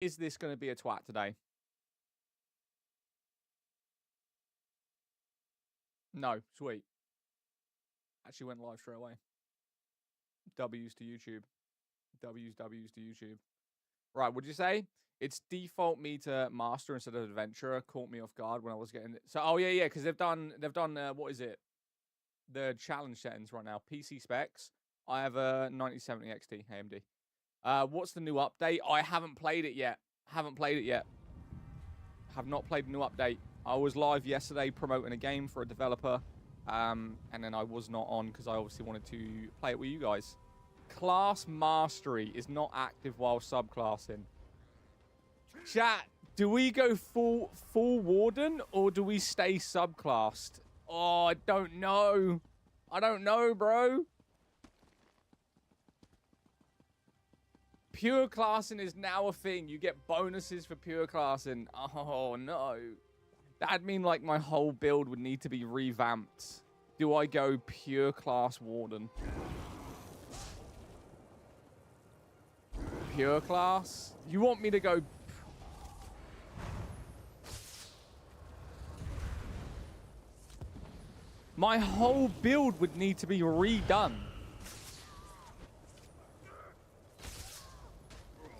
Is this going to be a twat today? No. Sweet. Actually went live straight away. W's to YouTube. W's to YouTube. Right, what'd you say? It's default me to master instead of adventurer. Caught me off guard when I was getting it. So, oh yeah, because they've done what is it? The challenge settings right now. PC specs. I have a 9070 XT AMD. What's the new update? I haven't played it yet. Have not played the new update. I was live yesterday promoting a game for a developer. And then I was not on because I obviously wanted to play it with you guys. Class mastery is not active while subclassing. Chat, do we go full warden or do we stay subclassed? Oh, I don't know. I don't know, bro. Pure classing is now a thing. You get bonuses for pure classing. Oh, no. That'd mean like my whole build would need to be revamped. Do I go pure class warden? Pure class? You want me to go... My whole build would need to be redone.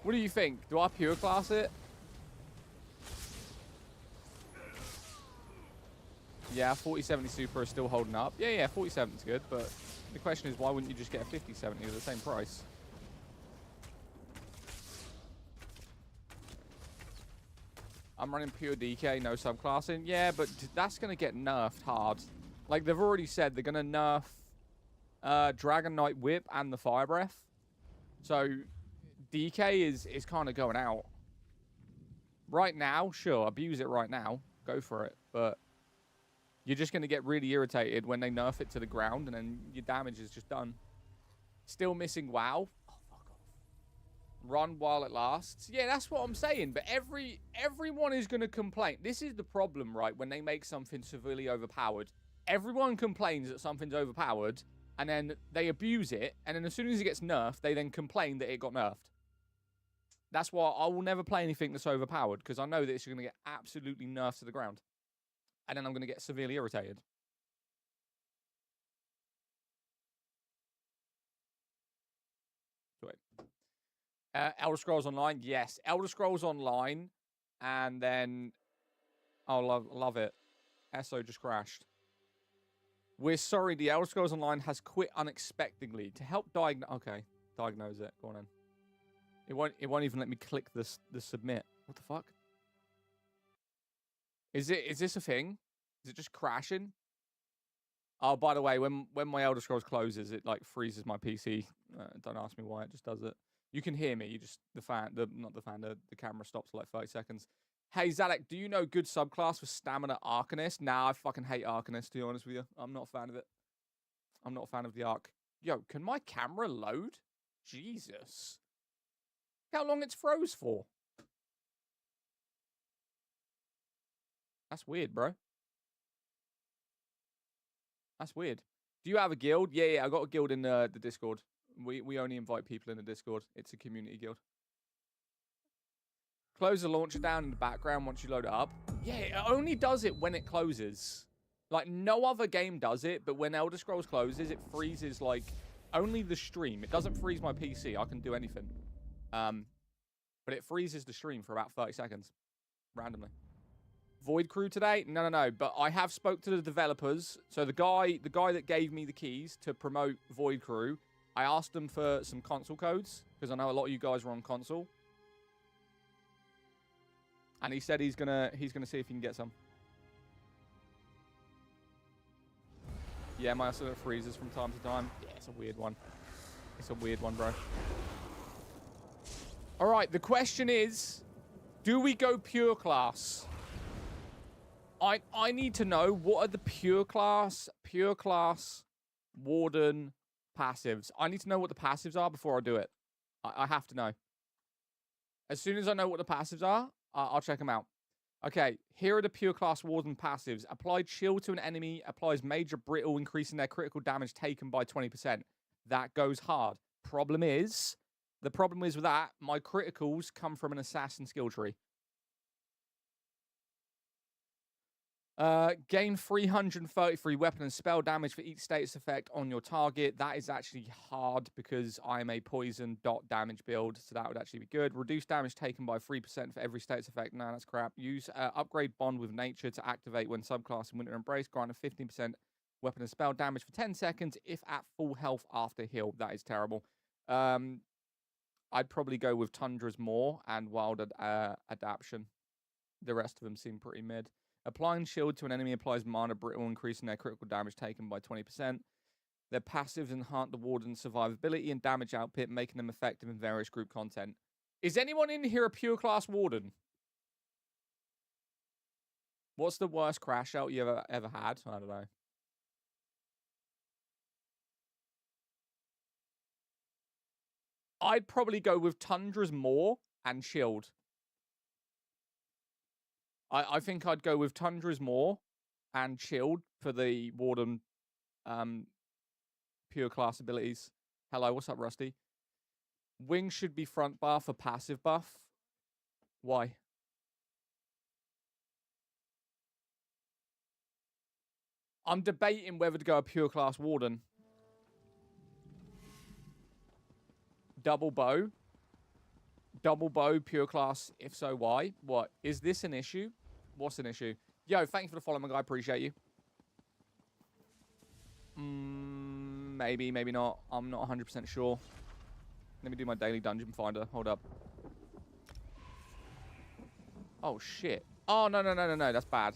What do you think? Do I pure class it? Yeah, 4070 Super is still holding up. Yeah, 4070 is good, but the question is, why wouldn't you just get a 5070 at the same price? I'm running pure DK, no subclassing. Yeah, but that's going to get nerfed hard. Like, they've already said they're going to nerf Dragon Knight Whip and the Fire Breath. So, DK is kind of going out. Right now, sure, abuse it right now. Go for it. But you're just going to get really irritated when they nerf it to the ground, and then your damage is just done. Still missing WoW. Oh, fuck off. Run while it lasts. Yeah, that's what I'm saying. But everyone is going to complain. This is the problem, right? When they make something severely overpowered. Everyone complains that something's overpowered, and then they abuse it, and then as soon as it gets nerfed, they then complain that it got nerfed. That's why I will never play anything that's overpowered, because I know that it's going to get absolutely nerfed to the ground. And then I'm going to get severely irritated. Wait. Elder Scrolls Online, yes. Elder Scrolls Online, and then... Oh, love it. SO just crashed. We're sorry, the Elder Scrolls Online has quit unexpectedly. To help diagnose... Okay, diagnose it. Go on in. It won't even let me click the submit. What the fuck? Is this a thing? Is it just crashing? Oh, by the way, when my Elder Scrolls closes, it like freezes my PC. Don't ask me why, it just does it. You can hear me. You just the camera stops for like 30 seconds. Hey Zadok, do you know good subclass for Stamina Arcanist? Nah, I fucking hate Arcanist, to be honest with you. I'm not a fan of it. I'm not a fan of the Arc. Yo, can my camera load? Jesus. Look how long it's froze for. That's weird, bro. That's weird. Do you have a guild? Yeah, I got a guild in the Discord. We only invite people in the Discord. It's a community guild. Close the launcher down in the background once you load it up. Yeah, it only does it when it closes. Like, no other game does it, but when Elder Scrolls closes, it freezes, like, only the stream. It doesn't freeze my PC. I can do anything. But it freezes the stream for about 30 seconds. Randomly. Void Crew today? No. But I have spoke to the developers. So the guy that gave me the keys to promote Void Crew, I asked them for some console codes, because I know a lot of you guys are on console. And he said he's gonna see if he can get some. Yeah, my server freezes from time to time. Yeah, it's a weird one. It's a weird one, bro. Alright, the question is, do we go pure class? I need to know, what are the pure class warden passives? I need to know what the passives are before I do it. I have to know. As soon as I know what the passives are, I'll check them out. Okay, here are the pure class warden passives. Applied shield to an enemy, applies major brittle, increasing their critical damage taken by 20%. That goes hard. Problem is, The problem is with that, my criticals come from an assassin skill tree. Gain 333 weapon and spell damage for each status effect on your target. That is actually hard because I'm a poison dot damage build, so that would actually be good. Reduce damage taken by 3% for every status effect. No, that's crap. Use upgrade bond with nature to activate when subclass in Winter Embrace. Grant a 15% weapon and spell damage for 10 seconds if at full health after heal. That is terrible. I'd probably go with Tundra's Maw and Wild Adaption. The rest of them seem pretty mid. Applying shield to an enemy applies mana brittle, increasing their critical damage taken by 20%. Their passives enhance the Warden's survivability and damage output, making them effective in various group content. Is anyone in here a pure class Warden? What's the worst crash out you ever had? I don't know. I'd probably go with Tundra's Maw and Shield. I think I'd go with Tundra's Maw and Shield for the Warden pure class abilities. Hello, what's up, Rusty? Wings should be front bar for passive buff. Why? I'm debating whether to go a pure class Warden. Double bow. Double bow, pure class, if so, why? What? Is this an issue? What's an issue? Yo, thank you for the follow, my guy. Appreciate you. Maybe, maybe not. I'm not 100% sure. Let me do my daily dungeon finder. Hold up. Oh, shit. Oh, no, no, no, no, no. That's bad.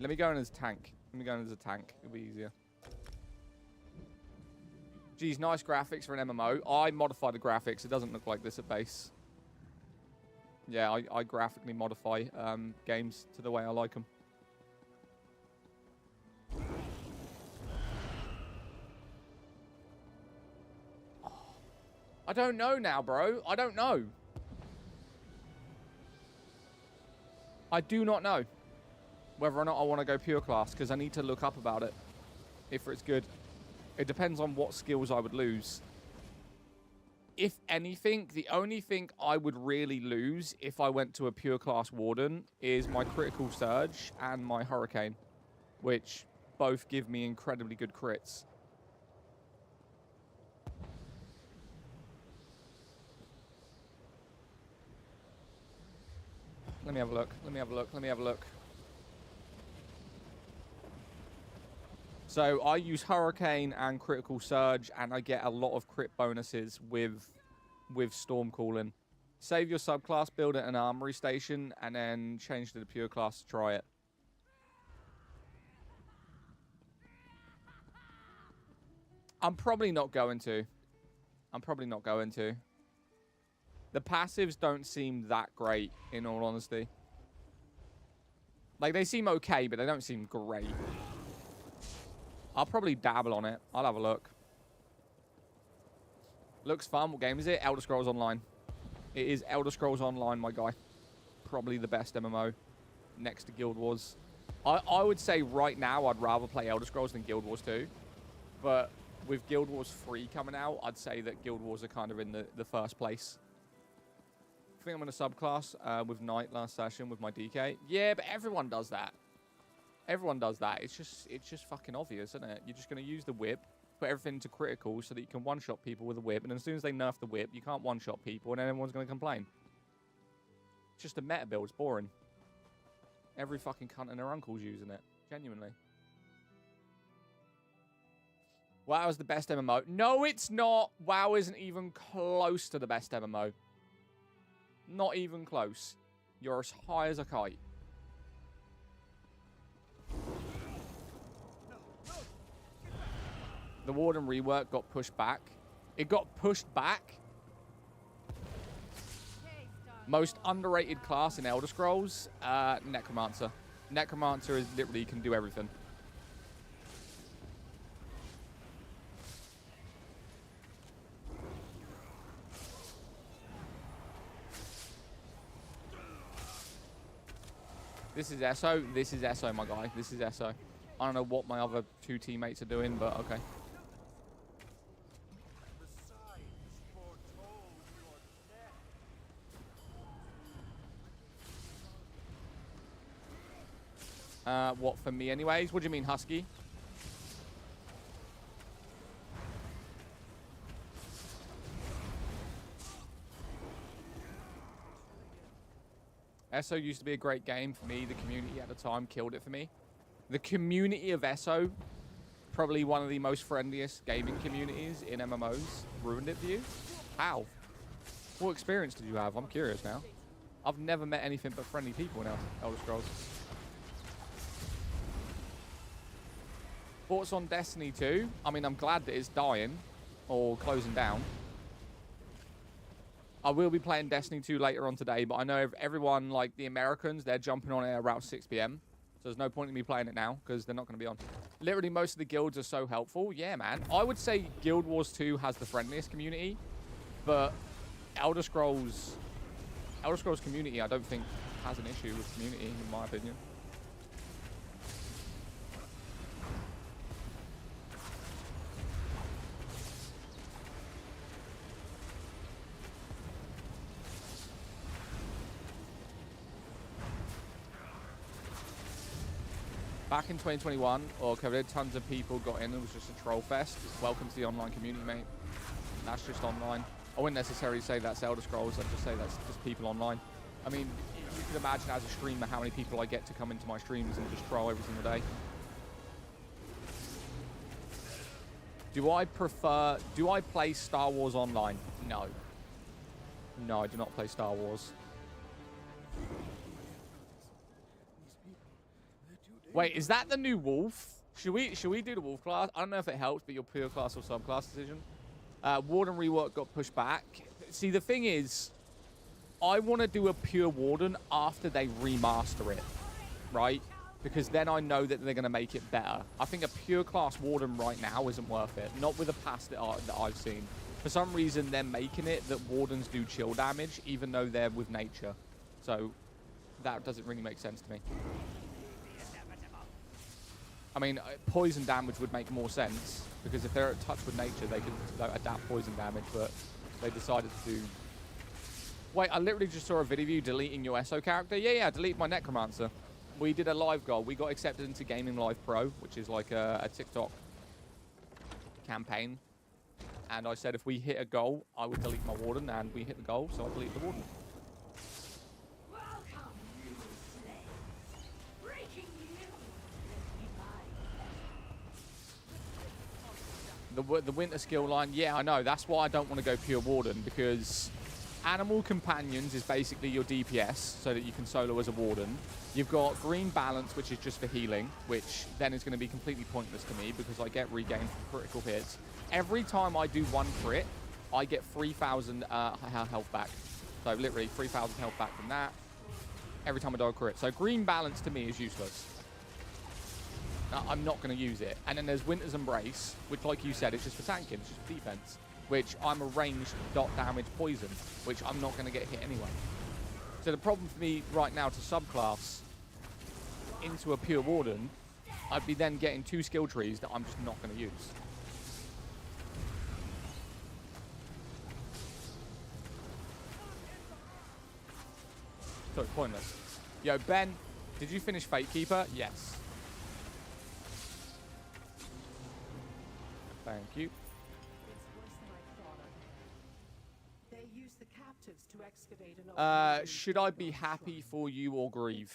Let me go in as a tank. Let me go in as a tank. It'll be easier. Geez, nice graphics for an MMO. I modified the graphics. It doesn't look like this at base. Yeah, I graphically modify games to the way I like them. Oh, I don't know now, bro. I don't know. I do not know whether or not I want to go pure class, because I need to look up about it if it's good. It depends on what skills I would lose. If anything, the only thing I would really lose if I went to a pure class Warden is my critical surge and my hurricane, which both give me incredibly good crits. Let me have a look. Let me have a look. Let me have a look. So I use Hurricane and Critical Surge, and I get a lot of crit bonuses with Storm Calling. Save your subclass, build it an armory station, and then change to the pure class to try it. I'm probably not going to. I'm probably not going to. The passives don't seem that great, in all honesty. Like, they seem okay, but they don't seem great. I'll probably dabble on it. I'll have a look. Looks fun. What game is it? Elder Scrolls Online. It is Elder Scrolls Online, my guy. Probably the best MMO next to Guild Wars. I would say right now I'd rather play Elder Scrolls than Guild Wars 2. But with Guild Wars 3 coming out, I'd say that Guild Wars are kind of in the first place. I think I'm in a subclass with Knight last session with my DK. Yeah, but everyone does that. Everyone does that. It's just fucking obvious, isn't it? You're just going to use the whip, put everything into critical so that you can one-shot people with a whip, and as soon as they nerf the whip, you can't one-shot people, and then everyone's going to complain. It's just a meta build. It's boring. Every fucking cunt and their uncle's using it. Genuinely. WoW is the best MMO. No, it's not. WoW isn't even close to the best MMO. Not even close. You're as high as a kite. The Warden rework got pushed back. It got pushed back. Most underrated class in Elder Scrolls, Necromancer. Necromancer is literally can do everything. This is Esso. This is Esso, my guy. This is Esso. I don't know what my other two teammates are doing, but okay. What, for me anyways? What do you mean, Husky? ESO used to be a great game for me. The community at the time killed it for me. The community of ESO, probably one of the most friendliest gaming communities in MMOs, ruined it for you? How? What experience did you have? I'm curious now. I've never met anything but friendly people in Elder Scrolls. Thoughts on Destiny 2? I mean, I'm glad that it's dying or closing down. I will be playing Destiny 2 later on today, but I know everyone, like the Americans, they're jumping on it around 6 p.m. So there's no point in me playing it now because they're not going to be on. Literally, most of the guilds are so helpful. Yeah, man. I would say Guild Wars 2 has the friendliest community, but Elder Scrolls community, I don't think has an issue with community, in my opinion. Back in 2021, or COVID, tons of people got in. It was just a troll fest. Welcome to the online community, mate. That's just online. I wouldn't necessarily say that's Elder Scrolls. I'd just say that's just people online. I mean, you can imagine as a streamer how many people I get to come into my streams and just troll every single day. Do I play Star Wars online? No. No, I do not play Star Wars. Wait, is that the new wolf? Should we do the wolf class? I don't know if it helps, but your pure class or subclass decision. Warden rework got pushed back. See, the thing is, I want to do a pure Warden after they remaster it, right? Because then I know that they're going to make it better. I think a pure class Warden right now isn't worth it. Not with the past that I've seen. For some reason, they're making it that Wardens do chill damage, even though they're with nature. So that doesn't really make sense to me. I mean, poison damage would make more sense, because if they're in touch with nature, they could adapt poison damage, but they decided to do... Wait, I literally just saw a video of you deleting your ESO character. Yeah, delete my Necromancer. We did a live goal. We got accepted into Gaming Live Pro, which is like a TikTok campaign. And I said if we hit a goal, I would delete my Warden, and we hit the goal, so I deleted the Warden. The winter skill line, yeah, I know. That's why I don't want to go pure Warden, because Animal Companions is basically your DPS, so that you can solo as a Warden. You've got Green Balance, which is just for healing, which then is going to be completely pointless to me, because I get regained from critical hits. Every time I do one crit, I get 3,000 health back. So literally 3,000 health back from that. Every time I do a crit. So Green Balance to me is useless. I'm not going to use it. And then there's Winter's Embrace, which, like you said, it's just for tanking, it's just for defense, which I'm a ranged dot damage poison, which I'm not going to get hit anyway. So the problem for me right now to subclass into a pure Warden, I'd be then getting 2 skill trees that I'm just not going to use. So it's pointless. Yo, Ben, did you finish Fate Keeper? Yes. Thank you. Should I be happy for you or grieve?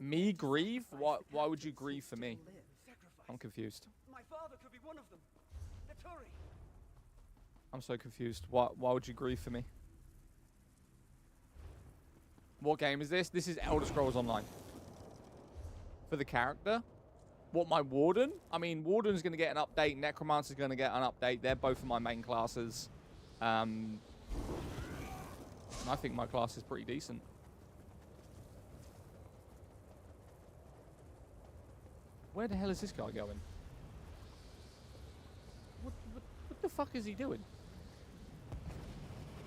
Me grieve? Why would you grieve for me? I'm confused. My father could be one of them. The Tory. I'm so confused. Why would you grieve for me? What game is this? This is Elder Scrolls Online. For the character? What, my Warden? I mean, Warden's going to get an update. Necromancer's going to get an update. They're both of my main classes. I think my class is pretty decent. Where the hell is this guy going? What the fuck is he doing?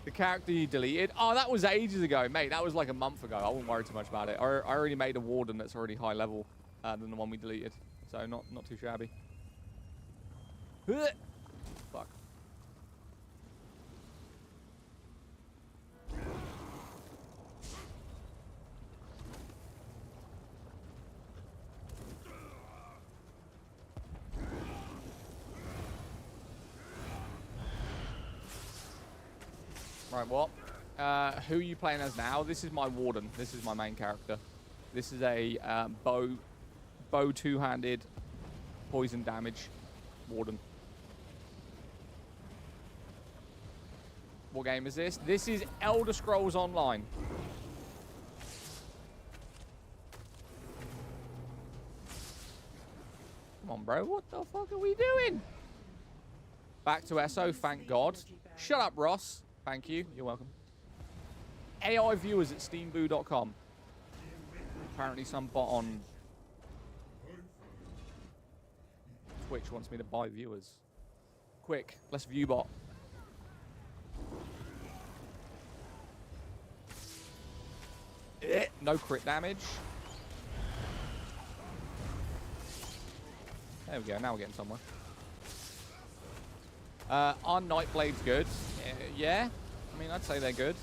The character you deleted? Oh, that was ages ago, mate. That was like a month ago. I wouldn't worry too much about it. I already made a Warden that's already high level than the one we deleted. So not too shabby. Fuck. Right, what? Who are you playing as now? This is my Warden. This is my main character. This is a bow two-handed poison damage Warden. What game is this? This is Elder Scrolls Online. Come on, bro. What the fuck are we doing? Back to SO, thank God. Shut up, Ross. Thank you. You're welcome. AI viewers at steamboo.com. Apparently some bot on Twitch wants me to buy viewers. Quick, let's view bot. No crit damage. There we go, now we're getting somewhere. Are Nightblades good? Yeah, I mean, I'd say they're good.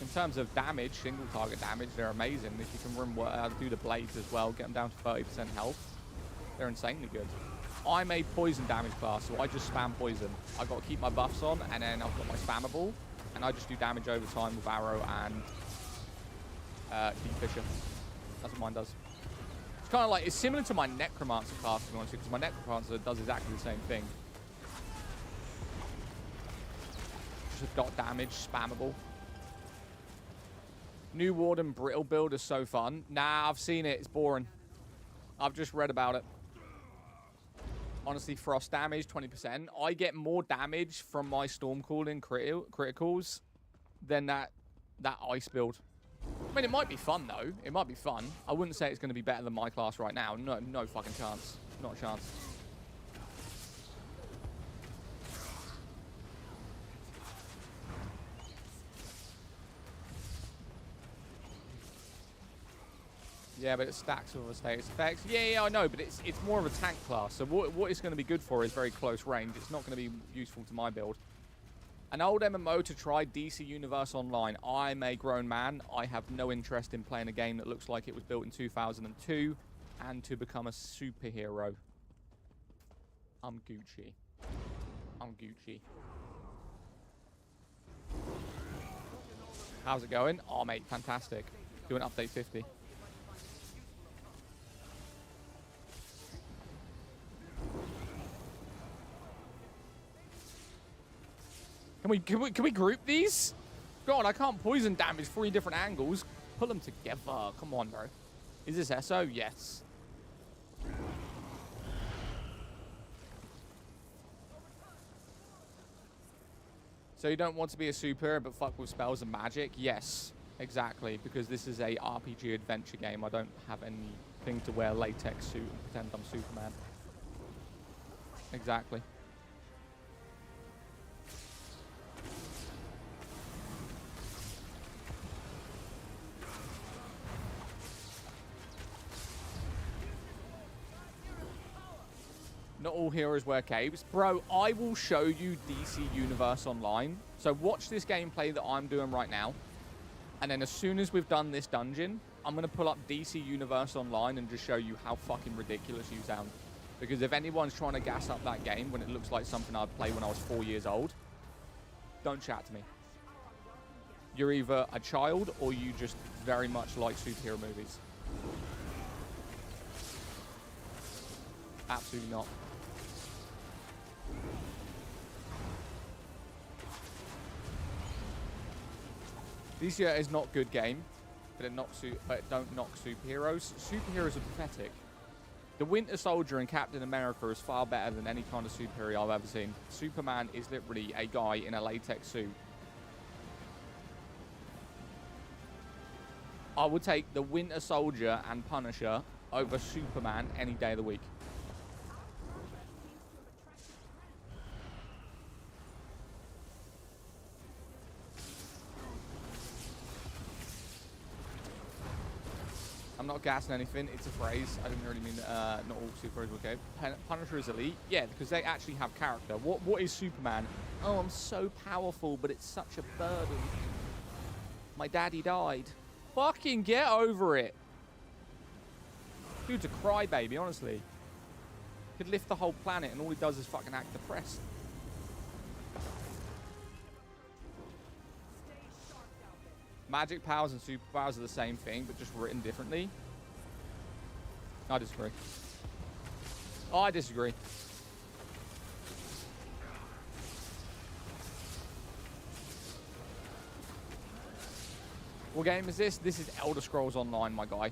In terms of damage, single target damage, they're amazing. If you can do the blades as well, get them down to 30% health, they're insanely good. I'm a poison damage class, so I just spam poison. I've got to keep my buffs on, and then I've got my spammable, and I just do damage over time with arrow and Kingfisher. That's what mine does. It's kind of like, it's similar to my Necromancer class, to be honest, because my Necromancer does exactly the same thing. Just a dot damage, spammable. New Warden Brittle build is so fun. Nah, I've seen it. It's boring. I've just read about it. Honestly, frost damage, 20%. I get more damage from my Storm Calling criticals than that ice build. I mean, it might be fun, though. It might be fun. I wouldn't say it's going to be better than my class right now. No fucking chance. Not a chance. Yeah, but it stacks with other status effects. Yeah, I know, but it's more of a tank class. So what it's going to be good for is very close range. It's not going to be useful to my build. An old MMO to try, DC Universe Online. I'm a grown man. I have no interest in playing a game that looks like it was built in 2002 and to become a superhero. I'm Gucci. I'm Gucci. How's it going? Oh, mate, fantastic. Doing update 50. Can we group these? God, I can't poison damage 3 different angles. Put them together. Come on, bro. Is this SO? Yes. So you don't want to be a superhero but fuck with spells and magic? Yes, exactly. Because this is a RPG adventure game. I don't have anything to wear a latex suit and pretend I'm Superman. Exactly. Not all heroes wear capes. Bro, I will show you DC Universe Online. So watch this gameplay that I'm doing right now. And then as soon as we've done this dungeon, I'm going to pull up DC Universe Online and just show you how fucking ridiculous you sound. Because if anyone's trying to gas up that game when it looks like something I'd play when I was 4 years old, don't chat to me. You're either a child or you just very much like superhero movies. Absolutely not. DCA is not good game, but it don't knock superheroes. Superheroes are pathetic. The Winter Soldier and Captain America is far better than any kind of superhero I've ever seen. Superman is literally a guy in a latex suit. I would take the Winter Soldier and Punisher over Superman any day of the week. I'm not gassing anything. It's a phrase. I didn't really mean not all superheroes were okay. Punisher is elite. Yeah, because they actually have character. What is Superman? Oh, I'm so powerful, but it's such a burden. My daddy died. Fucking get over it. Dude's a crybaby, honestly. Could lift the whole planet, and all he does is fucking act depressed. Magic powers and superpowers are the same thing, but just written differently. I disagree. Oh, I disagree. What game is this? This is Elder Scrolls Online, my guy.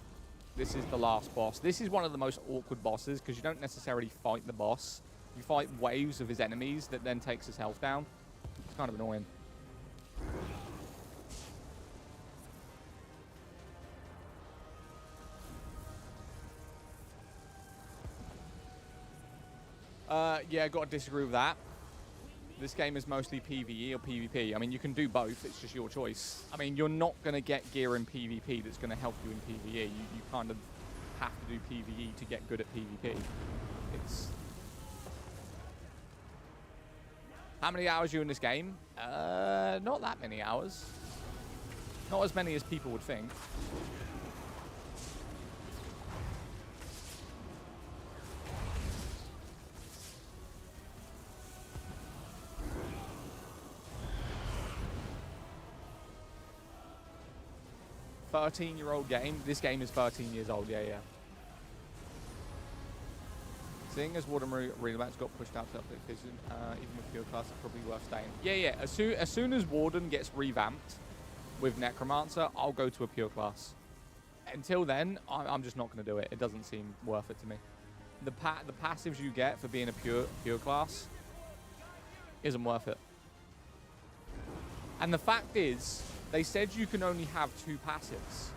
This is the last boss. This is one of the most awkward bosses because you don't necessarily fight the boss. You fight waves of his enemies that then takes his health down. It's kind of annoying. Yeah, got to disagree with that. This game is mostly PvE or PvP. I mean, you can do both. It's just your choice. I mean, you're not going to get gear in PvP that's going to help you in PvE. You kind of have to do PvE to get good at PvP. It's... How many hours are you in this game? Not that many hours. Not as many as people would think. $13-year-old game. This game is 13 years old. Yeah. Seeing as Warden Reload's got pushed out to update vision, even with pure class, it's probably worth staying. Yeah. As soon as Warden gets revamped with Necromancer, I'll go to a pure class. Until then, I'm just not going to do it. It doesn't seem worth it to me. The passives you get for being a pure class isn't worth it. And the fact is, they said you can only have 2 passives.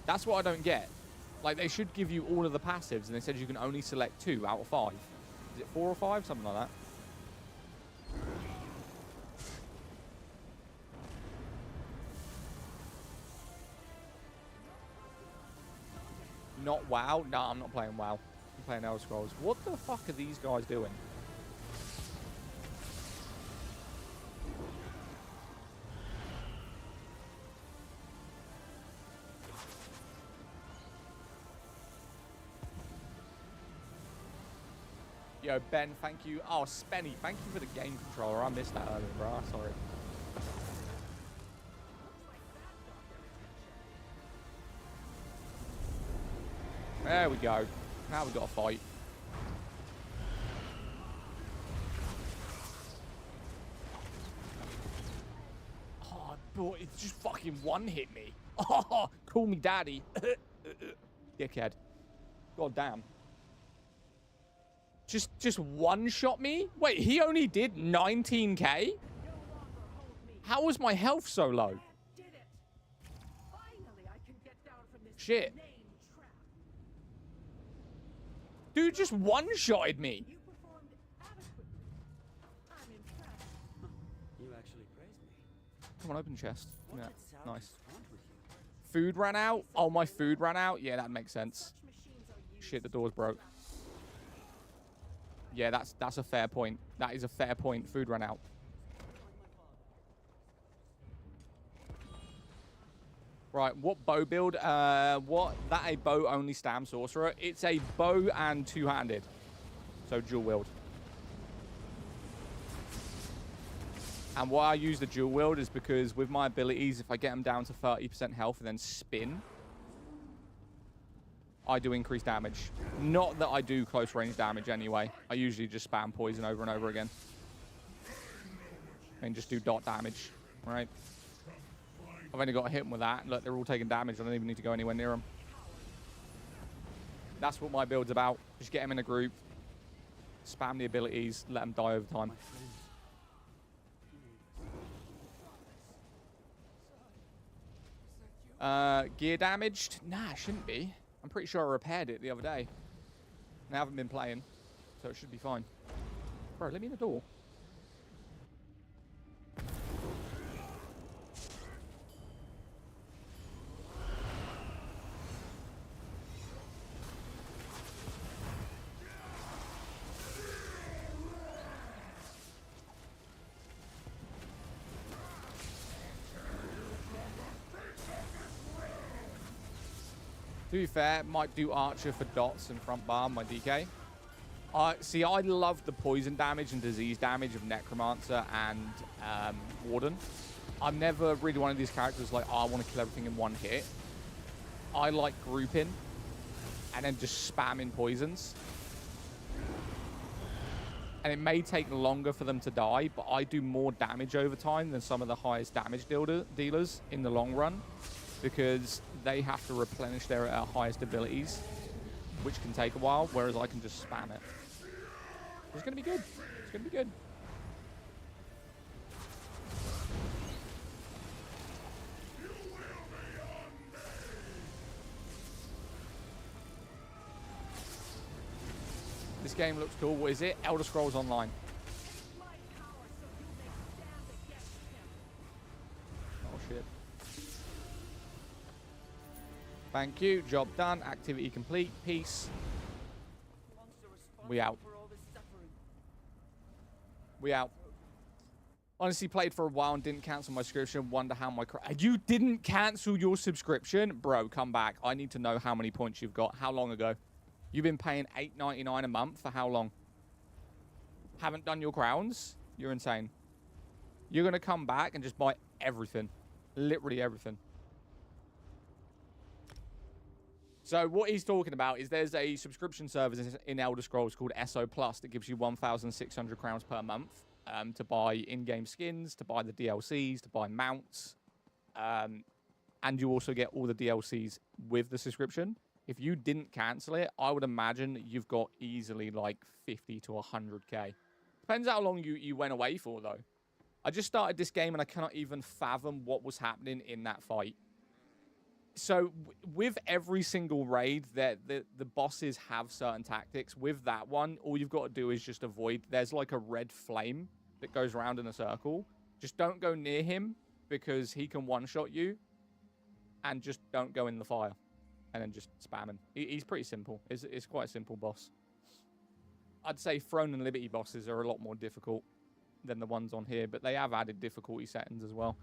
That's what I don't get. Like, they should give you all of the passives, and they said you can only select 2 out of 5. Is it 4 or 5? Something like that. Not WoW? No, I'm not playing WoW. I'm playing Elder Scrolls. What the fuck are these guys doing? Yo, Ben, thank you. Oh, Spenny, thank you for the game controller. I missed that earlier, bro. Sorry. There we go. Now we got a fight. Oh, boy, it just fucking one-hit me. Oh, call me daddy. Dickhead. God damn. Just one-shot me? Wait, he only did 19k? How was my health so low? Shit. Dude just one-shotted me. Come on, open chest. Yeah, nice. Food ran out? Oh, my food ran out? Yeah, that makes sense. Shit, the door's broke. Yeah, that's a fair point. That is a fair point. Food ran out. Right, what bow build? That a bow only stam sorcerer? It's a bow and two-handed. So dual wield. And why I use the dual wield is because with my abilities, if I get them down to 30% health and then spin, I do increase damage. Not that I do close range damage anyway. I usually just spam poison over and over again. And just do dot damage, right? I've only got to hit them with that. Look, they're all taking damage. I don't even need to go anywhere near them. That's what my build's about. Just get them in a group. Spam the abilities. Let them die over time. Gear damaged? Nah, it shouldn't be. I'm pretty sure I repaired it the other day. And I haven't been playing, so it should be fine. Bro, let me in the door. To be fair, might do Archer for dots and front bar, my DK. See, I love the poison damage and disease damage of Necromancer and Warden. I'm never really one of these characters like, oh, I want to kill everything in one hit. I like grouping and then just spamming poisons. And it may take longer for them to die, but I do more damage over time than some of the highest damage dealers in the long run, because they have to replenish their highest abilities, which can take a while, whereas I can just spam it. It's going to be good. It's going to be good. This game looks cool. What is it? Elder Scrolls Online. Oh, shit. Thank you. Job done. Activity complete. Peace. We out. We out. Honestly, played for a while and didn't cancel my subscription. Wonder how my... You didn't cancel your subscription? Bro, come back. I need to know how many points you've got. How long ago? You've been paying $8.99 a month for how long? Haven't done your crowns? You're insane. You're going to come back and just buy everything. Literally everything. So what he's talking about is there's a subscription service in Elder Scrolls called SO Plus that gives you 1,600 crowns per month to buy in-game skins, to buy the DLCs, to buy mounts. And you also get all the DLCs with the subscription. If you didn't cancel it, I would imagine you've got easily like 50 to 100k. Depends how long you went away for, though. I just started this game and I cannot even fathom what was happening in that fight. So with every single raid, the bosses have certain tactics. With that one, all you've got to do is just avoid. There's like a red flame that goes around in a circle. Just don't go near him because he can one-shot you. And just don't go in the fire. And then just spam him. He's pretty simple. It's quite a simple boss. I'd say Throne and Liberty bosses are a lot more difficult than the ones on here, but they have added difficulty settings as well.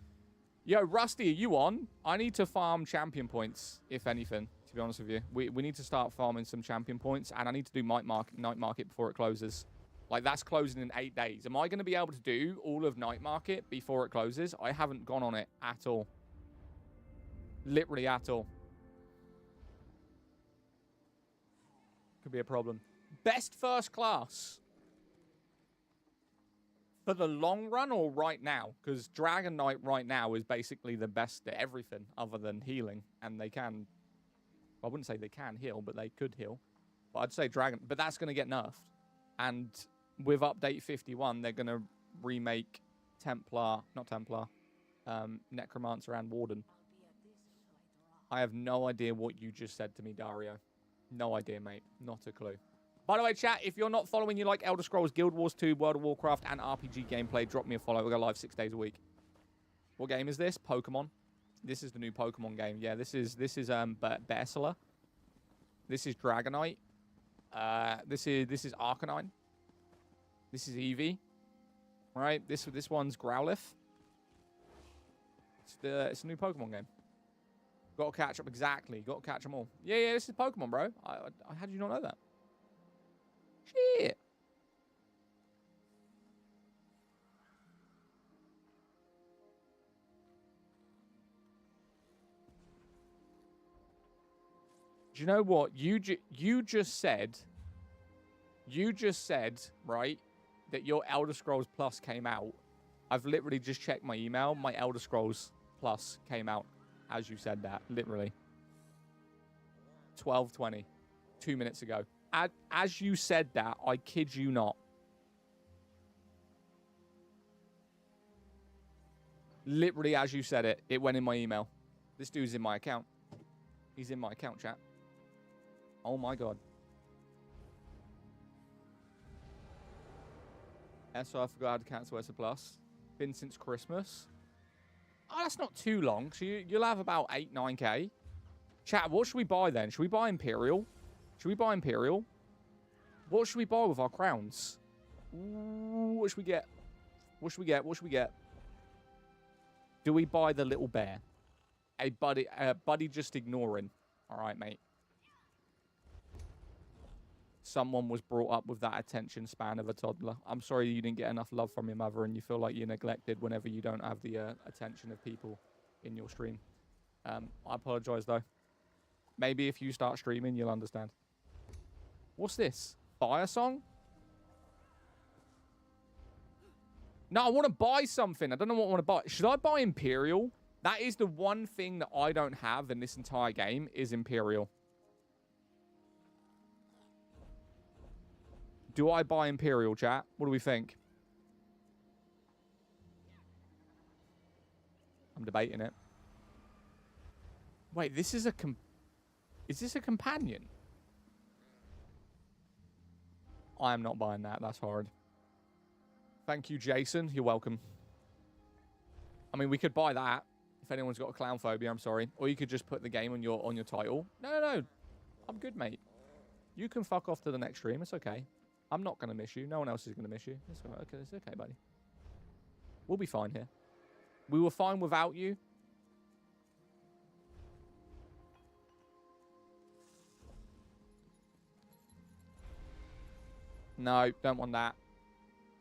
Yo, Rusty, are you on? I need to farm champion points, if anything, to be honest with you. We need to start farming some champion points, and I need to do night market before it closes. Like, that's closing in 8 days. Am I going to be able to do all of night market before it closes? I haven't gone on it at all. Literally at all. Could be a problem. Best first class. For the long run or right now? Because Dragon Knight right now is basically the best at everything other than healing. And they can... Well, I wouldn't say they can heal, but they could heal. But I'd say Dragon... But that's going to get nerfed. And with update 51, they're going to remake Templar... Not Templar. Necromancer and Warden. I have no idea what you just said to me, Dario. No idea, mate. Not a clue. By the way, chat, if you're not following, you like Elder Scrolls, Guild Wars 2, World of Warcraft, and RPG gameplay, drop me a follow. We go live 6 days a week. What game is this? Pokemon. This is the new Pokemon game. Yeah, this is Besala. This is Dragonite. This is Arcanine. This is Eevee. All right, this one's Growlithe. It's a new Pokemon game. Got to catch up, exactly. Got to catch them all. Yeah, this is Pokemon, bro. How did you not know that? Shit. Do you know what? You just said, right, that your Elder Scrolls Plus came out. I've literally just checked my email. My Elder Scrolls Plus came out as you said that, literally. 12:20, 2 minutes ago. As you said that, I kid you not. Literally as you said it, it went in my email. This dude's in my account. He's in my account, chat. Oh my god. So I forgot how to cancel S Plus. Been since Christmas. Oh, that's not too long. So you'll have about 8, 9k. Chat, what should we buy then? Should we buy Imperial? Should we buy Imperial? What should we buy with our crowns? Ooh, what should we get? What should we get? What should we get? Do we buy the little bear? A buddy just ignoring. All right, mate. someone was brought up with that attention span of a toddler. I'm sorry you didn't get enough love from your mother and you feel like you're neglected whenever you don't have the attention of people in your stream. I apologize, though. Maybe if you start streaming, you'll understand. What's this? Fire song? No, I want to buy something. I don't know what I want to buy. Should I buy Imperial? That is the one thing that I don't have in this entire game is Imperial. Do I buy Imperial, chat? What do we think? I'm debating it. Wait, this is a is this a companion? I am not buying that. That's hard. Thank you, Jason. You're welcome. I mean, we could buy that if anyone's got a clown phobia. I'm sorry, or you could just put the game on your title. No, I'm good, mate. You can fuck off to the next stream. It's okay. I'm not gonna miss you. No one else is gonna miss you. It's okay. It's okay, buddy. We'll be fine here. We were fine without you. No, don't want that.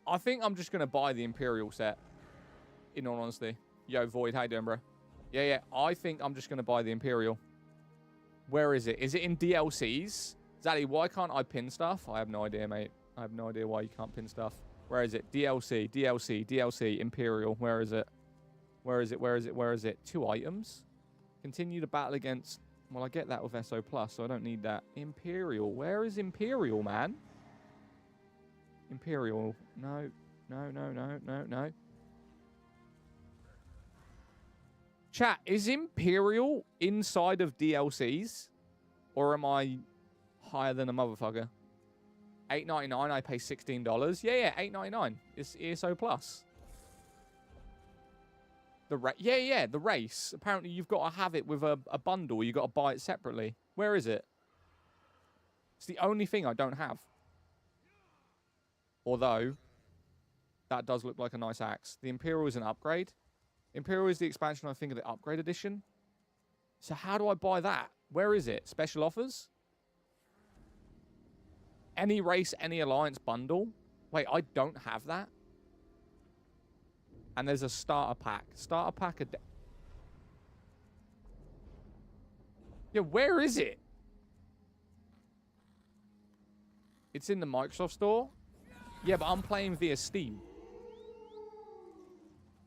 I think I'm just going to buy the Imperial set. In all honesty. Yo, Void, how you doing, bro? Yeah. I think I'm just going to buy the Imperial. Where is it? Is it in DLCs? Zaddy, why can't I pin stuff? I have no idea, mate. I have no idea why you can't pin stuff. Where is it? DLC, Imperial. Where is it? Where is it? 2 items. Continue to battle against... Well, I get that with SO+, so I don't need that. Imperial. Where is Imperial, man? Imperial. No. Chat, is Imperial inside of DLCs? Or am I higher than a motherfucker? $8.99, I pay $16. Yeah, $8.99. It's ESO Plus. The race. Apparently you've got to have it with a bundle. You've got to buy it separately. Where is it? It's the only thing I don't have. Although, that does look like a nice axe. The Imperial is an upgrade. Imperial is the expansion, I think, of the upgrade edition. So how do I buy that? Where is it? Special offers? Any race, any alliance bundle? Wait, I don't have that? And there's a starter pack. Starter pack... Yeah, where is it? It's in the Microsoft Store? Yeah, but I'm playing via Steam.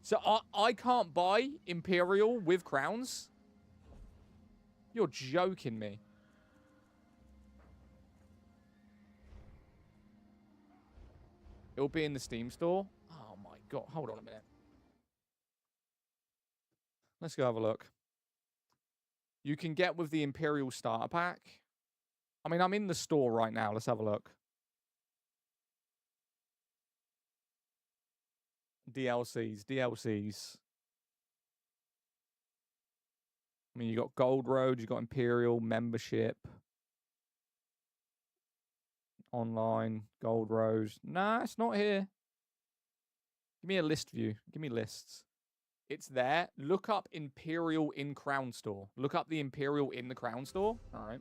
So I can't buy Imperial with crowns? You're joking me. It'll be in the Steam store? Oh my god, hold on a minute. Let's go have a look. You can get with the Imperial starter pack. I mean, I'm in the store right now. Let's have a look. DLCs. I mean, you got Gold Road, you got Imperial, membership. Online, Gold Road. Nah, it's not here. Give me a list view. Give me lists. It's there. Look up Imperial in Crown Store. Look up the Imperial in the Crown Store. All right.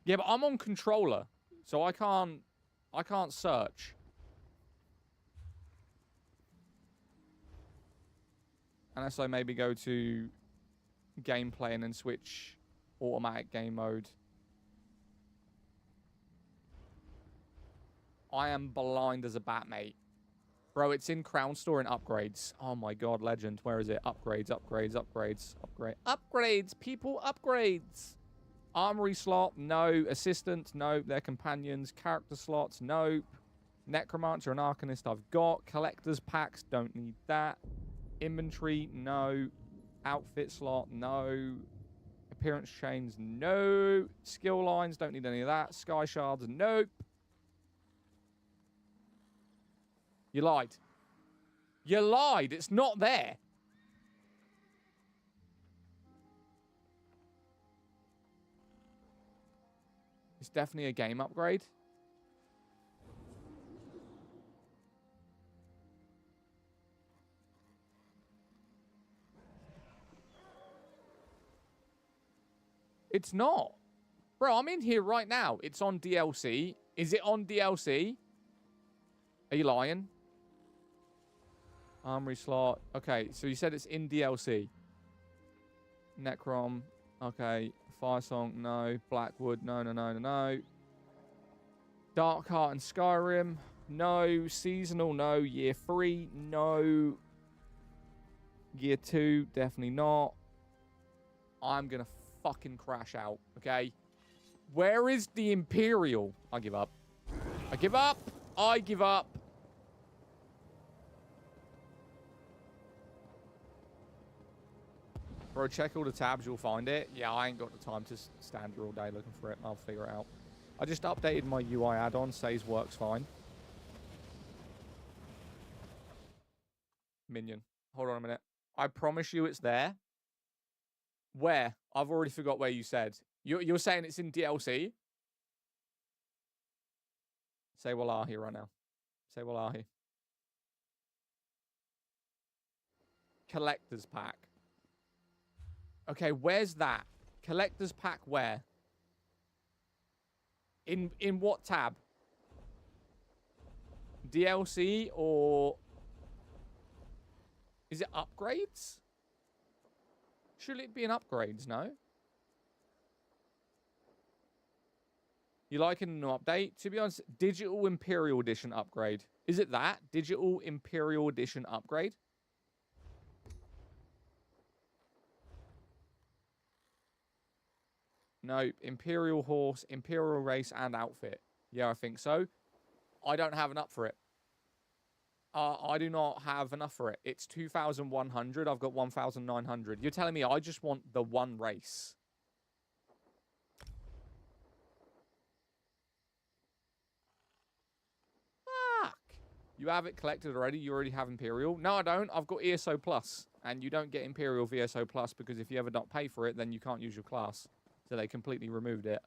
Yeah, but I'm on controller, so I can't search. Unless I maybe go to gameplay and then switch automatic game mode. I am blind as a bat, mate. Bro, it's in Crown Store and upgrades. Oh my god, legend. Where is it? Upgrades. Upgrades, people, upgrades. Armory slot, no. Assistant, no. They're companions. Character slots, nope. Necromancer and Arcanist I've got. Collector's packs, don't need that. Inventory, no. Outfit slot, no. Appearance chains, no. Skill lines, don't need any of that. Sky shards, nope. You lied. You lied. It's not there. It's definitely a game upgrade. It's not. Bro, I'm in here right now. It's on DLC. Is it on DLC? Are you lying? Armory slot. Okay, so you said it's in DLC. Necrom. Okay. Fire Song. No. Blackwood. No, no, no, no, no. Dark Heart and Skyrim. No. Seasonal. No. Year 3. No. Year 2. Definitely not. I'm going to fucking crash out. Okay. Where is the Imperial? I give up. I give up. I give up. Bro, check all the tabs, you'll find it. Yeah, I ain't got the time to stand here all day looking for it. I'll figure it out. I just updated my UI add-on. Says works fine. Minion. Hold on a minute. I promise you it's there. Where? I've already forgot where you said. You're saying it's in DLC? Say Wallahi right now. Say Wallahi. Collector's pack. Okay, where's that? Collector's pack where? In what tab? DLC or... Is it upgrades? Surely it'd be in upgrades, no? You like a new update? To be honest, Digital Imperial Edition upgrade. Is it that? Digital Imperial Edition upgrade? No, Imperial Horse, Imperial Race, and Outfit. Yeah, I think so. I don't have enough for it. I do not have enough for it. It's 2,100. I've got 1,900. You're telling me I just want the one race? Fuck. You have it collected already? You already have Imperial? No, I don't. I've got ESO Plus. And you don't get Imperial VSO Plus because if you ever not pay for it, then you can't use your class. So they completely removed it.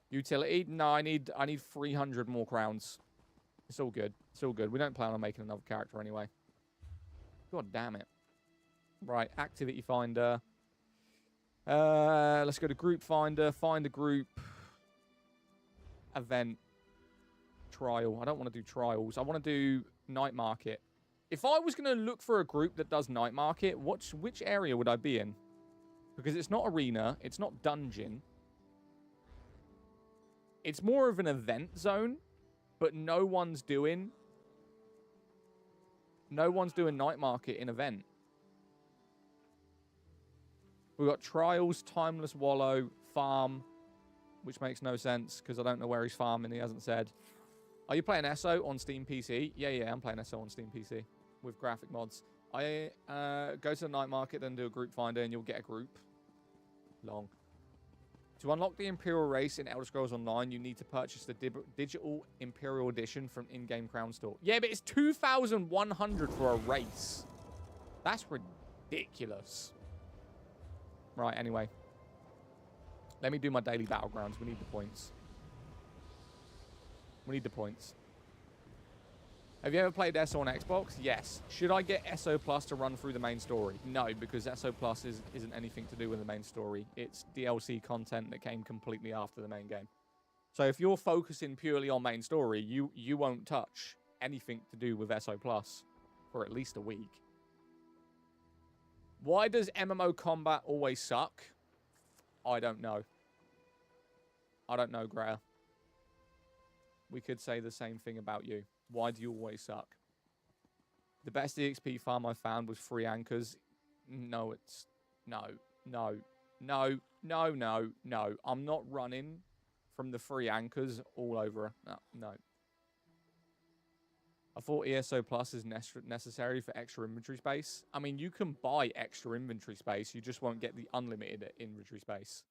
Utility? No, I need 300 more crowns. It's all good. It's all good. We don't plan on making another character anyway. God damn it. Right, activity finder. Let's go to group finder. Find a group. Event. Trial. I don't want to do trials. I want to do night market. If I was going to look for a group that does night market, which area would I be in? Because it's not arena. It's not dungeon. It's more of an event zone. But no one's doing night market in event. We've got trials, timeless wallow, farm, which makes no sense because I don't know where he's farming. He hasn't said. Are you playing SO on Steam PC? Yeah, I'm playing SO on Steam PC with graphic mods. I go to the night market, then do a group finder, and you'll get a group. Long. To unlock the Imperial race in Elder Scrolls Online, you need to purchase the Digital Imperial Edition from in-game Crown Store. Yeah, but it's 2,100 for a race. That's ridiculous. Right, anyway. Let me do my daily battlegrounds. We need the points. We need the points. Have you ever played SO on Xbox? Yes. Should I get SO Plus to run through the main story? No, because SO Plus isn't anything to do with the main story. It's DLC content that came completely after the main game. So if you're focusing purely on main story, you won't touch anything to do with SO Plus for at least a week. Why does MMO combat always suck? I don't know. I don't know, Greer. We could say the same thing about you. Why do you always suck? The best EXP farm I found was 3 anchors. No, it's... No. I'm not running from the 3 anchors all over. No. I thought ESO Plus is necessary for extra inventory space. I mean, you can buy extra inventory space. You just won't get the unlimited inventory space.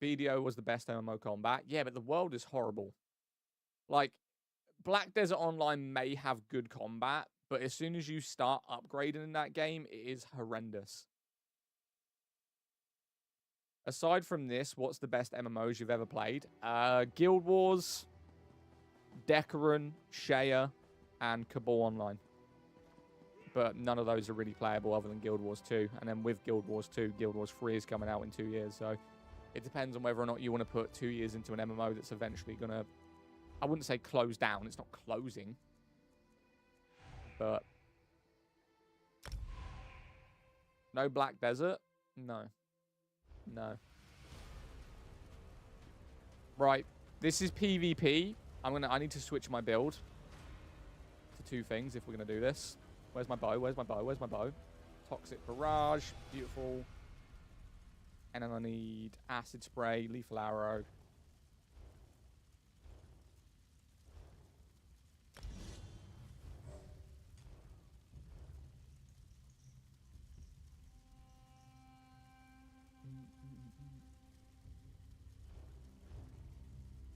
BDO was the best MMO combat. Yeah, but the world is horrible. Like, Black Desert Online may have good combat, but as soon as you start upgrading in that game, it is horrendous. Aside from this, what's the best MMOs you've ever played? Guild Wars, Decaron, Shea, and Cabal Online. but none of those are really playable other than Guild Wars 2. And then with Guild Wars 2, Guild Wars 3 is coming out in 2 years. So it depends on whether or not you want to put 2 years into an MMO that's eventually going to, I wouldn't say close down. It's not closing. But no Black Desert? No. No. Right. This is PvP. I need to switch my build to 2 things if we're going to do this. Where's my bow? Where's my bow? Where's my bow? Toxic Barrage. Beautiful. And then I need Acid Spray, Lethal Arrow.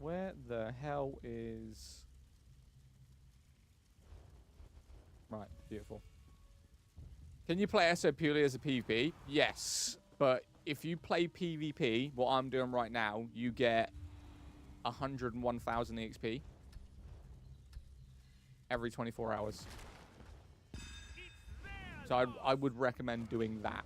Where the hell is... Right, beautiful. Can you play SO purely as a PvP? Yes, but if you play PvP, what I'm doing right now, you get 101,000 EXP every 24 hours. So I would recommend doing that.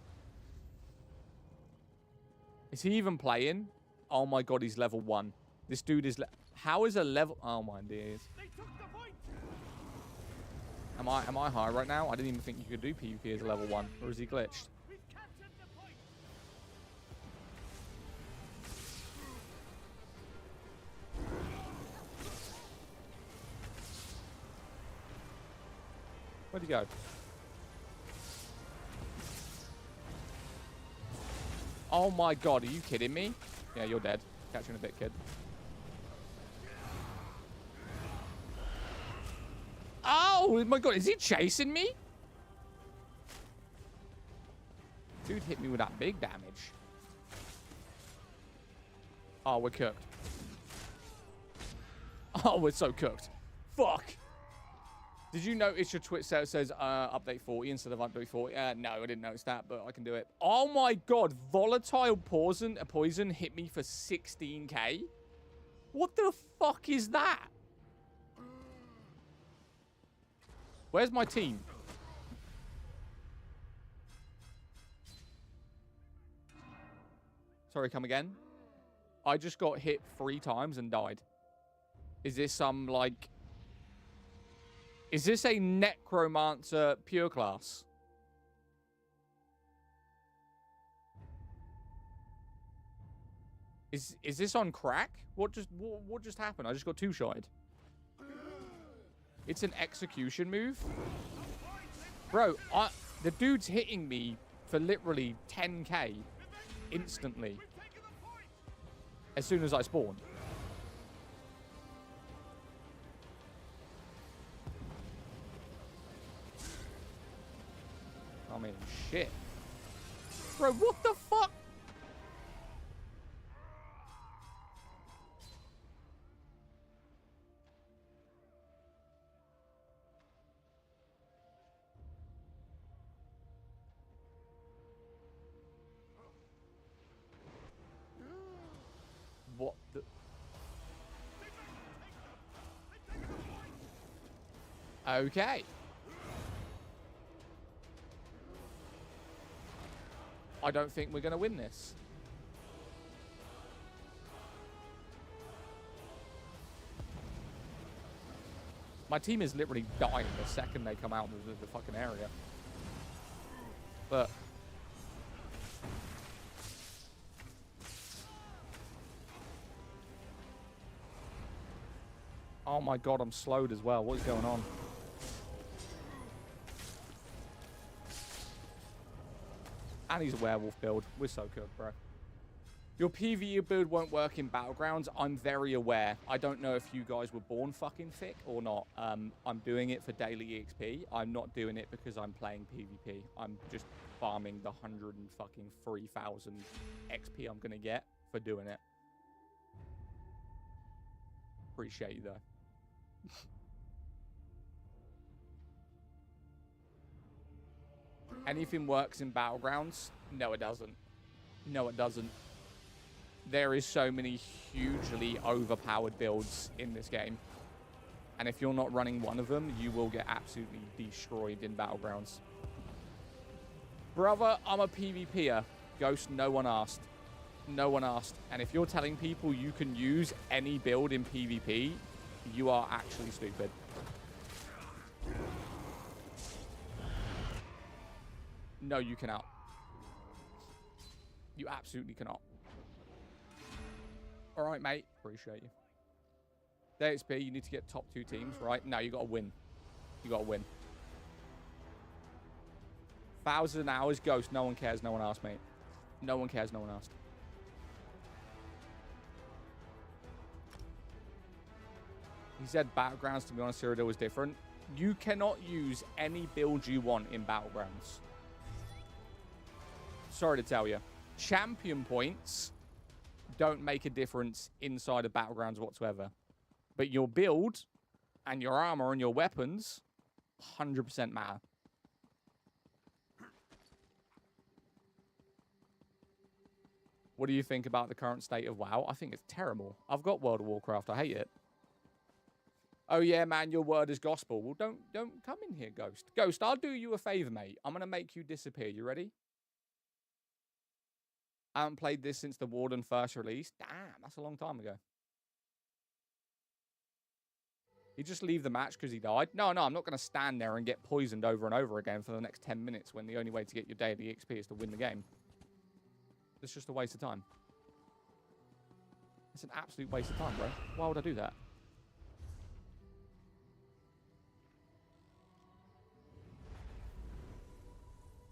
Is he even playing? Oh my god, he's level 1. This dude is... How is a level... Oh my days. Am I high right now? I didn't even think you could do PvP as a level 1. Or is he glitched? Where'd he go? Oh my god, are you kidding me? Yeah, you're dead. Catch you in a bit, kid. Oh my god, is he chasing me? Dude hit me with that big damage. Oh, we're cooked. Oh, we're so cooked. Fuck. Did you notice your Twitch says update 40 instead of update 40? No, I didn't notice that, but I can do it. Oh my god, volatile poison hit me for 16k? What the fuck is that? Where's my team? Sorry, come again? I just got hit 3 times and died. Is this some, like... Is this a Necromancer pure class? Is this on crack? What just happened? I just got 2-shotted. It's an execution move? Bro, the dude's hitting me for literally 10k instantly. As soon as I spawn. I mean, shit. Bro, what the fuck? What the... Okay. I don't think we're going to win this. My team is literally dying the second they come out of the fucking area. But... Oh my god, I'm slowed as well. What is going on? And he's a werewolf build. We're so good, bro. Your PvE build won't work in Battlegrounds. I'm very aware. I don't know if you guys were born fucking thick or not. I'm doing it for daily EXP. I'm not doing it because I'm playing PvP. I'm just farming the 103,000 XP I'm going to get for doing it. Appreciate you, though. Anything works in Battlegrounds? No, it doesn't. No, it doesn't. There is so many hugely overpowered builds in this game. And if you're not running one of them, you will get absolutely destroyed in Battlegrounds. Brother, I'm a PvPer. Ghost, no one asked. No one asked. And if you're telling people you can use any build in PvP, you are actually stupid. No, you cannot. You absolutely cannot. All right, mate. Appreciate you. DXP, you need to get top 2 teams, right? Now you got to win. You got to win. 1,000 hours, Ghost. No one cares. No one asked, mate. No one cares. No one asked. He said Battlegrounds, to be honest, Cyrodiil was different. You cannot use any build you want in Battlegrounds. Sorry to tell you. Champion points don't make a difference inside of Battlegrounds whatsoever. But your build and your armor and your weapons 100% matter. What do you think about the current state of WoW? I think it's terrible. I've got World of Warcraft. I hate it. Oh yeah, man, your word is gospel. Well, don't come in here, Ghost. Ghost, I'll do you a favor, mate. I'm going to make you disappear. You ready? I haven't played this since the Warden first release. Damn, that's a long time ago. You just leave the match because he died? No, I'm not going to stand there and get poisoned over and over again for the next 10 minutes when the only way to get your daily XP is to win the game. It's just a waste of time. It's an absolute waste of time, bro. Why would I do that?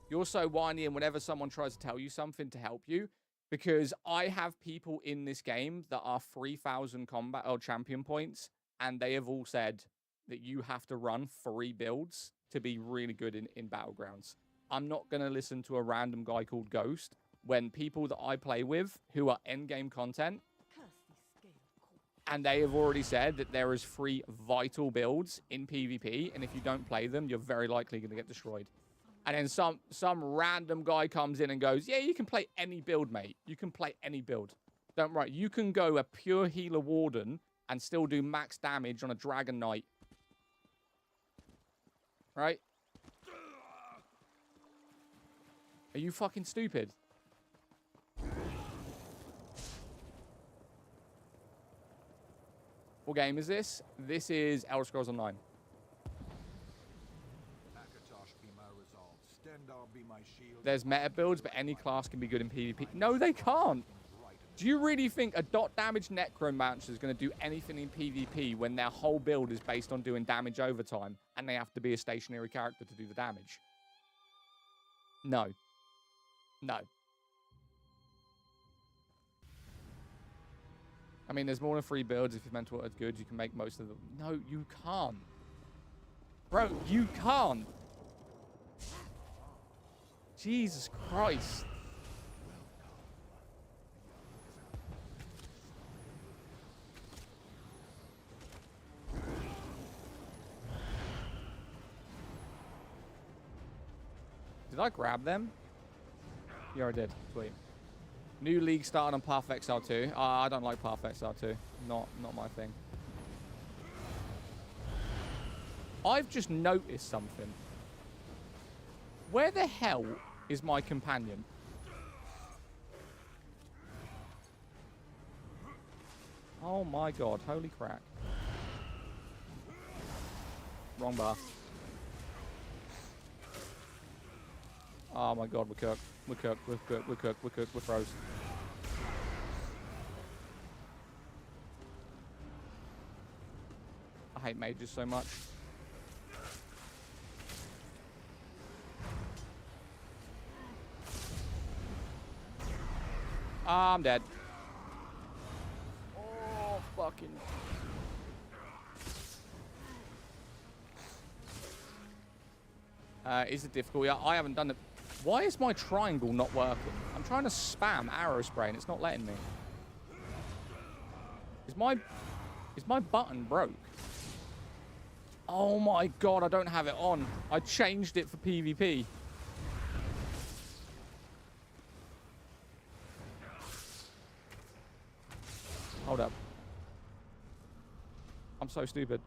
You're so whiny, and whenever someone tries to tell you something to help you, because I have people in this game that are 3,000 combat or champion points, and they have all said that you have to run 3 builds to be really good in Battlegrounds. I'm not going to listen to a random guy called Ghost when people that I play with who are endgame content, and they have already said that there is 3 vital builds in PvP, and if you don't play them, you're very likely going to get destroyed. And then some random guy comes in and goes, yeah, you can play any build, mate. You can play any build. Don't worry. You can go a pure healer Warden and still do max damage on a Dragon Knight. Right? Are you fucking stupid? What game is this? This is Elder Scrolls Online. There's meta builds, but any class can be good in PvP. No, they can't. Do you really think a dot damage necromancer is going to do anything in PvP when their whole build is based on doing damage over time and they have to be a stationary character to do the damage? No. No. I mean, there's more than 3 builds. If you're mental as good, you can make most of them. No, you can't. Bro, you can't. Jesus Christ. Did I grab them? Yeah, I did. Sweet. New league started on Path XL2. I don't like Path XL2. Not my thing. I've just noticed something. Where the hell is my companion? Oh my god, holy crack. Wrong bar. Oh my god, we're cooked. We're cooked, we're cooked, we're cooked, we're cooked, we're froze. I hate mages so much. I'm dead. Oh, fucking. Is it difficult? Yeah, I haven't done it. Why is my triangle not working? I'm trying to spam arrow spray and it's not letting me. Is my button broke? Oh my god, I don't have it on. I changed it for PvP. Hold up. I'm so stupid.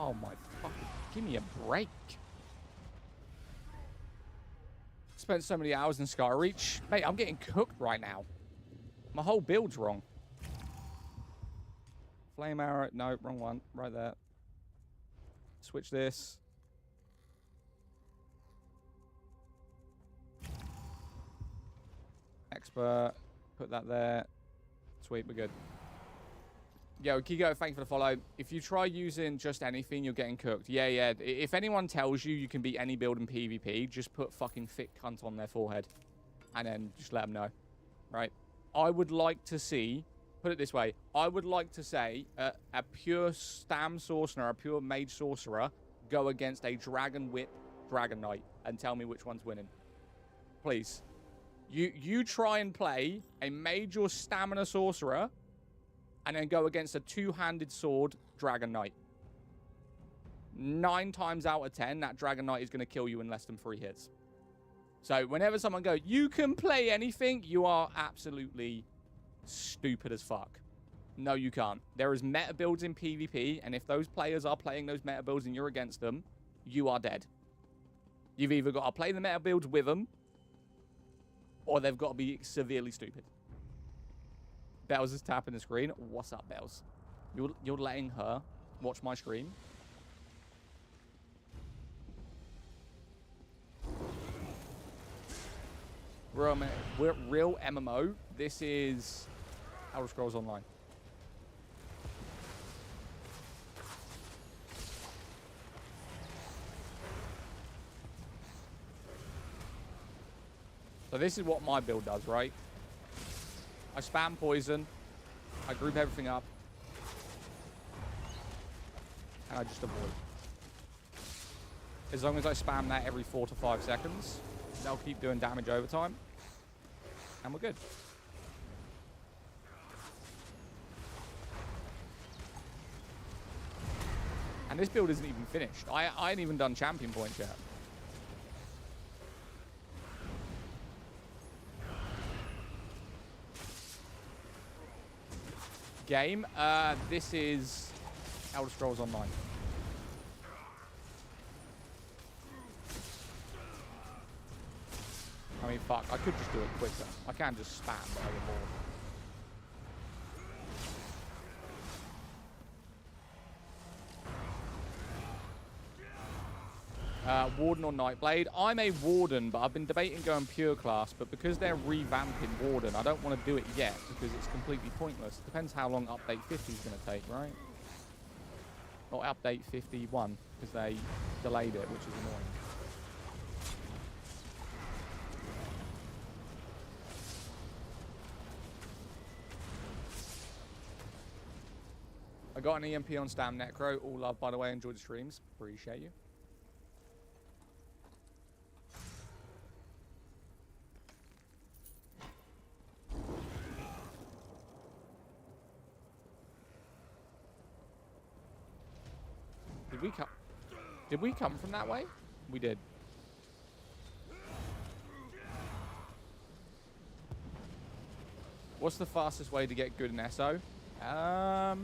Oh my fucking... Give me a break. Spent so many hours in Skyreach. Mate, I'm getting cooked right now. My whole build's wrong. Flame arrow. No, wrong one. Right there. Switch this. Expert. Put that there. Sweet, we're good. Yo, Kigo, thank you for the follow. If you try using just anything, you're getting cooked. Yeah. If anyone tells you you can beat any build in PvP, just put fucking thick cunt on their forehead. And then just let them know. Right? I would like to see... Put it this way. I would like to say a pure Stam Sorcerer, a pure Mage Sorcerer, go against a Dragon Whip Dragon Knight and tell me which one's winning. Please. You try and play a Mage or Stamina Sorcerer and then go against a two-handed sword Dragon Knight. 9 times out of 10, that Dragon Knight is going to kill you in less than 3 hits. So whenever someone goes, you can play anything, you are absolutely stupid as fuck. No, you can't. There is meta builds in PvP, and if those players are playing those meta builds and you're against them, you are dead. You've either got to play the meta builds with them, or they've got to be severely stupid. Bells is tapping the screen. What's up, Bells? You're letting her watch my stream? We're real MMO. This is Elder Scrolls Online. So this is what my build does, right? I spam poison. I group everything up. And I just avoid. As long as I spam that every 4 to 5 seconds, they'll keep doing damage over time. And we're good. And this build isn't even finished. I ain't even done champion points yet. Game. This is Elder Scrolls Online. I mean, fuck. I could just do it quicker. I can just spam the other board. Warden or Nightblade. I'm a Warden, but I've been debating going pure class, but because they're revamping Warden, I don't want to do it yet because it's completely pointless. Depends how long update 50 is going to take, right? Or update 51, because they delayed it, which is annoying. I got an EMP on Stam Necro. All love, by the way. Enjoyed the streams. Appreciate you. Did we come from that way? We did. What's the fastest way to get good in SO? I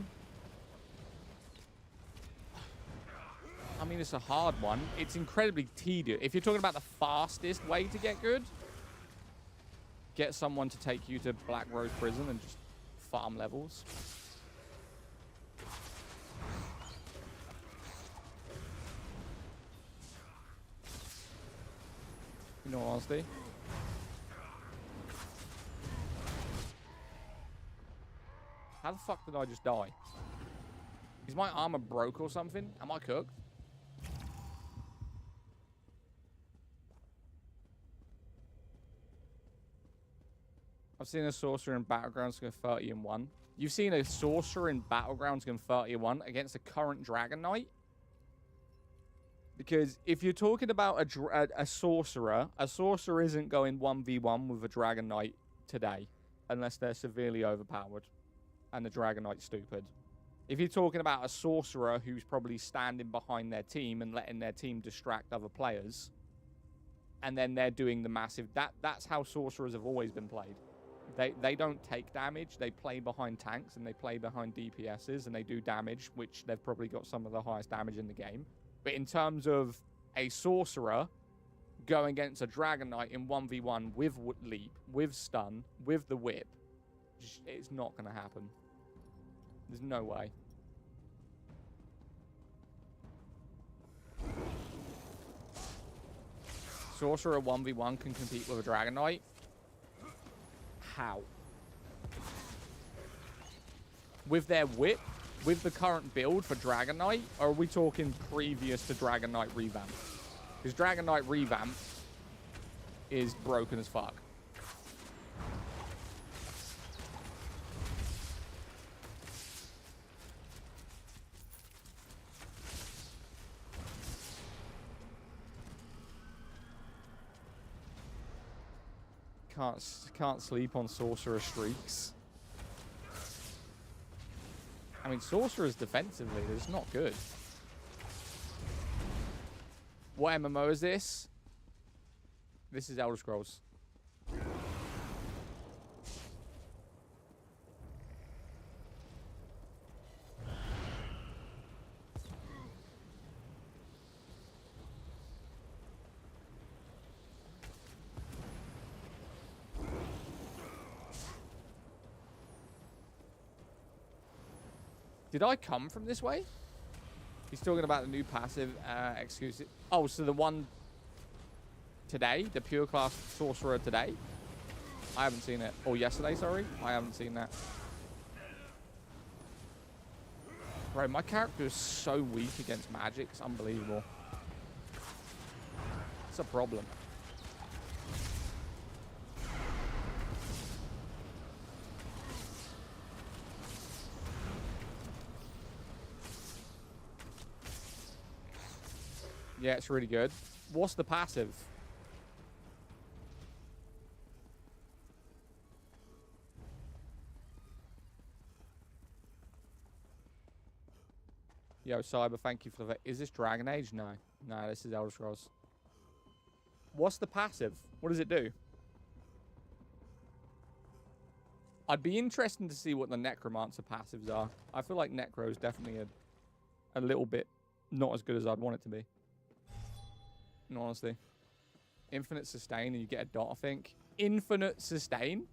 mean, it's a hard one. It's incredibly tedious. If you're talking about the fastest way to get good, get someone to take you to Black Rose Prison and just farm levels. In all honesty. How the fuck did I just die? Is my armor broke or something? Am I cooked? I've seen a sorcerer in Battlegrounds go 30-1. You've seen a sorcerer in Battlegrounds go 30-1 against a current Dragon Knight? Because if you're talking about a sorcerer isn't going 1v1 with a Dragon Knight today. Unless they're severely overpowered. And the Dragon Knight's stupid. If you're talking about a sorcerer who's probably standing behind their team and letting their team distract other players. And then they're doing the massive... That's how sorcerers have always been played. They don't take damage. They play behind tanks and they play behind DPSs and they do damage, which they've probably got some of the highest damage in the game. But in terms of a sorcerer going against a Dragon Knight in 1v1 with leap, with stun, with the whip, it's not going to happen. There's no way. Sorcerer 1v1 can compete with a Dragon Knight. How? With their whip, with the current build for Dragon Knight, or are we talking previous to Dragon Knight revamp? Because Dragon Knight revamp is broken as fuck. Can't sleep on sorcerer streaks. I mean, sorcerers defensively, it's not good. What MMO is this? This is Elder Scrolls. Did I come from this way? He's talking about the new passive exclusive. Oh, so the one today, the pure class sorcerer today? I haven't seen it. Or yesterday, sorry. I haven't seen that. Bro, my character is so weak against magic. It's unbelievable. It's a problem. Yeah, it's really good. What's the passive? Yo, Cyber, thank you for the... Is this Dragon Age? No. No, this is Elder Scrolls. What's the passive? What does it do? I'd be interested to see what the Necromancer passives are. I feel like Necro is definitely a little bit not as good as I'd want it to be. In honesty. Infinite sustain and you get a dot, I think. Infinite sustain?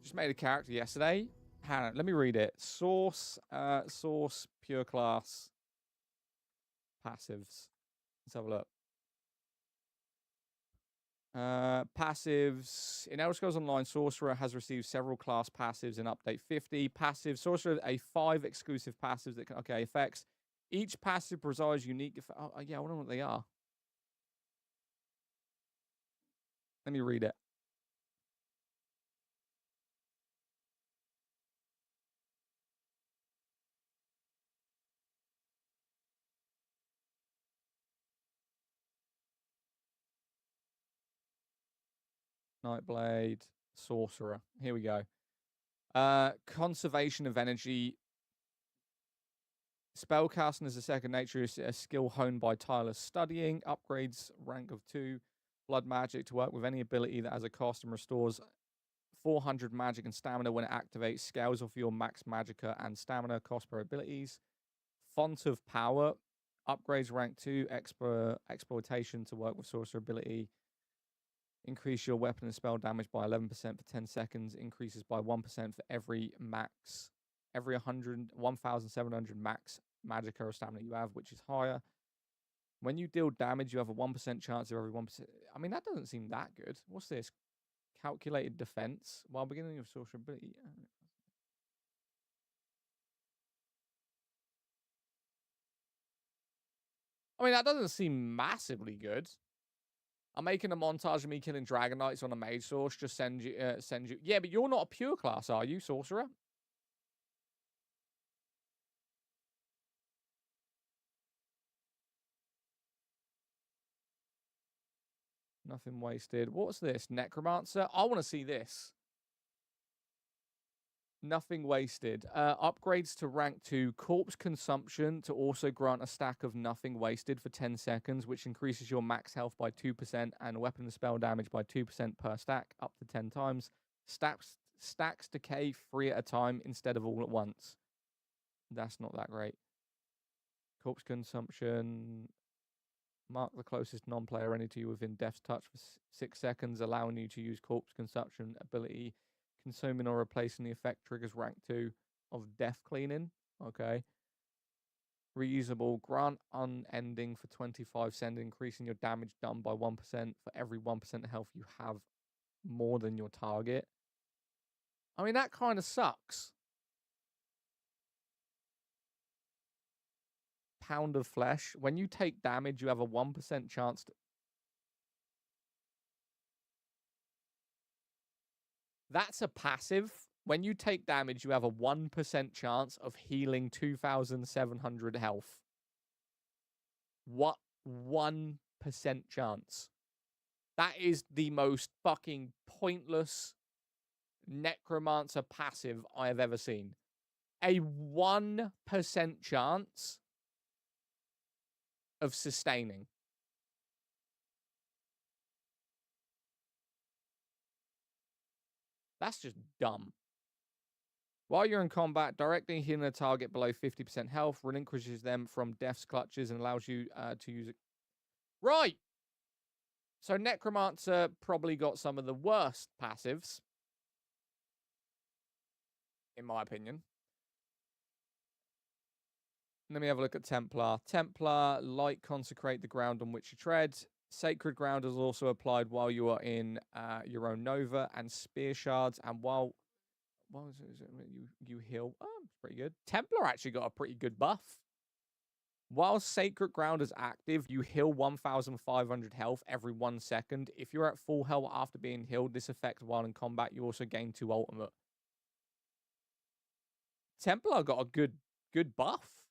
Just made a character yesterday. Hang on, let me read it. Source, pure class, passives. Let's have a look. Passives. In Elder Scrolls Online, Sorcerer has received several class passives in Update 50. Passive. Sorcerer, a 5 exclusive passives that can... Okay, effects. Each passive provides unique... Oh, yeah, I wonder what they are. Let me read it. Nightblade, Sorcerer. Here we go. Conservation of energy. Spellcasting as a second nature is a skill honed by tireless studying. Upgrades rank of 2. Blood magic to work with any ability that has a cost and restores 400 magic and stamina when it activates. Scales off your max magicka and stamina cost per abilities. Font of power. Upgrades rank 2. Exploitation to work with sorcerer ability. Increase your weapon and spell damage by 11% for 10 seconds. Increases by 1% for every 1,700 max magicka or stamina you have, which is higher. When you deal damage, you have a 1% chance of every 1%. I mean, that doesn't seem that good. What's this? Calculated defense while beginning of sorcerer ability. I mean, that doesn't seem massively good. I'm making a montage of me killing Dragon Knights on a mage source. Just send you. Yeah, but you're not a pure class, are you, sorcerer? Nothing wasted. What's this? Necromancer? I want to see this. Nothing wasted. Upgrades to rank 2. Corpse consumption to also grant a stack of nothing wasted for 10 seconds, which increases your max health by 2% and weapon and spell damage by 2% per stack, up to 10 times. Stacks decay 3 at a time instead of all at once. That's not that great. Corpse consumption. Mark the closest non-player enemy to you within death's touch for 6 seconds, allowing you to use corpse consumption ability. Consuming or replacing the effect triggers rank 2 of death cleaning. Okay. Reusable. Grant unending for 25 cents, increasing your damage done by 1% for every 1% of health you have more than your target. I mean, that kind of sucks. Pound of flesh. When you take damage, you have a 1% chance to... That's a passive. When you take damage, you have a 1% chance of healing 2,700 health. What? 1% chance. That is the most fucking pointless necromancer passive I have ever seen. A 1% chance of sustaining. That's just dumb. While you're in combat, directly healing a target below 50% health relinquishes them from death's clutches and allows you to use it. Right! So Necromancer probably got some of the worst passives, in my opinion. Let me have a look at Templar. Templar, light consecrate the ground on which you tread. Sacred ground is also applied while you are in your own Nova and spear shards. And while you heal, it's pretty good. Templar actually got a pretty good buff. While Sacred Ground is active, you heal 1,500 health every 1 second. If you're at full health after being healed, this effect while in combat, you also gain 2 ultimate. Templar got a good buff.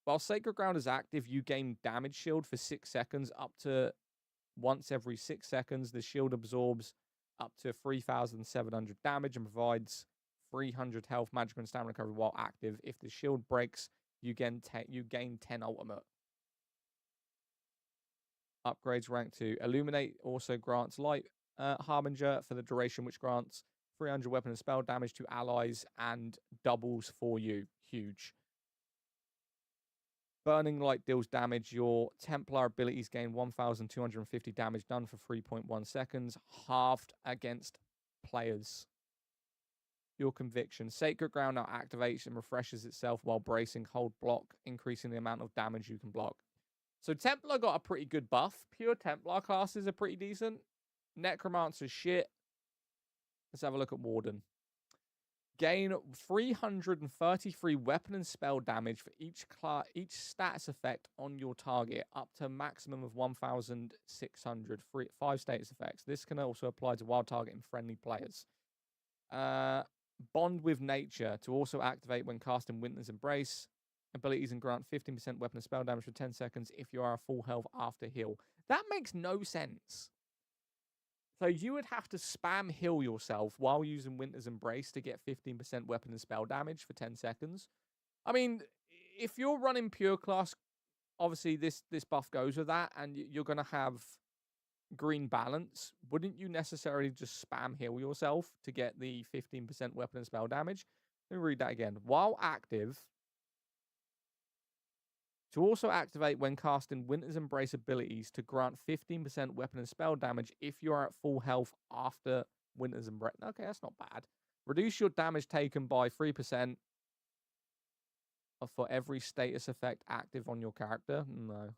While Sacred Ground is active, you gain damage shield for 6 seconds, up to once every 6 seconds. The shield absorbs up to 3,700 damage and provides 300 health, magic, and stamina recovery while active. If the shield breaks, you gain 10 ultimate. Upgrades rank 2. Illuminate also grants light harbinger for the duration, which grants 300 weapon and spell damage to allies and doubles for you. Huge. Burning light deals damage. Your Templar abilities gain 1,250 damage done for 3.1 seconds, halved against players. Your conviction. Sacred Ground now activates and refreshes itself while bracing. Hold block, increasing the amount of damage you can block. So Templar got a pretty good buff. Pure Templar classes are pretty decent. Necromancer's shit. Let's have a look at Warden. Gain 333 weapon and spell damage for each status effect on your target, up to a maximum of 1,600. 5 status effects. This can also apply to wild target and friendly players. Bond with nature to also activate when casting Winter's Embrace. Abilities and grant 15% weapon and spell damage for 10 seconds if you are at full health after heal. That makes no sense. So you would have to spam heal yourself while using Winter's Embrace to get 15% weapon and spell damage for 10 seconds. I mean, if you're running pure class, obviously this buff goes with that, and you're going to have green balance. Wouldn't you necessarily just spam heal yourself to get the 15% weapon and spell damage? Let me read that again. While active, to also activate when casting Winter's Embrace abilities to grant 15% weapon and spell damage if you are at full health after Winter's Embrace. Okay, that's not bad. Reduce your damage taken by 3% for every status effect active on your character. No.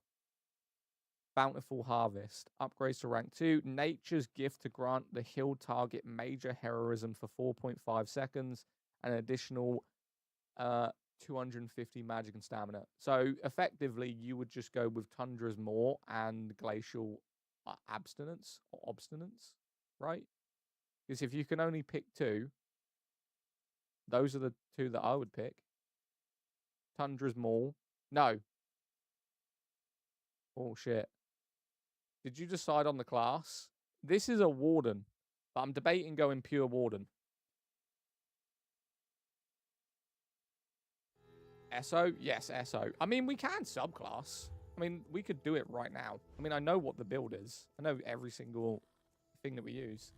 Bountiful Harvest. Upgrades to rank 2. Nature's Gift to grant the healed target major heroism for 4.5 seconds. An additional 250 magic and stamina. So effectively, you would just go with Tundra's Maw and Glacial Abstinence or Obstinance, right? Because if you can only pick 2, those are the 2 that I would pick. Tundra's Maw. No. Oh, shit. Did you decide on the class? This is a Warden, but I'm debating going pure Warden. SO? Yes, SO. I mean, we can subclass. I mean, we could do it right now. I mean, I know what the build is. I know every single thing that we use.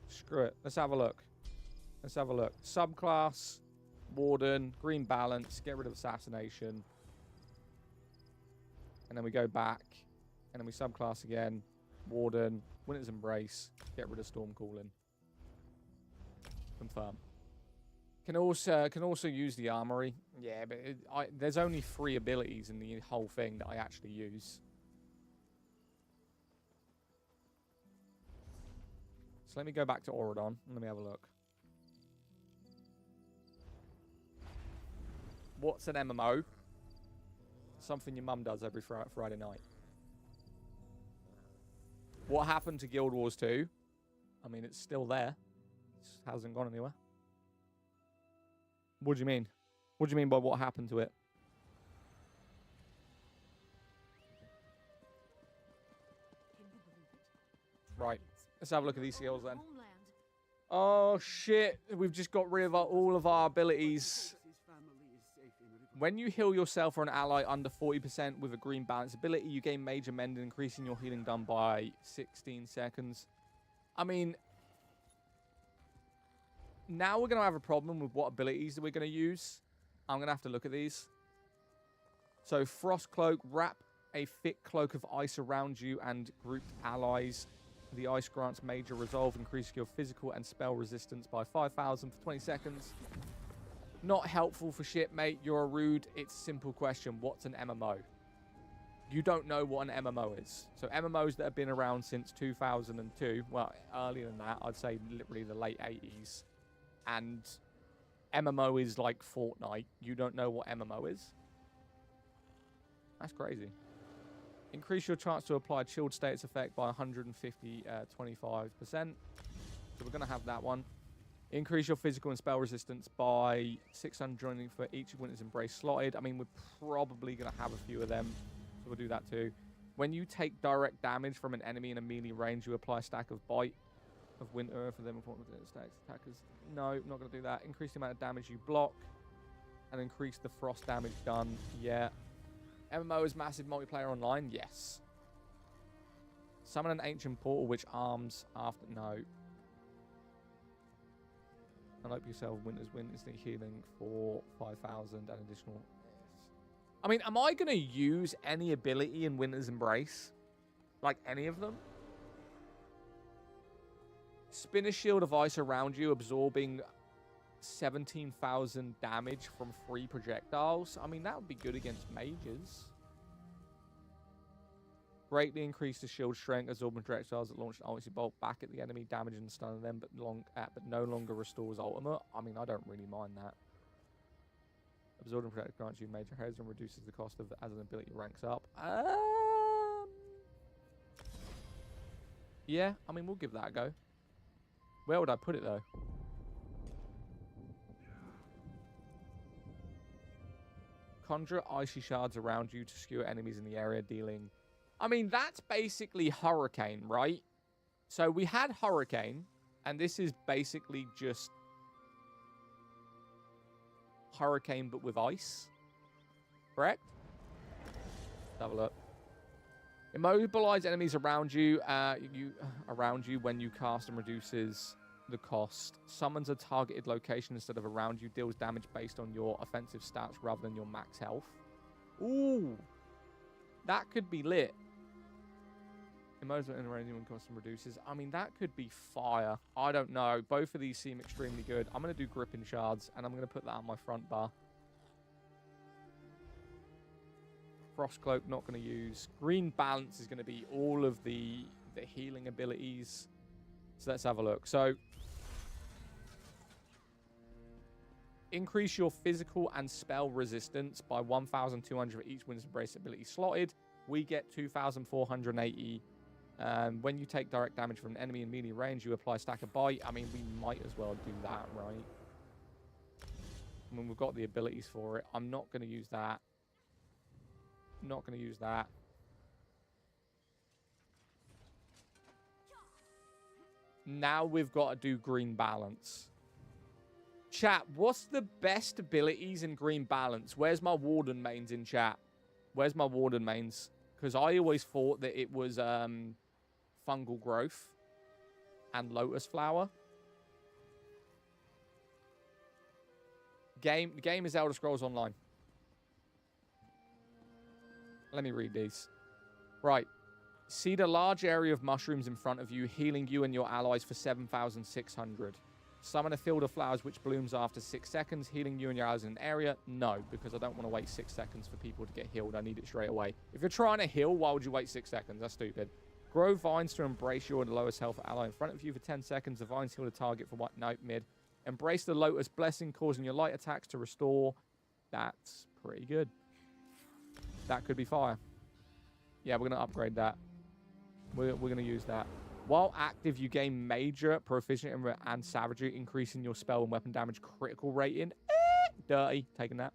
Screw it. Let's have a look. Let's have a look. Subclass, Warden, green balance, get rid of assassination. And then we go back. And then we subclass again. Warden, Winter's Embrace, get rid of Storm Calling. Confirm. Can also use the armory. Yeah, but there's only 3 abilities in the whole thing that I actually use. So let me go back to Auradon. Let me have a look. What's an MMO? Something your mum does every Friday night. What happened to Guild Wars 2? I mean, it's still there. It hasn't gone anywhere. What do you mean? What do you mean by what happened to it? Right. Let's have a look at these skills then. Oh, shit. We've just got rid of all of our abilities. When you heal yourself or an ally under 40% with a green balance ability, you gain Major Mending, increasing your healing done by 16 seconds. I mean, now we're going to have a problem with what abilities that we're going to use. I'm going to have to look at these. So, Frost Cloak, wrap a thick cloak of ice around you and grouped allies. The ice grants major resolve, increasing your physical and spell resistance by 5,000 for 20 seconds. Not helpful for shit, mate. You're a rude. It's a simple question. What's an MMO? You don't know what an MMO is. So MMOs that have been around since 2002, well, earlier than that, I'd say literally the late 80s. And MMO is like Fortnite. You don't know what MMO is? That's crazy. Increase your chance to apply chilled status effect by 150, 25%. So we're going to have that one. Increase your physical and spell resistance by 600 joining for each Winter's Embrace slotted. I mean, we're probably going to have a few of them. So we'll do that too. When you take direct damage from an enemy in a melee range, you apply a stack of Bite of Winter for them. Stacks attackers. No, I'm not going to do that. Increase the amount of damage you block. And increase the frost damage done. Yeah. MMO is massive multiplayer online? Yes. Summon an ancient portal which arms after... No. Unlock yourself Winter's Wind instant healing for 5,000 and additional... I mean, am I going to use any ability in Winter's Embrace? Like, any of them? Spin a shield of ice around you, absorbing 17,000 damage from 3 projectiles. I mean, that would be good against mages. Greatly increase the shield strength, absorbing projectiles that launch an ultimate bolt back at the enemy, damaging and stunning them, but no longer restores ultimate. I mean, I don't really mind that. Absorbing projectiles grants you major heads and reduces the cost of as an ability ranks up. Yeah, I mean, we'll give that a go. Where would I put it, though? Conjure icy shards around you to skewer enemies in the area, dealing... I mean, that's basically Hurricane, right? So we had Hurricane, and this is basically just Hurricane, but with ice. Correct? Let's have a look. Immobilize enemies around you, when you cast and reduces the cost. Summons a targeted location instead of around you. Deals damage based on your offensive stats rather than your max health. Ooh. That could be lit. Immobilize around you when cost and reduces. I mean, that could be fire. I don't know. Both of these seem extremely good. I'm going to do gripping shards, and I'm going to put that on my front bar. Frost Cloak, not going to use. Green Balance is going to be all of the healing abilities. So let's have a look. So, increase your physical and spell resistance by 1,200 for each Winter's Embrace ability slotted. We get 2,480. When you take direct damage from an enemy in melee range, you apply Stack of Bite. I mean, we might as well do that, right? I mean, we've got the abilities for it. I'm not going to use that. Not going to use that. Now we've got to do Green Balance. Chat, what's the best abilities in Green Balance? Where's my Warden mains in chat? Where's my Warden mains? Because I always thought that it was Fungal Growth and Lotus Flower. The game is Elder Scrolls Online. Let me read these. Right. See the large area of mushrooms in front of you, healing you and your allies for 7,600. Summon a field of flowers which blooms after 6 seconds, healing you and your allies in an area. No, because I don't want to wait 6 seconds for people to get healed. I need it straight away. If you're trying to heal, why would you wait 6 seconds? That's stupid. Grow vines to embrace your lowest health ally in front of you for 10 seconds. The vines heal the target for what? No, mid. Embrace the Lotus Blessing, causing your light attacks to restore. That's pretty good. That could be fire. Yeah, we're going to upgrade that. We're going to use that. While active, you gain major proficient and savagery, increasing your spell and weapon damage critical rating. Dirty. Taking that.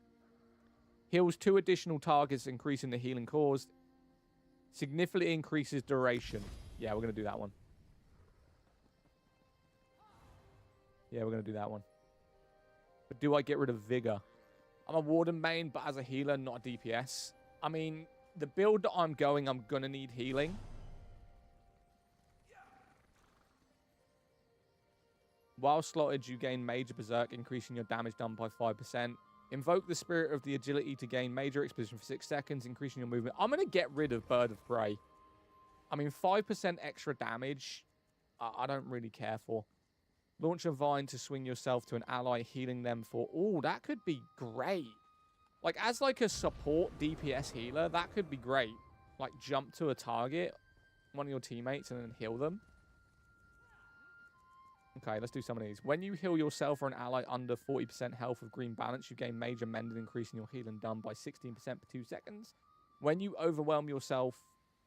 Heals 2 additional targets, increasing the healing caused. Significantly increases duration. Yeah, we're going to do that one. Yeah, we're going to do that one. But do I get rid of Vigor? I'm a Warden main, but as a healer, not a DPS. I mean, the build that I'm going to need healing. While slotted, you gain Major Berserk, increasing your damage done by 5%. Invoke the Spirit of the Agility to gain Major Exposition for 6 seconds, increasing your movement. I'm going to get rid of Bird of Prey. I mean, 5% extra damage, I don't really care for. Launch a vine to swing yourself to an ally, healing them for... Oh, that could be great. Like, as like a support DPS healer, that could be great. Like, jump to a target, one of your teammates, and then heal them. Okay, let's do some of these. When you heal yourself or an ally under 40% health of Green Balance, you gain Major Mended, increasing your healing done by 16% per 2 seconds. When you overwhelm yourself...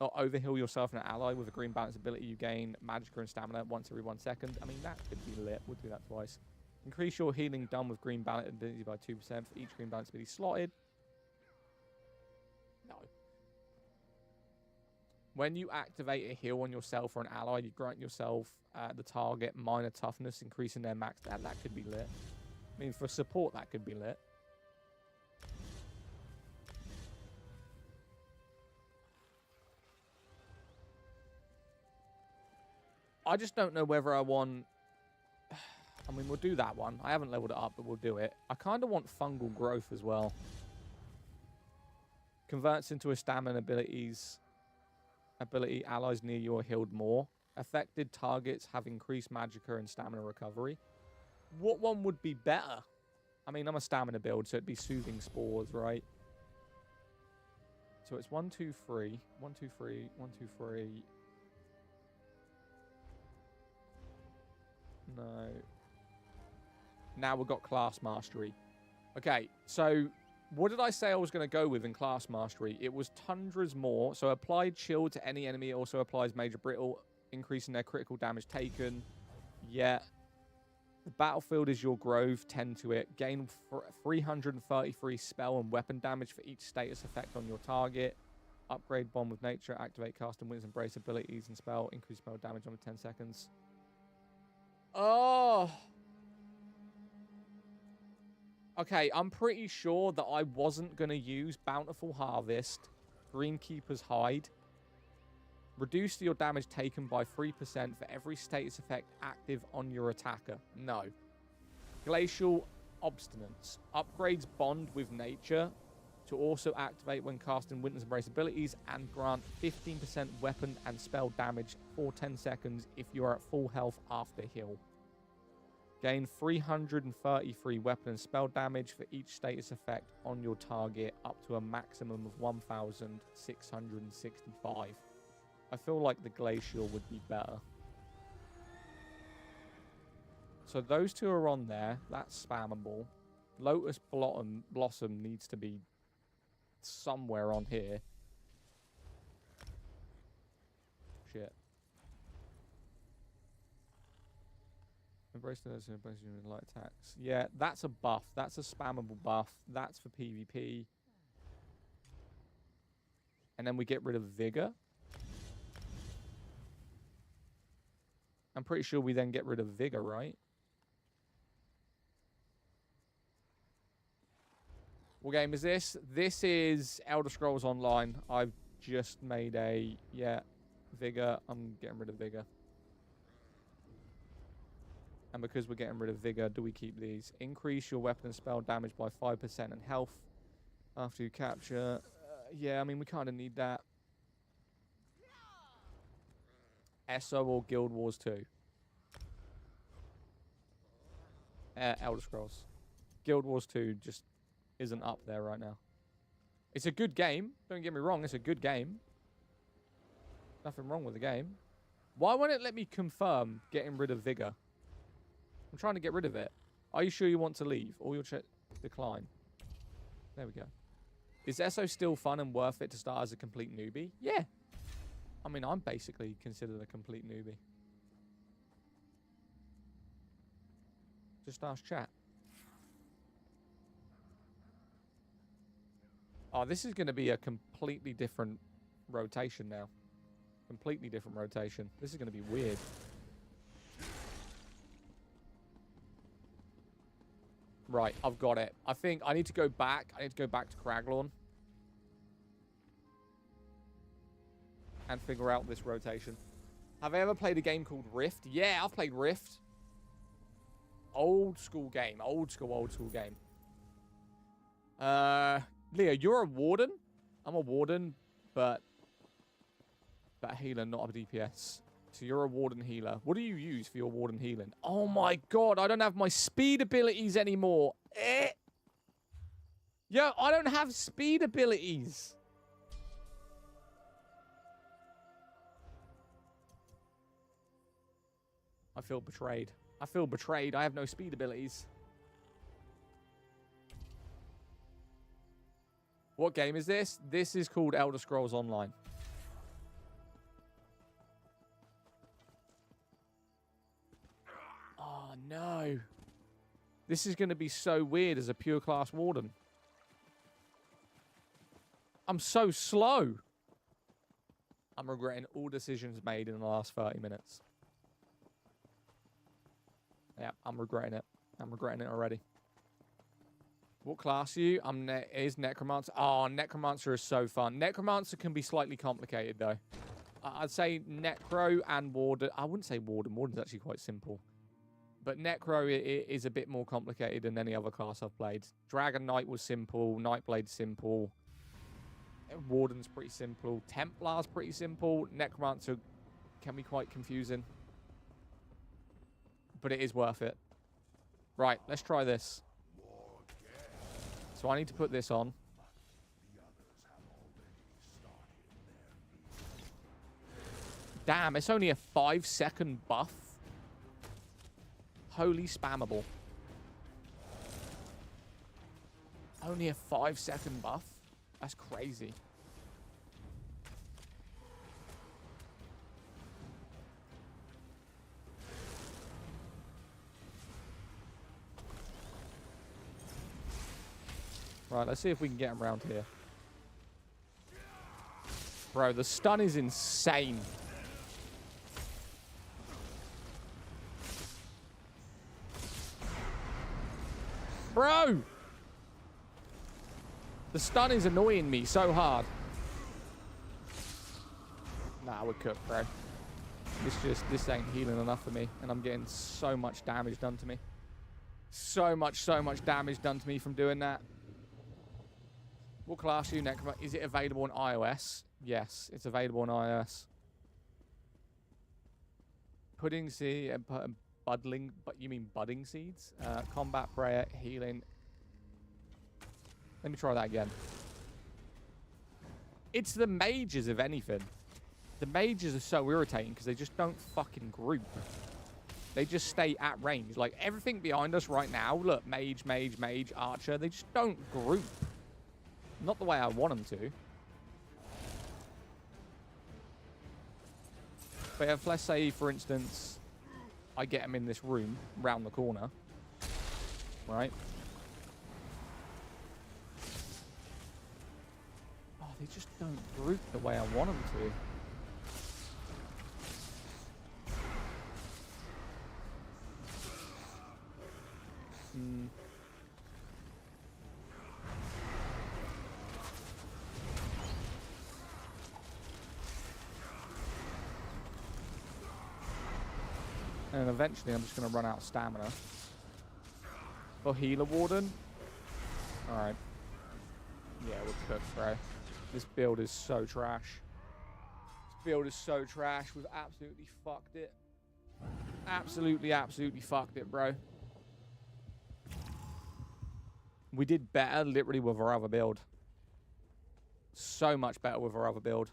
or overheal yourself and an ally with a Green Balance ability, you gain Magicka and Stamina once every 1 second. I mean, that could be lit. We'll do that twice. Increase your healing done with Green Balance ability by 2% for each Green Balance ability slotted. No. When you activate a heal on yourself or an ally, you grant yourself the target minor toughness, increasing their max. That could be lit. I mean, for support, that could be lit. I just don't know whether I want... I mean, we'll do that one. I haven't leveled it up, but we'll do it. I kind of want Fungal Growth as well. Converts into a stamina ability. Allies near you are healed more. Affected targets have increased Magicka and Stamina recovery. What one would be better? I mean, I'm a stamina build, so it'd be Soothing Spores, right? So it's 1, 2, 3. 1, 2, 3. 1, 2, 3. No. Now we've got Class Mastery. Okay, so what did I say I was going to go with in Class Mastery? It was Tundra's more. So applied chill to any enemy. It also applies Major Brittle, increasing their critical damage taken. Yeah. The battlefield is your grove. Tend to it. Gain 333 spell and weapon damage for each status effect on your target. Upgrade Bond with Nature. Activate Cast and Wind's Embrace abilities and spell. Increase spell damage on 10 seconds. Oh. Okay, I'm pretty sure that I wasn't going to use Bountiful Harvest, Greenkeeper's Hide. Reduce your damage taken by 3% for every status effect active on your attacker. No. Glacial Obstinance. Upgrades Bond with Nature to also activate when casting Winter's Embrace abilities and grant 15% weapon and spell damage for 10 seconds if you are at full health after heal. Gain 333 weapon and spell damage for each status effect on your target up to a maximum of 1,665. I feel like the Glacial would be better. So those two are on there. That's spammable. Lotus Blossom needs to be somewhere on here. Shit. Embrace those and embrace your light attacks. Yeah, that's a buff. That's a spammable buff. That's for PvP. And then we get rid of Vigor. I'm pretty sure we then get rid of Vigor, right? What game is this? This is Elder Scrolls Online. I've just made a... Yeah, Vigor. I'm getting rid of Vigor. And because we're getting rid of Vigor, do we keep these? Increase your weapon and spell damage by 5% and health after you capture. Yeah, I mean, we kind of need that. SO or Guild Wars 2? Elder Scrolls. Guild Wars 2 just isn't up there right now. It's a good game. Don't get me wrong, it's a good game. Nothing wrong with the game. Why won't it let me confirm getting rid of Vigor? I'm trying to get rid of it. Are you sure you want to leave? Or you'll decline. There we go. Is SO still fun and worth it to start as a complete newbie? Yeah. I mean, I'm basically considered a complete newbie. Just ask chat. Oh, this is going to be a completely different rotation now. Completely different rotation. This is going to be weird. Right, I've got it. I think I need to go back. I need to go back to Craglorn. And figure out this rotation. Have I ever played a game called Rift? Yeah, I've played Rift. Old school game. Old school game. Leo, you're a Warden? I'm a Warden, but a healer, not a DPS. So you're a Warden healer. What do you use for your Warden healing? Oh my god, I don't have my speed abilities anymore. Yo, I don't have speed abilities. I feel betrayed. I feel betrayed. I have no speed abilities. What game is this? This is called Elder Scrolls Online. Oh, no. This is going to be so weird as a pure class Warden. I'm so slow. I'm regretting all decisions made in the last 30 minutes. Yeah, I'm regretting it. I'm regretting it already. What class are you? Is Necromancer. Oh, Necromancer is so fun. Necromancer can be slightly complicated, though. I'd say Necro and Warden. I wouldn't say Warden. Warden's actually quite simple. But Necro is a bit more complicated than any other class I've played. Dragon Knight was simple. Nightblade's simple. Warden's pretty simple. Templar's pretty simple. Necromancer can be quite confusing. But it is worth it. Right, let's try this. So I need to put this on. Damn, it's only a 5-second buff. Holy spammable. Only a 5-second buff? That's crazy. Right, let's see if we can get him around here. Bro, the stun is insane. Bro! The stun is annoying me so hard. Nah, we're cooked, bro. This ain't healing enough for me. And I'm getting so much damage done to me. So much damage done to me from doing that. What class are you, Necromancer? Is it available on iOS? Yes, it's available on iOS. Pudding seed and budding, but you mean budding seeds? Combat prayer, healing. Let me try that again. It's the mages, if anything. The mages are so irritating because they just don't fucking group. They just stay at range. Like everything behind us right now, look, mage, archer, they just don't group. Not the way I want them to. But if, let's say, for instance, I get them in this room, round the corner, right? Oh, they just don't group the way I want them to. And eventually I'm just going to run out of stamina. For healer Warden. Alright. Yeah, we're cooked, bro. This build is so trash. This build is so trash. We've absolutely fucked it. Absolutely fucked it, bro. We did better literally with our other build. So much better with our other build.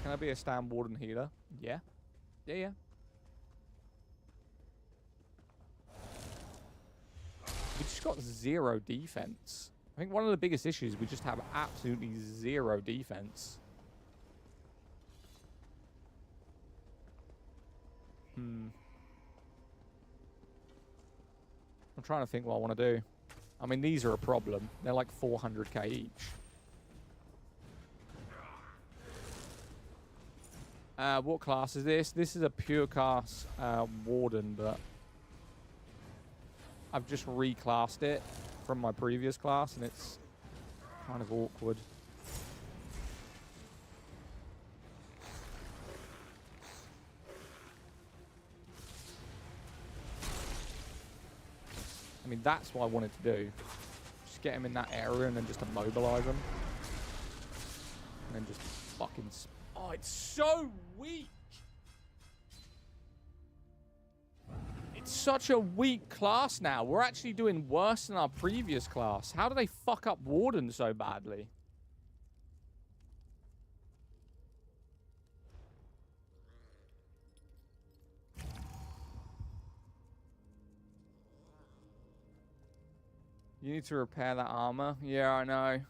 Can I be a stand Warden healer? Yeah. Yeah. We just got 0 defense. I think one of the biggest issues, we just have absolutely 0 defense. I'm trying to think what I want to do. I mean, these are a problem. They're like 400k each. What class is this? This is a pure class Warden, but I've just reclassed it from my previous class, and it's kind of awkward. I mean, that's what I wanted to do. Just get him in that area and then just immobilize him. And then just fucking... Oh, it's so weak! It's such a weak class now. We're actually doing worse than our previous class. How do they fuck up Warden so badly? You need to repair that armor. Yeah, I know.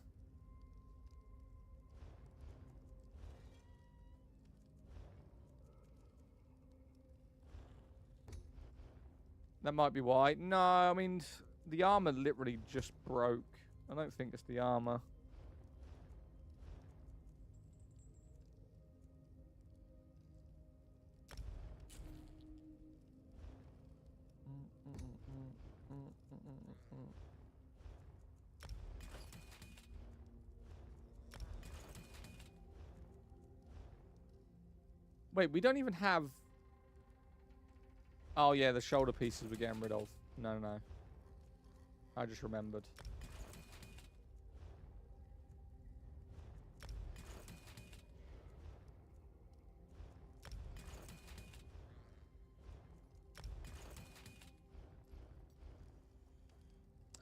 That might be why. No, I mean, the armor literally just broke. I don't think it's the armor. Wait, we don't even have... Oh, yeah, the shoulder pieces we're getting rid of. No. I just remembered.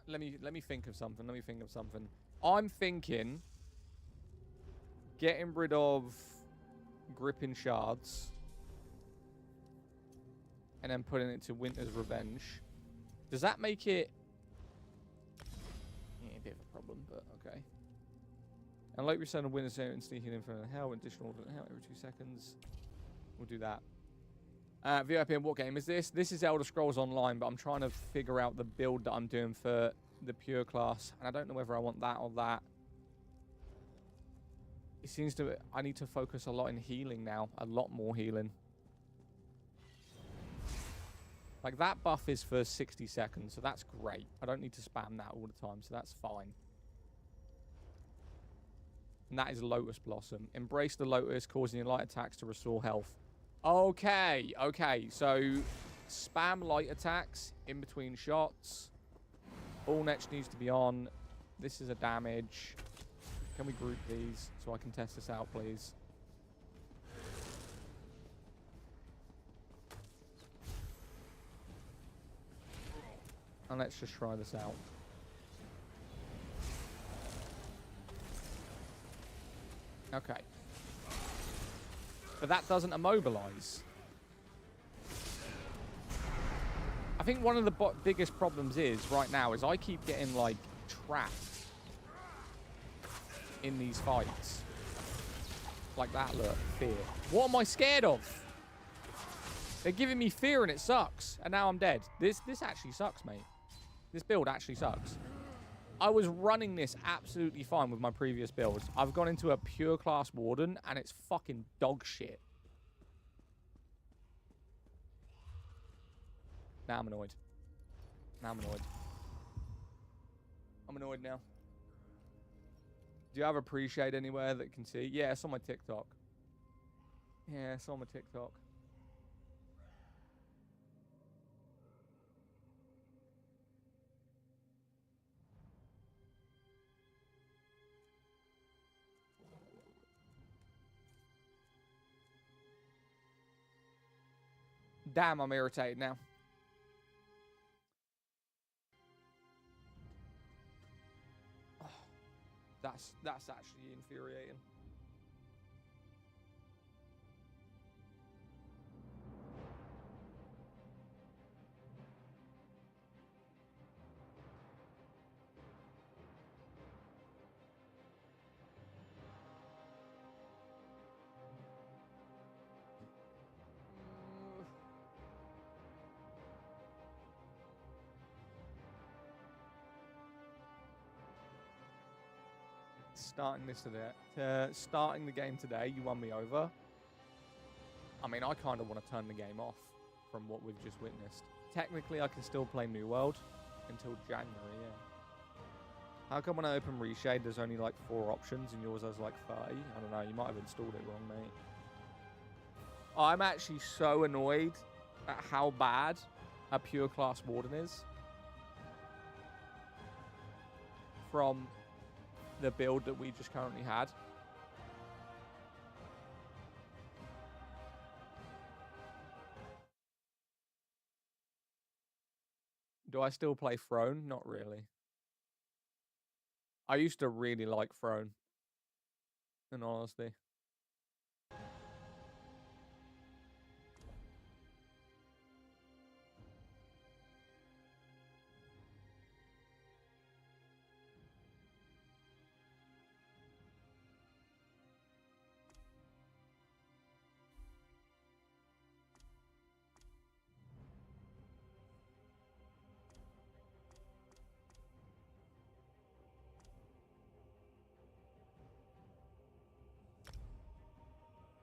Let me think of something. I'm thinking getting rid of gripping shards and then putting it to Winter's Revenge. Does that make it... Yeah, a bit of a problem, but okay. And like we said on Winter's instantly healing for hell, additional hell every 2 seconds. We'll do that. VIP, and what game is this? This is Elder Scrolls Online, but I'm trying to figure out the build that I'm doing for the pure class. And I don't know whether I want that or that. It seems to... I need to focus a lot in healing now. A lot more healing. Like, that buff is for 60 seconds, so that's great. I don't need to spam that all the time, so that's fine. And that is Lotus Blossom. Embrace the Lotus, causing your light attacks to restore health. Okay, so spam light attacks in between shots. All nets needs to be on. This is a damage. Can we group these so I can test this out, please? And let's just try this out. Okay. But that doesn't immobilize. I think one of the biggest problems right now is I keep getting, like, trapped in these fights. Like that, look. Fear. What am I scared of? They're giving me fear and it sucks. And now I'm dead. This actually sucks, mate. This build actually sucks. I was running this absolutely fine with my previous builds. I've gone into a pure class Warden, and it's fucking dog shit. Now I'm annoyed. Now I'm annoyed. I'm annoyed now. Do you have Appreciate anywhere that can see? Yeah, it's on my TikTok. Yeah, it's on my TikTok. Damn, I'm irritated now. Oh, that's actually infuriating. Starting the game today, you won me over. I mean, I kind of want to turn the game off from what we've just witnessed. Technically, I can still play New World until January, yeah. How come when I open Reshade, there's only like 4 options and yours has like 30? I don't know, you might have installed it wrong, mate. I'm actually so annoyed at how bad a pure class Warden is from the build that we just currently had. Do I still play Throne? Not really. I used to really like Throne, in honesty.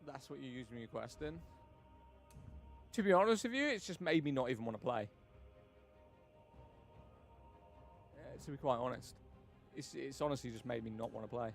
That's what you use me questing. To be honest with you, it's just made me not even want to play. To be quite honest. It's honestly just made me not want to play.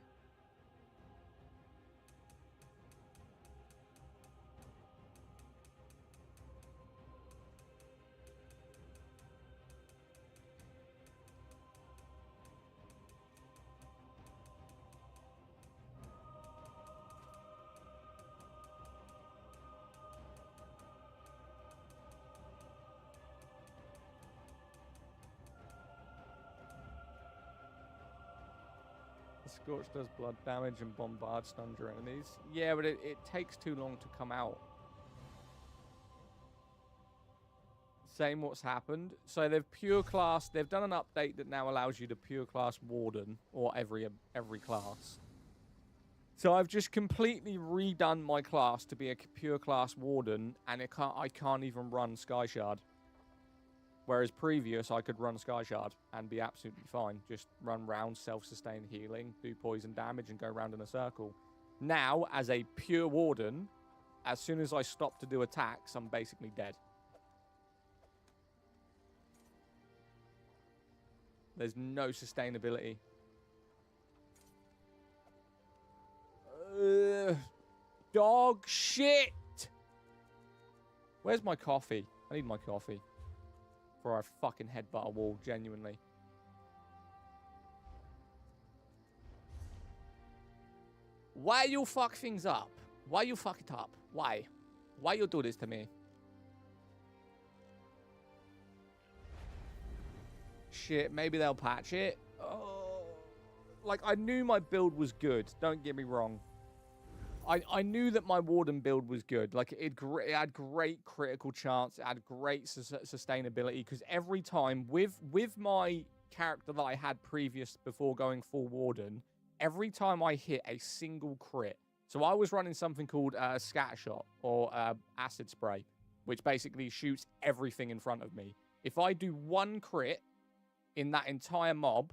Scorch does blood damage and bombard stuns your enemies. Yeah, but it takes too long to come out. Same what's happened. So they've pure class. They've done an update that now allows you to pure class Warden or every class. So I've just completely redone my class to be a pure class Warden, and I can't even run Sky Shard. Whereas previous, I could run Sky Shard and be absolutely fine. Just run round, self-sustain healing, do poison damage, and go round in a circle. Now, as a pure Warden, as soon as I stop to do attacks, I'm basically dead. There's no sustainability. Dog shit! Where's my coffee? I need my coffee. Before I fucking headbutt a wall, genuinely. Why you fuck things up? Why you fuck it up? Why? Why you do this to me? Shit, maybe they'll patch it. Oh, like, I knew my build was good. Don't get me wrong. I knew that my Warden build was good. Like, it had great critical chance. It had great sustainability. Because every time, with my character that I had before going full Warden, every time I hit a single crit. So I was running something called Scatter Shot or Acid Spray, which basically shoots everything in front of me. If I do one crit in that entire mob,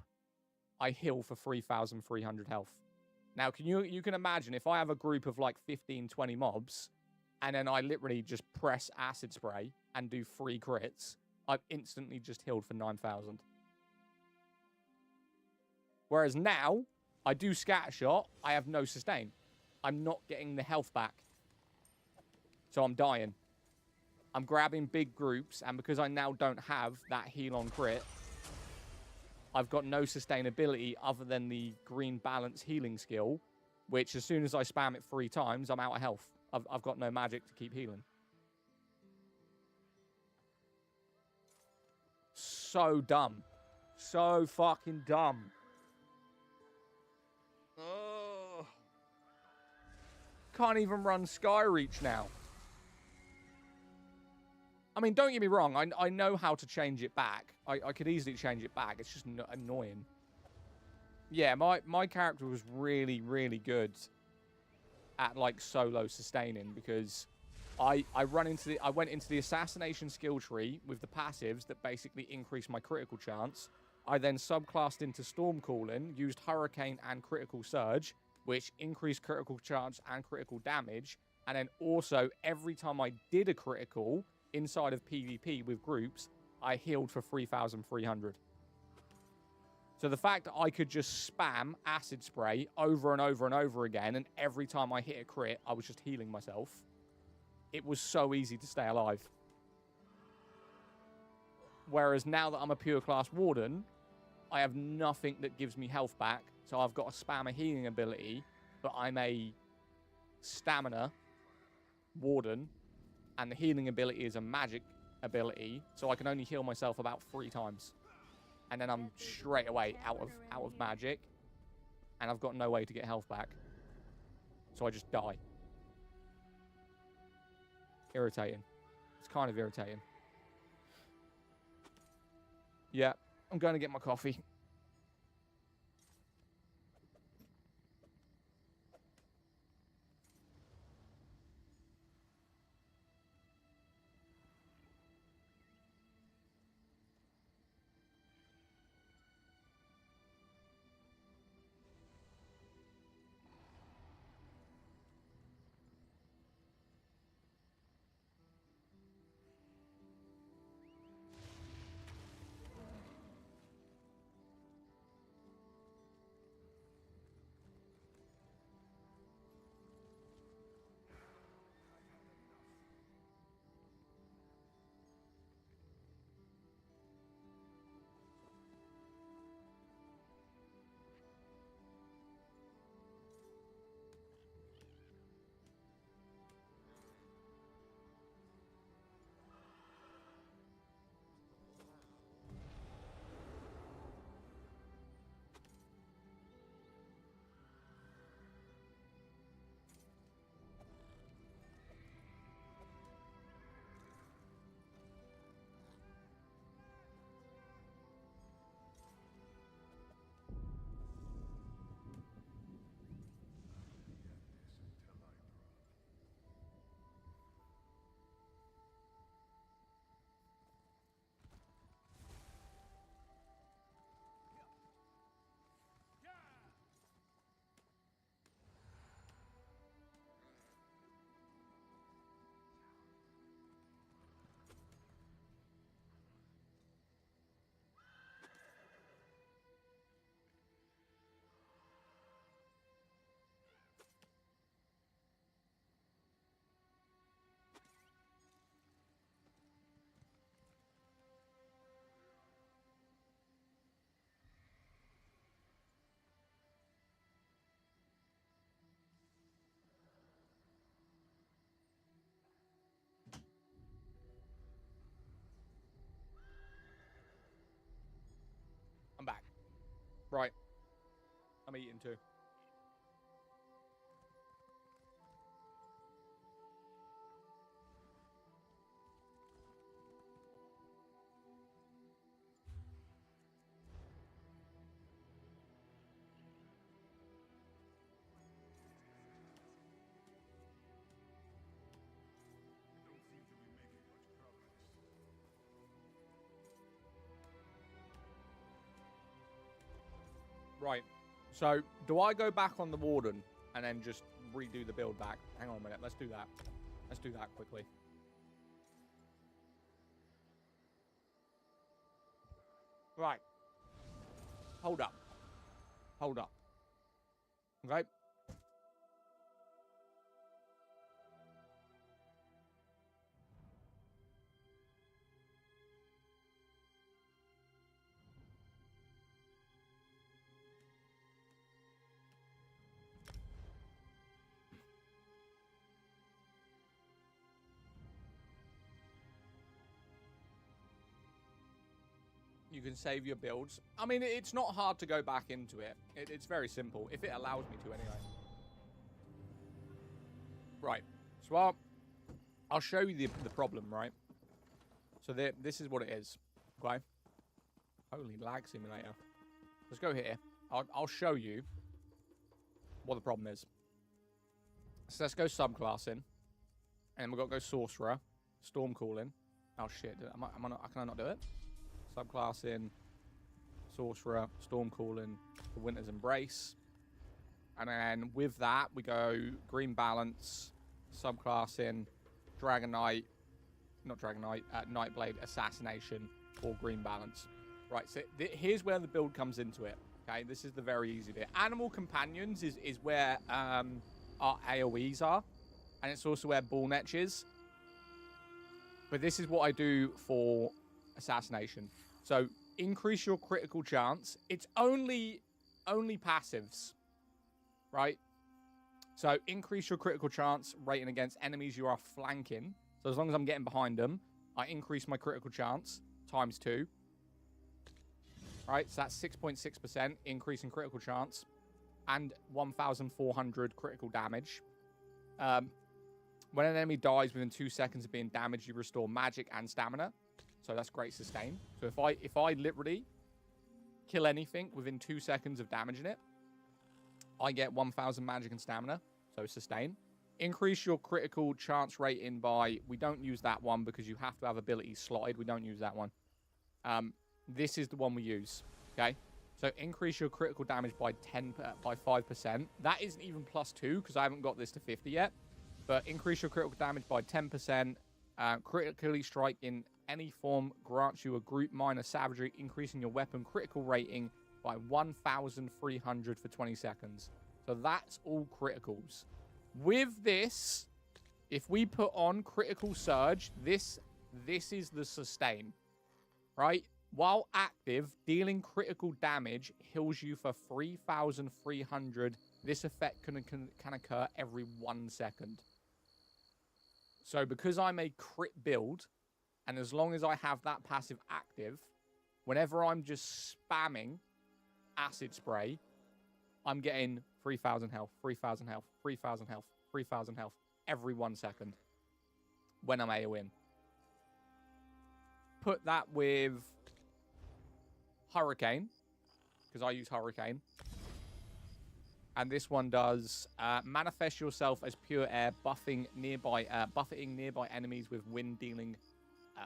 I heal for 3,300 health. Now, you can imagine if I have a group of like 15, 20 mobs, and then I literally just press acid spray and do 3 crits, I've instantly just healed for 9,000. Whereas now, I do scatter shot, I have no sustain. I'm not getting the health back. So I'm dying. I'm grabbing big groups, and because I now don't have that heal on crit, I've got no sustainability other than the green balance healing skill, which as soon as I spam it 3 times, I'm out of health. I've got no magic to keep healing. So dumb. So fucking dumb. Oh. Can't even run Skyreach now. I mean, don't get me wrong. I know how to change it back. I could easily change it back. It's just annoying. Yeah, my character was really, really good at, like, solo sustaining because I went into the assassination skill tree with the passives that basically increased my critical chance. I then subclassed into Storm Calling, used Hurricane and Critical Surge, which increased critical chance and critical damage. And then also, every time I did a critical inside of PvP with groups, I healed for 3,300. So the fact that I could just spam acid spray over and over and over again, and every time I hit a crit, I was just healing myself, it was so easy to stay alive. Whereas now that I'm a pure class Warden, I have nothing that gives me health back, so I've got to spam a healing ability, but I'm a stamina Warden, and the healing ability is a magic ability, so I can only heal myself about 3 times. And then I'm straight away out of magic, and I've got no way to get health back. So I just die. Irritating. It's kind of irritating. Yeah, I'm going to get my coffee. I'm back. Right. I'm eating too. Right. So, do I go back on the Warden and then just redo the build back? Hang on a minute. Let's do that. Let's do that quickly. Right. Hold up. Hold up. Okay. You can save your builds. I mean, it's not hard to go back into it. It's very simple, if it allows me to anyway. Right. So I'll show you the problem, right? So this is what it is. Okay? Holy lag simulator. Let's go here. I'll show you what the problem is. So let's go subclassing. And we've got to go sorcerer. Storm calling. Oh shit. Can I not do it? Subclassing, sorcerer, storm calling, the winter's embrace, and then with that we go green balance, subclassing, dragon knight, not dragon knight, nightblade, assassination, or green balance. Right, so here's where the build comes into it. Okay, this is the very easy bit. Animal companions is where our AoEs are, and it's also where Bullnetch is. But this is what I do for assassination. So increase your critical chance. It's only passives, right? So increase your critical chance rating against enemies you are flanking. So as long as I'm getting behind them, I increase my critical chance times 2. Right, so that's 6.6% increase in critical chance and 1,400 critical damage. When an enemy dies within 2 seconds of being damaged, you restore magic and stamina. So that's great sustain. So if I literally kill anything within 2 seconds of damaging it, I get 1,000 magic and stamina. So sustain. Increase your critical chance rating by... We don't use that one because you have to have abilities slotted. We don't use that one. This is the one we use. Okay? So increase your critical damage by 5%. That isn't even +2 because I haven't got this to 50 yet. But increase your critical damage by 10%. Critically strike in any form grants you a group minor savagery, increasing your weapon critical rating by 1,300 for 20 seconds. So that's all criticals. With this, if we put on critical surge, this is the sustain, right? While active, dealing critical damage heals you for 3,300. This effect can occur every 1 second. So because I'm a crit build, and as long as I have that passive active, whenever I'm just spamming acid spray, I'm getting 3,000 health, 3,000 health, 3,000 health, 3,000 health every 1 second when I'm AoEing. Put that with Hurricane, because I use Hurricane. And this one does manifest yourself as pure air, buffeting nearby enemies with wind, dealing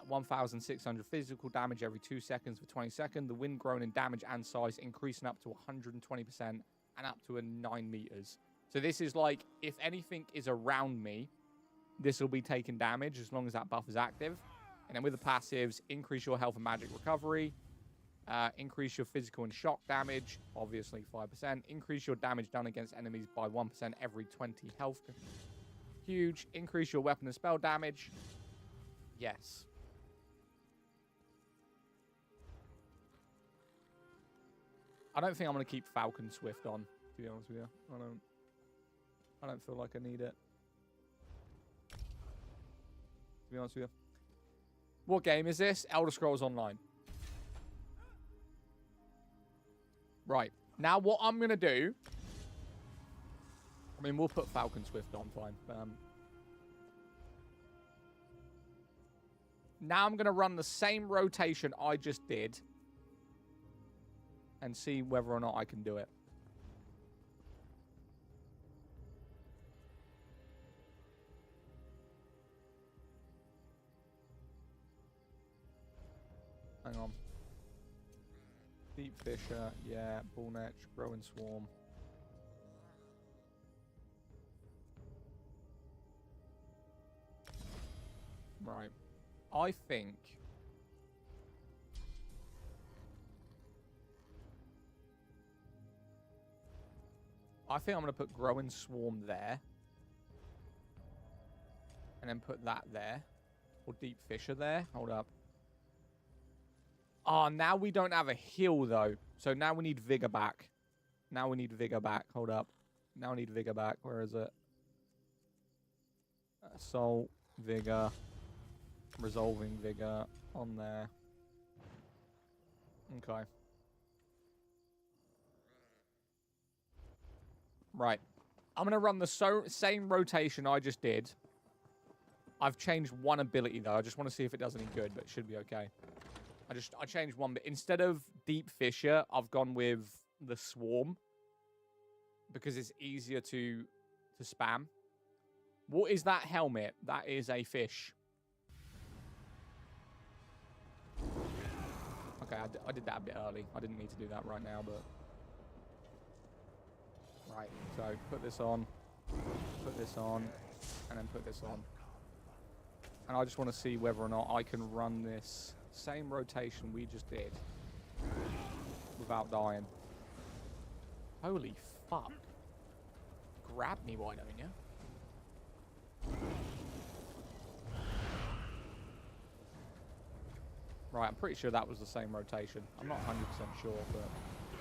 1,600 physical damage every 2 seconds for 20 seconds. The wind grown in damage and size, increasing up to 120% and up to 9 meters. So this is like, if anything is around me, this will be taking damage as long as that buff is active. And then with the passives, increase your health and magic recovery. Increase your physical and shock damage, obviously 5%. Increase your damage done against enemies by 1% every 20 health. Huge. Increase your weapon and spell damage. Yes. I don't think I'm going to keep Falcon Swift on, to be honest with you. I don't feel like I need it, to be honest with you. What game is this? Elder Scrolls Online. Right. Now, what I'm going to do... I mean, we'll put Falcon Swift on, fine. Now I'm going to run the same rotation I just did. And see whether or not I can do it. Hang on. Deep Fisher, yeah. Bullnetch, Growing Swarm. Right. I think... I'm going to put Growing Swarm there. And then put that there. Or Deep Fisher there. Hold up. Oh, now we don't have a heal, though. So now we need Vigor back. Now we need Vigor back. Hold up. Now we need Vigor back. Where is it? Assault, Vigor. Resolving Vigor on there. Okay. Right. I'm going to run the same rotation I just did. I've changed one ability, though. I just want to see if it does any good, but it should be okay. I changed one bit. Instead of Deep Fisher, I've gone with the Swarm. Because it's easier to spam. What is that helmet? That is a fish. Okay, I did that a bit early. I didn't need to do that right now, but... Right, so put this on, and then put this on. And I just want to see whether or not I can run this same rotation we just did without dying. Holy fuck. Grab me, why don't you? Right, I'm pretty sure that was the same rotation. I'm not 100% sure, but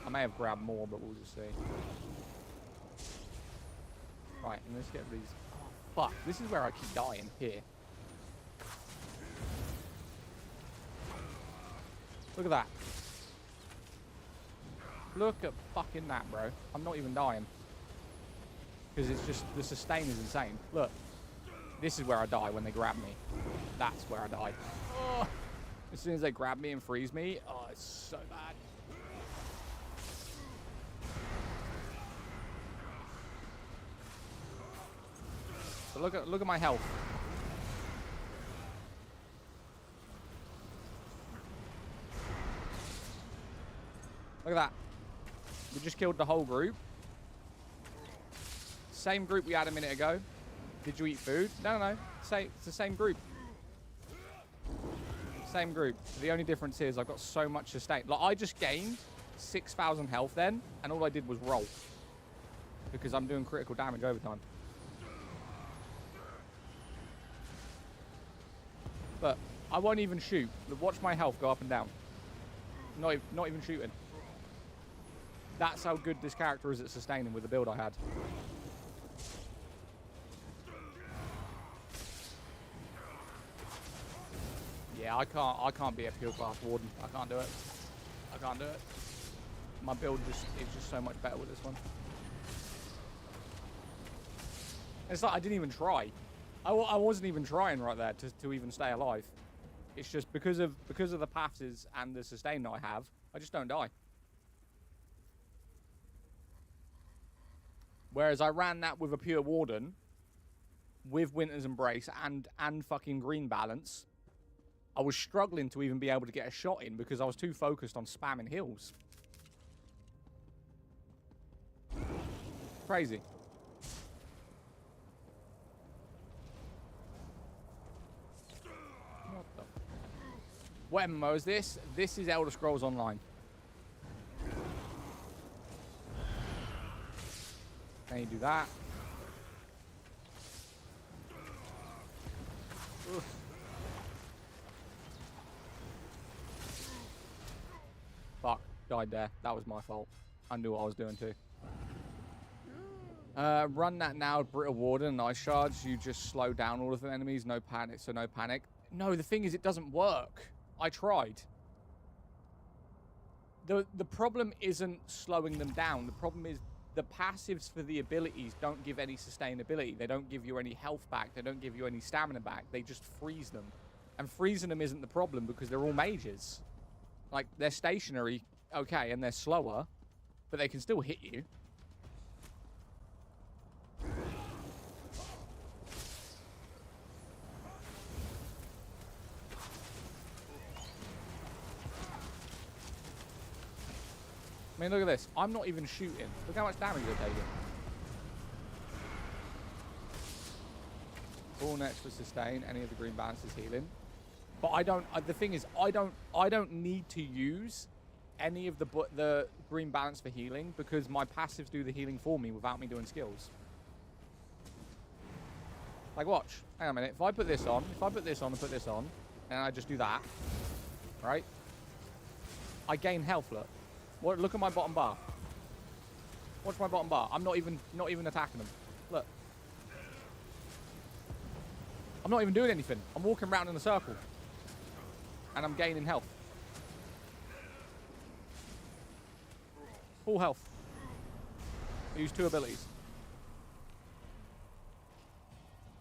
I may have grabbed more, but we'll just see. Right, and let's get these... Oh, fuck. This is where I keep dying. Here. Look at that. Look at fucking that, bro. I'm not even dying. Because it's just... The sustain is insane. Look. This is where I die when they grab me. That's where I die. Oh. As soon as they grab me and freeze me, oh, it's so bad. So look at my health. Look at that. We just killed the whole group. Same group we had a minute ago. Did you eat food? No. It's the same group. Same group. The only difference is I've got so much sustain. Like, I just gained 6,000 health then, and all I did was roll. Because I'm doing critical damage over time. But I won't even shoot. Watch my health go up and down. Not even shooting. That's how good this character is at sustaining with the build I had. Yeah, I can't be a pure class warden. I can't do it. I can't do it. My build is just so much better with this one. It's like I didn't even try. I wasn't even trying right there to even stay alive. It's just because of the passes and the sustain that I have, I just don't die. Whereas I ran that with a pure warden, with Winter's Embrace and fucking green balance, I was struggling to even be able to get a shot in because I was too focused on spamming heals. Crazy. What the... What MMO is this? This is Elder Scrolls Online. Can you do that? Oof. Fuck, died there. That was my fault. I knew what I was doing too. Run that now, Brittle Warden and Ice Shards. You just slow down all of the enemies. No panic, so no panic. No, the thing is, it doesn't work. I tried. The problem isn't slowing them down. The problem is the passives for the abilities don't give any sustainability. They don't give you any health back. They don't give you any stamina back. They just freeze them. And freezing them isn't the problem because they're all mages. Like, they're stationary, okay, and they're slower, but they can still hit you. I mean, look at this. I'm not even shooting. Look how much damage they're taking. All next for sustain. Any of the green balance is healing. But I don't. The thing is, I don't need to use any of the green balance for healing because my passives do the healing for me without me doing skills. Like, watch. Hang on a minute. If I put this on, and put this on, and I just do that, right? I gain health. Look. Look at my bottom bar. Watch my bottom bar. I'm not even attacking them. Look. I'm not even doing anything. I'm walking around in a circle. And I'm gaining health. Full health. I use 2 abilities.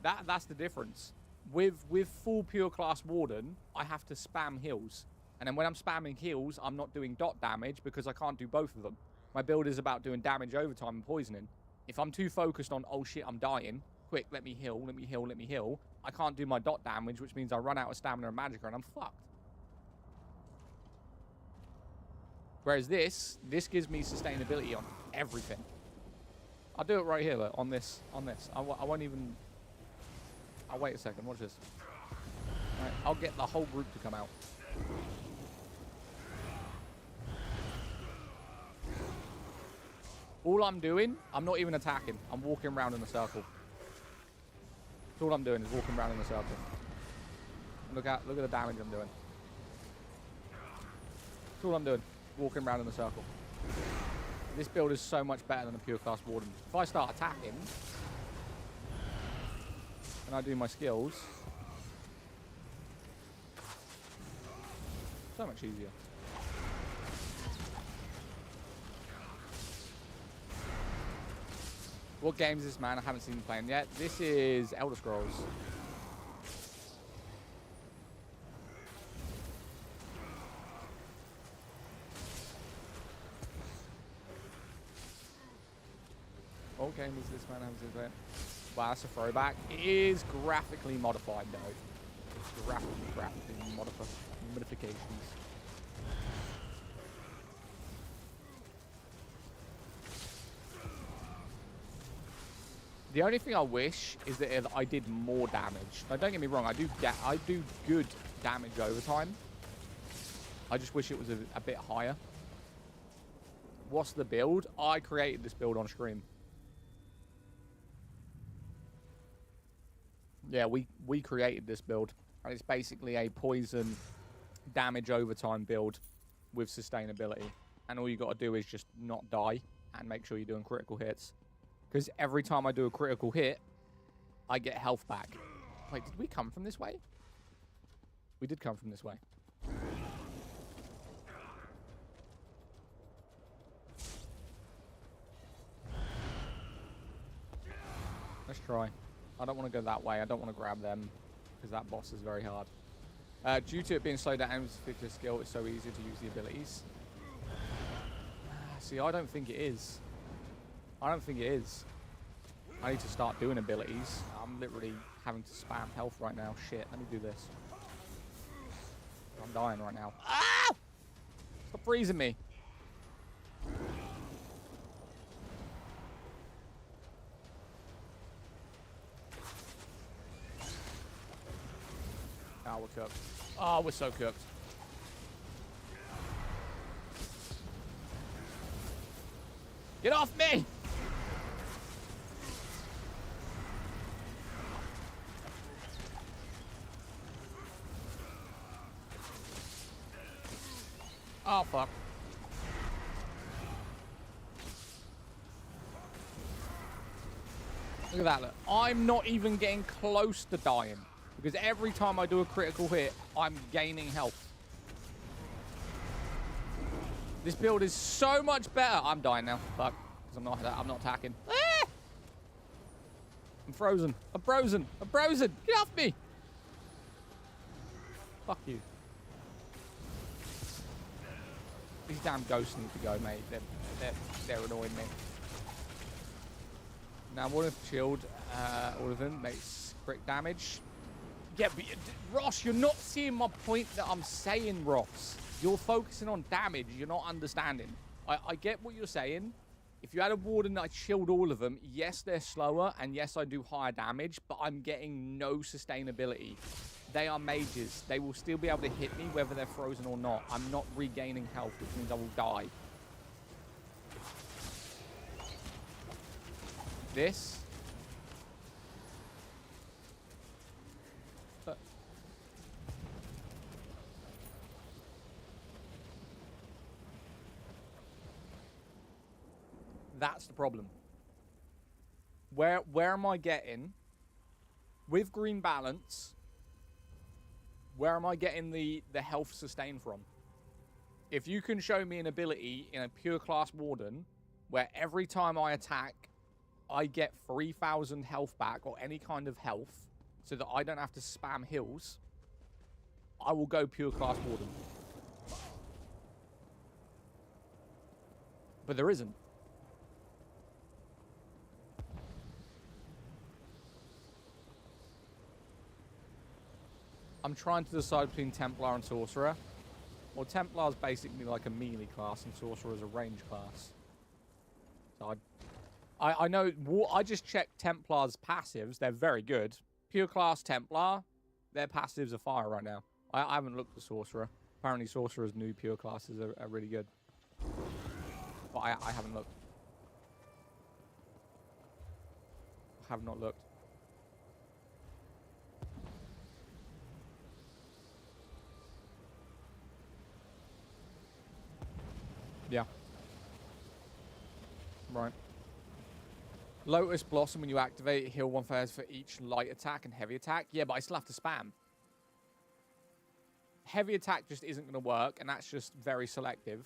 That's the difference. With full pure class Warden, I have to spam heals. And then when I'm spamming heals, I'm not doing dot damage because I can't do both of them. My build is about doing damage over time and poisoning. If I'm too focused on, oh shit, I'm dying, quick, let me heal, let me heal, let me heal, I can't do my dot damage, which means I run out of stamina and magicka and I'm fucked. Whereas this gives me sustainability on everything. I'll do it right here, look, on this. I won't even... I'll wait a second, watch this. Right, I'll get the whole group to come out. All I'm doing, I'm not even attacking. I'm walking around in a circle. That's all I'm doing is walking around in a circle. Look at the damage I'm doing. That's all I'm doing. Walking around in a circle. This build is so much better than a pure class Warden. If I start attacking and I do my skills, so much easier. What game is this, man? I haven't seen him playing yet. This is Elder Scrolls. What game is this, man? I haven't seen him playing. Wow, that's a throwback. It is graphically modified, though. It's graphically modifications. The only thing I wish is that I did more damage. Now, don't get me wrong, I do good damage over time. I just wish it was a bit higher. What's the build? I created this build on stream. Yeah, we created this build. And it's basically a poison damage overtime build with sustainability. And all you got to do is just not die and make sure you're doing critical hits. Because every time I do a critical hit, I get health back. Wait, did we come from this way? We did come from this way. Let's try. I don't want to go that way. I don't want to grab them because that boss is very hard. Due to it being slowed down with particular skill, it's so easy to use the abilities. See, I don't think it is. I don't think it is. I need to start doing abilities. I'm literally having to spam health right now. Shit, let me do this. I'm dying right now. Ah! Stop freezing me. Oh, we're cooked. Oh, we're so cooked. Get off me! Oh, fuck. Look at that, look. I'm not even getting close to dying. Because every time I do a critical hit, I'm gaining health. This build is so much better. I'm dying now. Fuck. Because I'm not attacking. Ah! I'm frozen. I'm frozen. I'm frozen. Get off me. Fuck you. These damn ghosts need to go, mate. They're annoying me. Now, one of shield, all of them makes crit damage. Yeah, but Ross, you're not seeing my point that I'm saying, Ross. You're focusing on damage. You're not understanding. I get what you're saying. If you had a Warden that chilled all of them, yes, they're slower, and yes, I do higher damage, but I'm getting no sustainability. They are mages. They will still be able to hit me whether they're frozen or not. I'm not regaining health, which means I will die. This. But that's the problem. Where am I getting with green balance? Where am I getting the health sustain from? If you can show me an ability in a pure class Warden where every time I attack, I get 3,000 health back or any kind of health so that I don't have to spam heals, I will go pure class Warden. But there isn't. I'm trying to decide between Templar and Sorcerer. Well, Templar is basically like a melee class, and Sorcerer is a range class. So I know. I just checked Templar's passives. They're very good. Pure class Templar, their passives are fire right now. I haven't looked at Sorcerer. Apparently, Sorcerer's new pure classes are really good. But I haven't looked. I have not looked. Yeah. Right. Lotus Blossom, when you activate, heal 1/3 for each light attack and heavy attack. Yeah, but I still have to spam. Heavy attack just isn't going to work, and that's just very selective.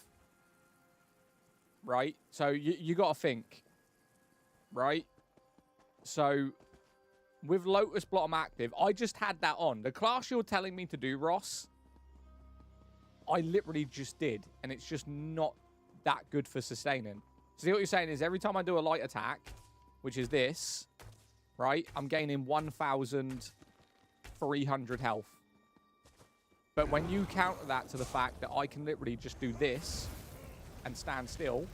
Right? So you got to think. Right? So with Lotus Blossom active, I just had that on. The class you're telling me to do, Ross, I literally just did, and it's just not that good for sustaining. So what you're saying is every time I do a light attack, which is this, right, I'm gaining 1,300 health. But when you counter that to the fact that I can literally just do this and stand still,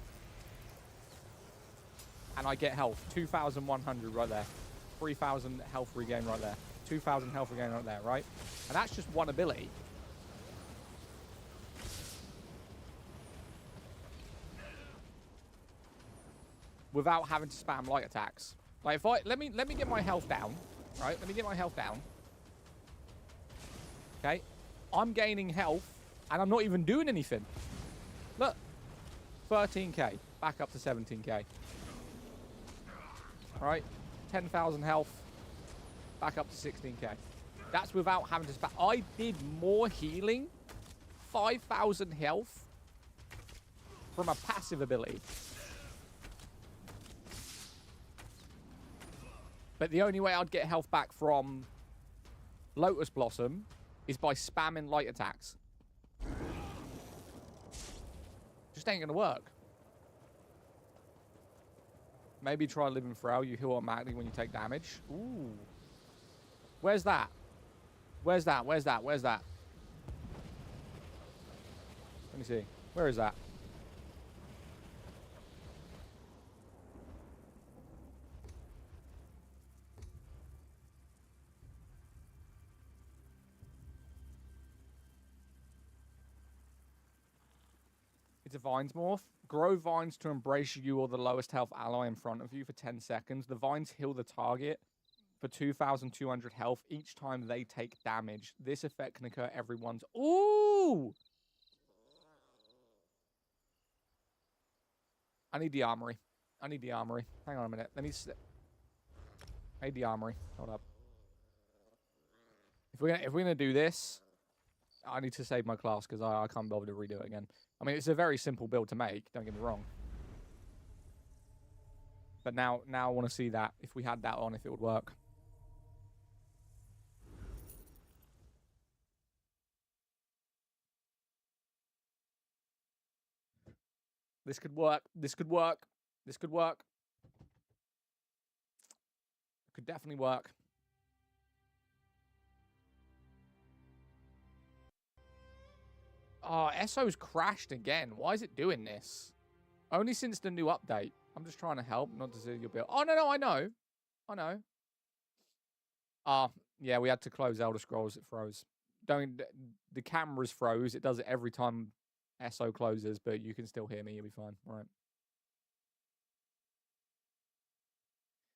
and I get health, 2,100 right there, 3,000 health regain right there, 2,000 health regain right there, right? And that's just one ability. Without having to spam light attacks. Like if let me get my health down, right? Let me get my health down. Okay, I'm gaining health, and I'm not even doing anything. Look, 13k, back up to 17k. All right, 10,000 health, back up to 16k. That's without having to spam. I did more healing, 5,000 health from a passive ability. But the only way I'd get health back from Lotus Blossom is by spamming light attacks. Just ain't gonna work. Maybe try Living Frail. You heal automatically when you take damage. Ooh. Where's that? Where's that? Where's that? Where's that? Let me see. Where is that? It's a Vines morph. Grow vines to embrace you or the lowest health ally in front of you for 10 seconds. The vines heal the target for 2,200 health each time they take damage. This effect can occur every once. Ooh! I need the armory. I need the armory. Hang on a minute. Let me sit. I need the armory. Hold up. If we're gonna do this, I need to save my class because I can't bother to redo it again. I mean, it's a very simple build to make, don't get me wrong. But now I want to see that, if we had that on, if it would work. This could work. This could work. This could work. It could definitely work. Oh, Esso's crashed again. Why is it doing this? Only since the new update. I'm just trying to help, not to steal your build. Oh, no, I know. I know. Ah, yeah, we had to close Elder Scrolls. It froze. The cameras froze. It does it every time SO closes, but you can still hear me. You'll be fine. All right.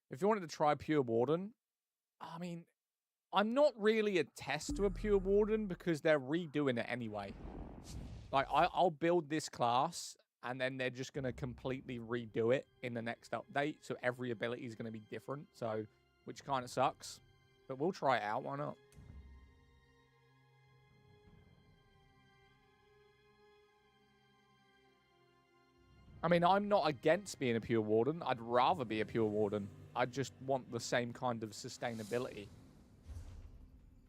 If you wanted to try Pure Warden, I mean, I'm not really a test to a Pure Warden because they're redoing it anyway. Like, I'll build this class, and then they're just going to completely redo it in the next update. So every ability is going to be different. So, which kind of sucks. But we'll try it out. Why not? I mean, I'm not against being a Pure Warden. I'd rather be a Pure Warden. I just want the same kind of sustainability.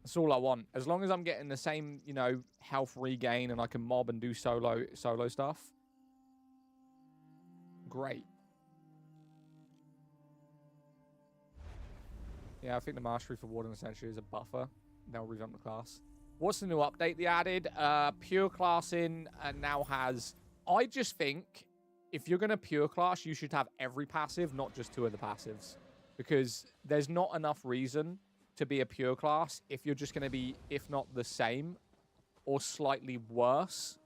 That's all I want. As long as I'm getting the same, you know, health regain and I can mob and do solo stuff. Great. Yeah, I think the mastery for Warden essentially is a buffer. They'll revamp the class. What's the new update they added? Pure classing now has... I just think if you're going to pure class, you should have every passive, not just 2 of the passives. Because there's not enough reason to be a pure class if you're just going to be, if not the same, or slightly worse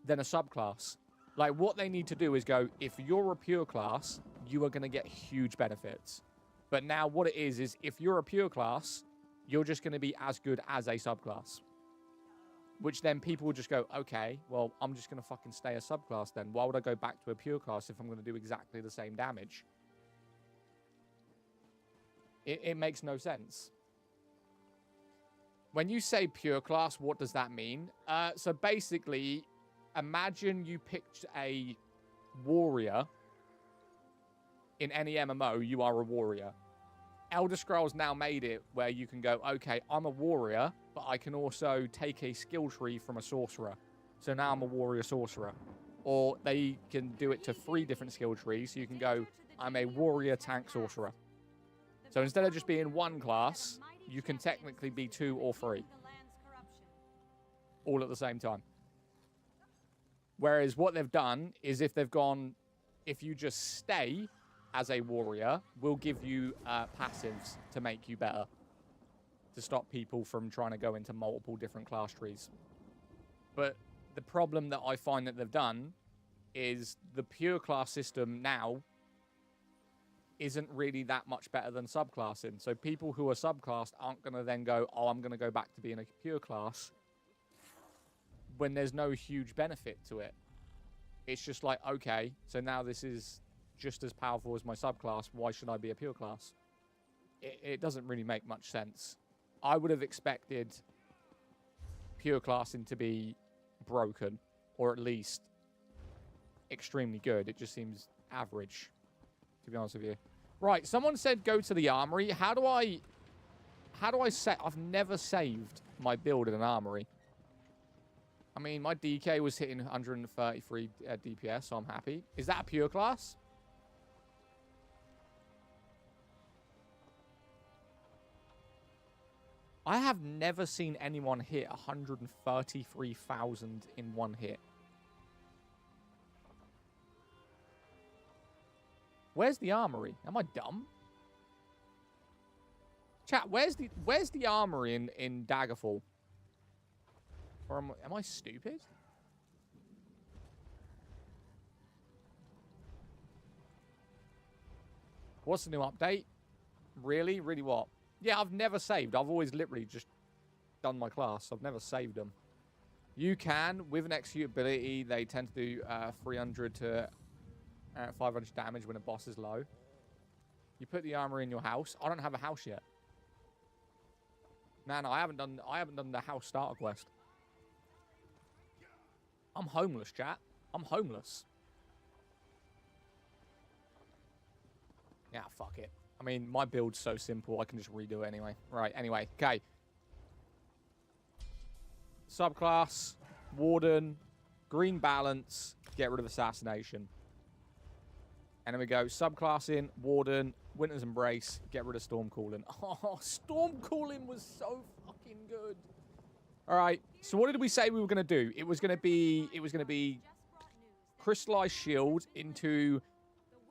than a subclass. Like, what they need to do is go, if you're a pure class, you are going to get huge benefits. But now what it is if you're a pure class, you're just going to be as good as a subclass. Which then people will just go, okay, well, I'm just going to fucking stay a subclass then. Why would I go back to a pure class if I'm going to do exactly the same damage? It makes no sense. When you say pure class, what does that mean? So basically, imagine you picked a warrior. In any MMO, you are a warrior. Elder Scrolls now made it where you can go, okay, I'm a warrior, but I can also take a skill tree from a sorcerer. So now I'm a warrior sorcerer. Or they can do it to 3 different skill trees. So you can go, I'm a warrior tank sorcerer. So instead of just being 1 class, you can technically be 2 or 3. All at the same time. Whereas what they've done is if they've gone, if you just stay as a warrior, we'll give you passives to make you better. To stop people from trying to go into multiple different class trees. But the problem that I find that they've done is the pure class system now isn't really that much better than subclassing. So people who are subclassed aren't going to then go, oh, I'm going to go back to being a pure class when there's no huge benefit to it. It's just like, okay, so now this is just as powerful as my subclass. Why should I be a pure class? It doesn't really make much sense. I would have expected pure classing to be broken, or at least extremely good. It just seems average, to be honest with you. Right, someone said go to the armory. How do I say? I've never saved my build in an armory. I mean, my DK was hitting 133 DPS, so I'm happy. Is that a pure class? I have never seen anyone hit 133,000 in one hit. Where's the armory? Am I dumb? Chat, where's the armory in Daggerfall? Or am I stupid? What's the new update? Really? Really what? Yeah, I've never saved. I've always literally just done my class. I've never saved them. You can, with an execute ability, they tend to do 300 to 500 damage when a boss is low. You put the armor in your house. I don't have a house yet. No, I haven't done the house starter quest. I'm homeless, chat. I'm homeless. Yeah, fuck it. I mean, my build's so simple, I can just redo it anyway. Right, anyway, okay. Subclass, Warden, Green Balance, get rid of Assassination. And then we go subclassing, Warden, Winter's Embrace, get rid of Storm Calling. Oh, Storm Calling was so fucking good. All right, so what did we say we were going to do? It was going to be crystallized shield into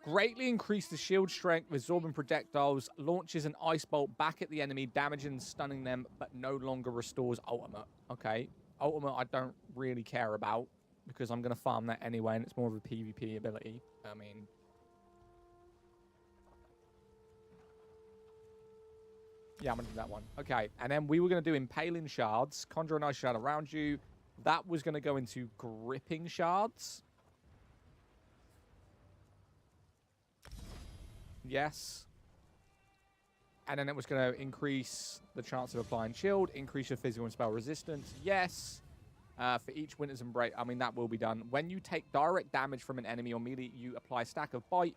greatly increase the shield strength, absorbing projectiles, launches an ice bolt back at the enemy, damaging and stunning them, but no longer restores ultimate. Okay. Ultimate I don't really care about because I'm going to farm that anyway, and it's more of a PvP ability. I mean... yeah, I'm going to do that one. Okay, and then we were going to do Impaling Shards. Conjure an ice shard around you. That was going to go into Gripping Shards. Yes. And then it was going to increase the chance of applying shield, increase your physical and spell resistance. Yes. For each Winter's Embrace, I mean, that will be done. When you take direct damage from an enemy or melee, you apply Stack of Bite.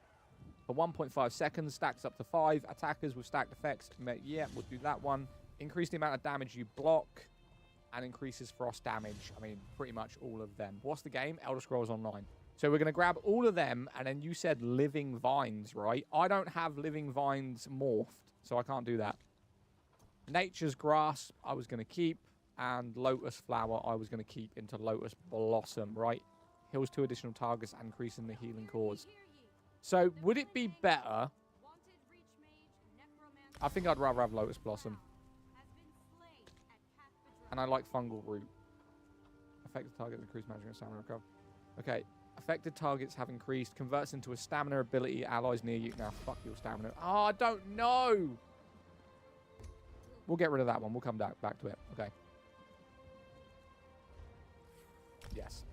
For 1.5 seconds, stacks up to 5. Attackers with stacked effects, yeah, we'll do that one. Increase the amount of damage you block, and increases frost damage. I mean, pretty much all of them. What's the game? Elder Scrolls Online. So we're going to grab all of them, and then you said Living Vines, right? I don't have Living Vines morphed, so I can't do that. Nature's Grass, I was going to keep, and Lotus Flower, I was going to keep into Lotus Blossom, right? Heals 2 additional targets, and increasing the healing cause. So, would it be better? I think I'd rather have Lotus Blossom. And I like Fungal Root. Affected targets increase magic and stamina recover. Okay. Affected targets have increased. Converts into a stamina ability. Allies near you. Now, fuck your stamina. Oh, I don't know. We'll get rid of that one. We'll come back to it. Okay. Yes.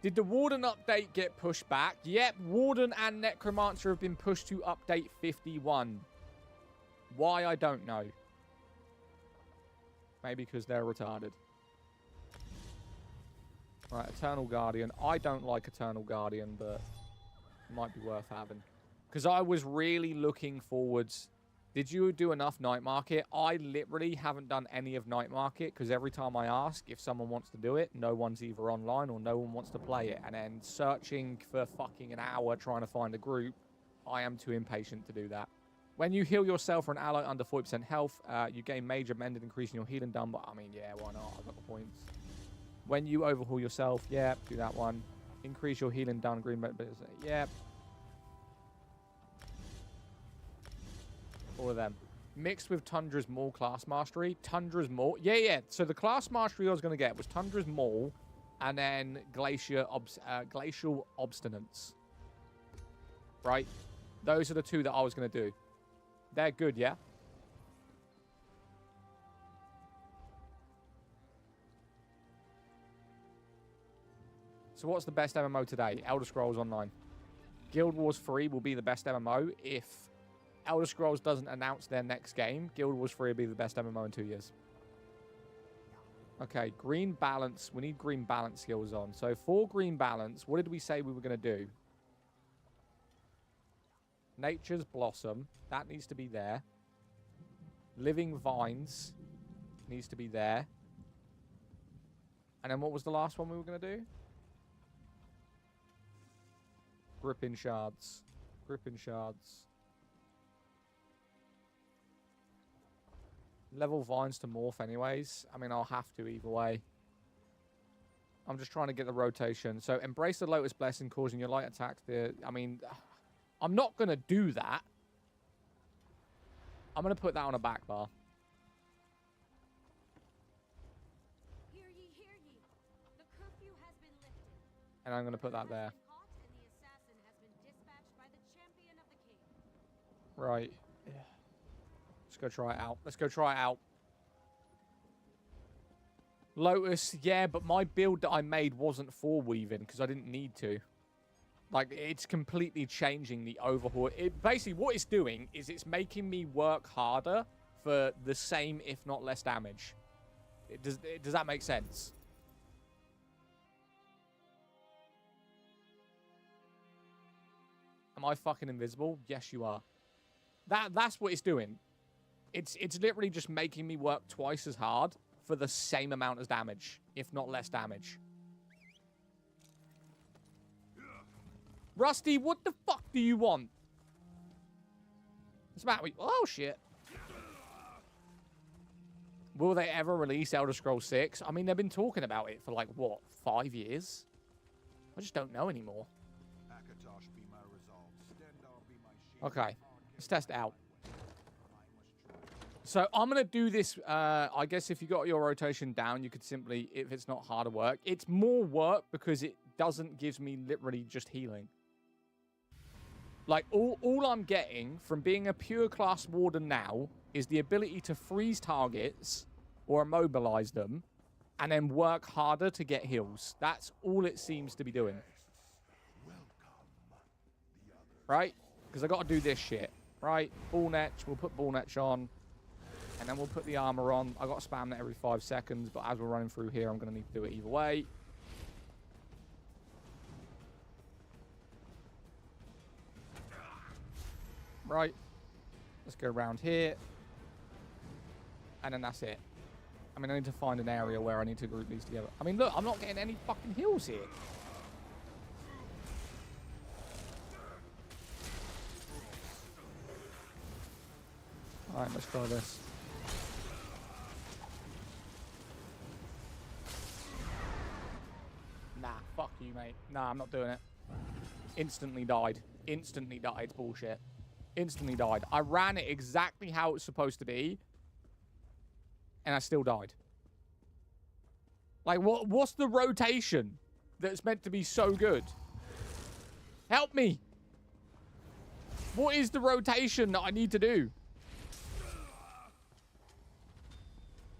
Did the Warden update get pushed back? Yep, Warden and Necromancer have been pushed to update 51. Why, I don't know. Maybe because they're retarded. Right, Eternal Guardian. I don't like Eternal Guardian, but it might be worth having. Because I was really looking forwards. Did you do enough Night Market? I literally haven't done any of Night Market because every time I ask if someone wants to do it, no one's either online or no one wants to play it. And then searching for fucking an hour trying to find a group, I am too impatient to do that. When you heal yourself or an ally under 40% health, you gain major amended increase in your healing done. But I mean, yeah, why not? I've got the points. When you overhaul yourself, yeah, do that one. Increase your healing done, green, but yeah. All of them. Mixed with Tundra's Maul class mastery. Tundra's Maul. Yeah. So the class mastery I was going to get was Tundra's Maul and then Glacial Obstinance. Right? Those are the two that I was going to do. They're good, yeah? So what's the best MMO today? Elder Scrolls Online. Guild Wars 3 will be the best MMO if Elder Scrolls doesn't announce their next game. Guild Wars 3 will be the best MMO in 2 years. Okay, green balance. We need green balance skills on. So for green balance, what did we say we were going to do? Nature's Blossom. That needs to be there. Living Vines needs to be there. And then what was the last one we were going to do? Gripping Shards. Gripping Shards. Level Vines to morph anyways. I mean, I'll have to either way. I'm just trying to get the rotation. So, Embrace the Lotus Blessing, causing your light attacks. I mean, I'm not going to do that. I'm going to put that on a back bar. Hear ye, hear ye. The curfew has been lifted. And I'm going to put that there. And the assassin has been dispatched by the champion of the king. Right. Yeah. Let's go try it out. Let's go try it out. Lotus, yeah, but my build that I made wasn't for weaving because I didn't need to. Like, it's completely changing the overhaul. Basically, what it's doing is it's making me work harder for the same, if not less, damage. Does that make sense? Am I fucking invisible? Yes, you are. That's what it's doing. It's literally just making me work twice as hard for the same amount as damage, if not less damage. Rusty, what the fuck do you want? What's the matter with you? Oh, shit. Will they ever release Elder Scrolls 6? I mean, they've been talking about it for, like, what, 5 years? I just don't know anymore. Akatosh be my resolve. Stendar be my shield. Okay, let's test it out. So I'm going to do this. I guess if you got your rotation down, you could simply, if it's not harder work, it's more work because it doesn't give me literally just healing. Like, all I'm getting from being a pure class warden now is the ability to freeze targets or immobilize them and then work harder to get heals. That's all it seems to be doing. Right? Because I got to do this shit. Right? Ball netch. We'll put ball netch on. And then we'll put the armor on. I got to spam that every 5 seconds, but as we're running through here, I'm going to need to do it either way. Right. Let's go around here. And then that's it. I mean, I need to find an area where I need to group these together. I mean, look, I'm not getting any fucking heals here. Alright, let's try this. Nah, fuck you, mate. Nah, I'm not doing it. Instantly died. Instantly died. It's bullshit. Instantly died. I ran it exactly how it's supposed to be. And I still died. Like, what's the rotation that's meant to be so good? Help me. What is the rotation that I need to do?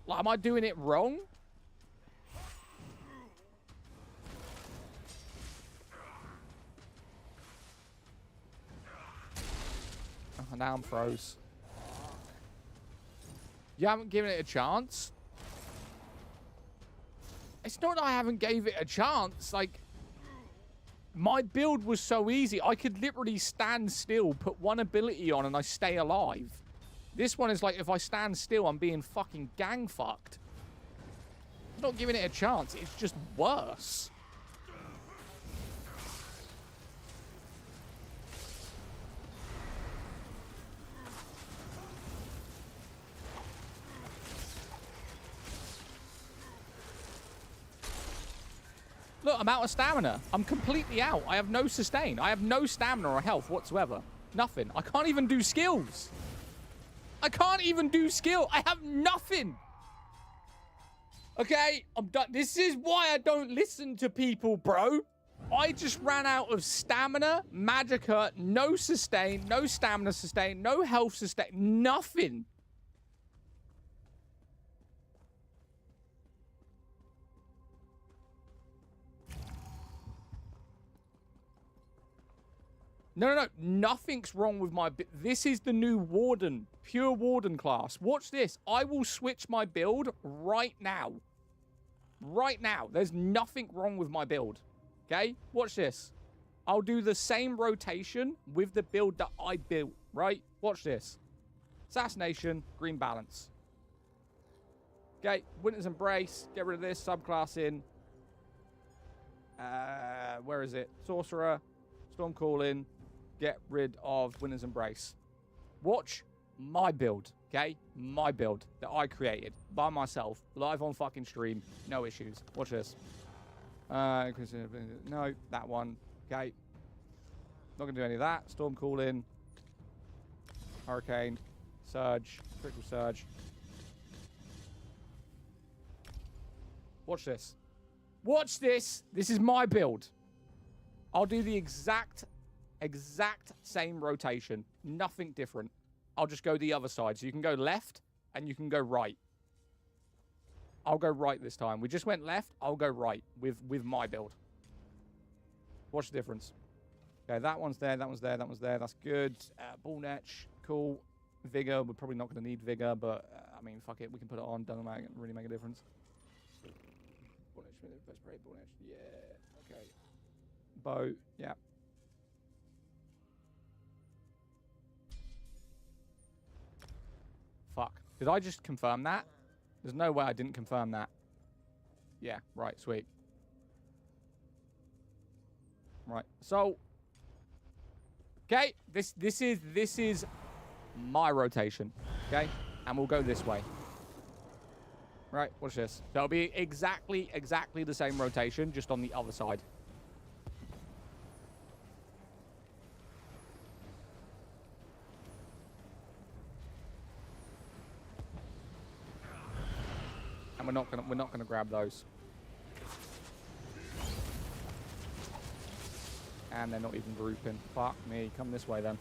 Like, am I doing it wrong? Oh, now I'm froze. You haven't given it a chance? It's not that I haven't gave it a chance. Like, my build was so easy. I could literally stand still, put one ability on, and I stay alive. This one is like, if I stand still, I'm being fucking gang fucked. I'm not giving it a chance. It's just worse. Look, I'm out of stamina. I'm completely out. I have no sustain. I have no stamina or health whatsoever. Nothing. I can't even do skills. I can't even do skill. I have nothing. Okay, I'm done. This is why I don't listen to people, bro. I just ran out of stamina, magicka, no sustain, no stamina sustain, no health sustain, nothing. No. Nothing's wrong with my build. This is the new Warden. Pure Warden class. Watch this. I will switch my build right now. Right now. There's nothing wrong with my build. Okay? Watch this. I'll do the same rotation with the build that I built. Right? Watch this. Assassination. Green balance. Okay. Winter's Embrace. Get rid of this. Subclass in. Where is it? Sorcerer. Storm Calling. Get rid of Winter's Embrace. Watch my build, okay? My build that I created by myself, live on fucking stream, no issues. Watch this. No, that one, okay? Not gonna do any of that. Storm Calling, Hurricane, Surge, Critical Surge. Watch this. Watch this. This is my build. I'll do the exact same rotation. Nothing different. I'll just go the other side. So you can go left and you can go right. I'll go right this time. We just went left. I'll go right with my build. Watch the difference. Okay, that one's there. That one's there. That one's there. That's good. Ball netch. Cool. Vigor. We're probably not going to need Vigor, but I mean, fuck it. We can put it on. Doesn't really make a difference. Ball netch. Best spray. Ball netch. Yeah. Okay. Bow. Yeah. Fuck. Did I just confirm that? There's no way I didn't confirm that. Yeah, right, sweet. Right. So okay, this is my rotation. Okay? And we'll go this way. Right, watch this. That'll be exactly the same rotation, just on the other side. we're not gonna grab those. And they're not even grouping. Fuck me. Come this way then.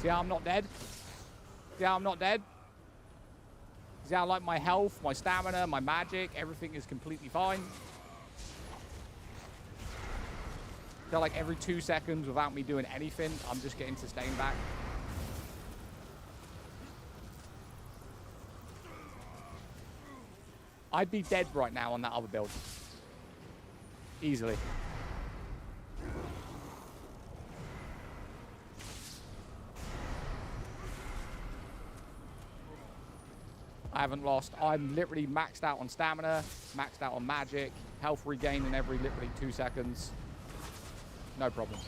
See how I'm not dead? See how I'm not dead? See how, like, my health, my stamina, my magic, everything is completely fine? So, like, every 2 seconds without me doing anything, I'm just getting sustained back. I'd be dead right now on that other build. Easily. I haven't lost. I'm literally maxed out on stamina, maxed out on magic, health regain in every literally 2 seconds. No problem.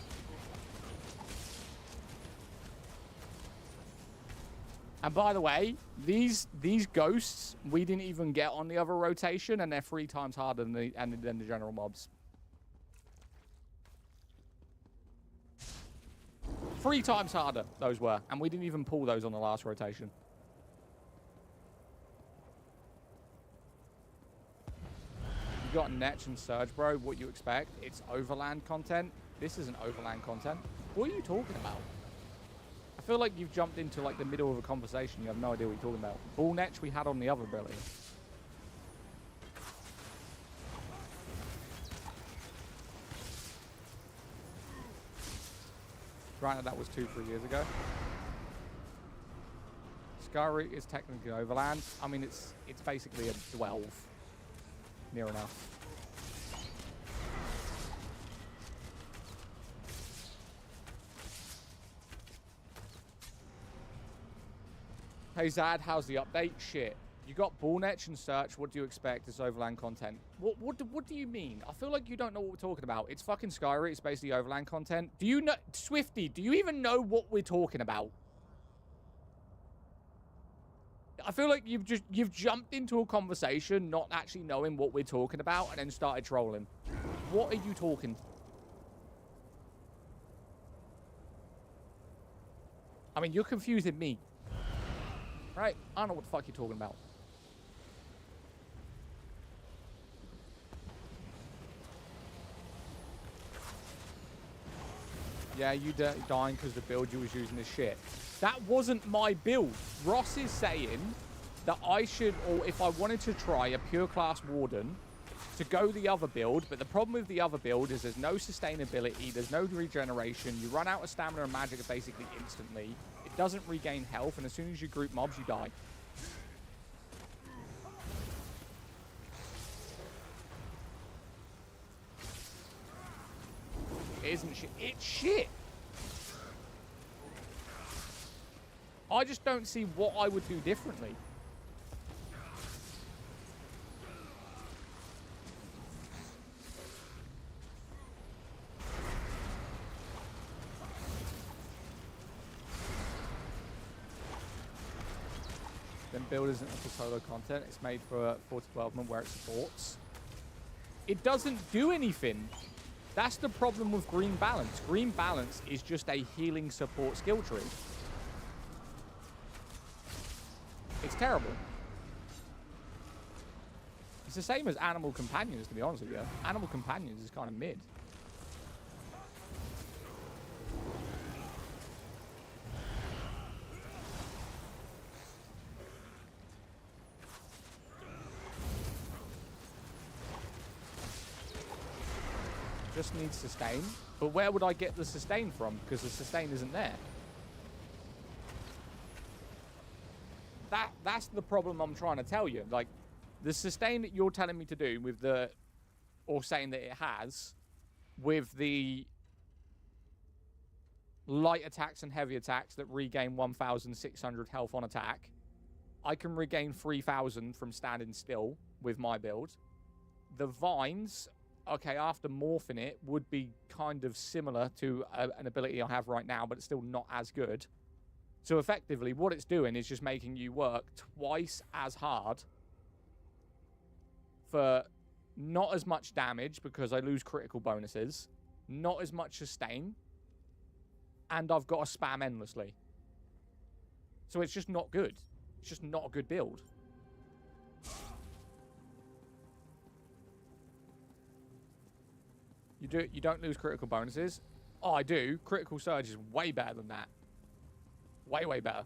And by the way, these ghosts, we didn't even get on the other rotation, and they're 3 times harder than the general mobs. 3 times harder, those were. And we didn't even pull those on the last rotation. You got Netch and Surge, bro. What you expect? It's overland content. This isn't overland content. What are you talking about? I feel like you've jumped into like the middle of a conversation. You have no idea what you're talking about. Bull Netch we had on the other ability. Granted, that was 2-3 years ago. Skyroot is technically overland. I mean, it's basically a 12. Near enough. Hey Zad, how's the update? Shit. You got Bullnetch and Search. What do you expect as overland content? What do you mean? I feel like you don't know what we're talking about. It's fucking Skyrim. It's basically overland content. Do you know, Swifty? Do you even know what we're talking about? I feel like you've jumped into a conversation not actually knowing what we're talking about and then started trolling. What are you talking? I mean, you're confusing me. Right? I don't know what the fuck you're talking about. Yeah, you dying because the build you was using is shit. That wasn't my build. Ross is saying that I should, or if I wanted to try a pure class Warden, to go the other build, but the problem with the other build is there's no sustainability, there's no regeneration, you run out of stamina and magic basically instantly, it doesn't regain health, and as soon as you group mobs, you die. It isn't shit. It's shit. I just don't see what I would do differently. Then build isn't for solo content. It's made for 4-12 where it supports. It doesn't do anything. That's the problem with Green Balance. Green Balance is just a healing support skill tree. It's terrible. It's the same as Animal Companions, to be honest with you. Animal Companions is kind of mid. Just needs sustain. But where would I get the sustain from? Because the sustain isn't there. That's the problem I'm trying to tell you. Like, the sustain that you're telling me to do with the, or saying that it has, with the light attacks and heavy attacks that regain 1,600 health on attack, I can regain 3,000 from standing still with my build. The vines, okay, after morphing it, would be kind of similar to an ability I have right now, but it's still not as good. So effectively, what it's doing is just making you work twice as hard for not as much damage because I lose critical bonuses, not as much sustain, and I've got to spam endlessly. So it's just not good. It's just not a good build. You don't lose critical bonuses. Oh, I do. Critical surge is way better than that. Way, way better.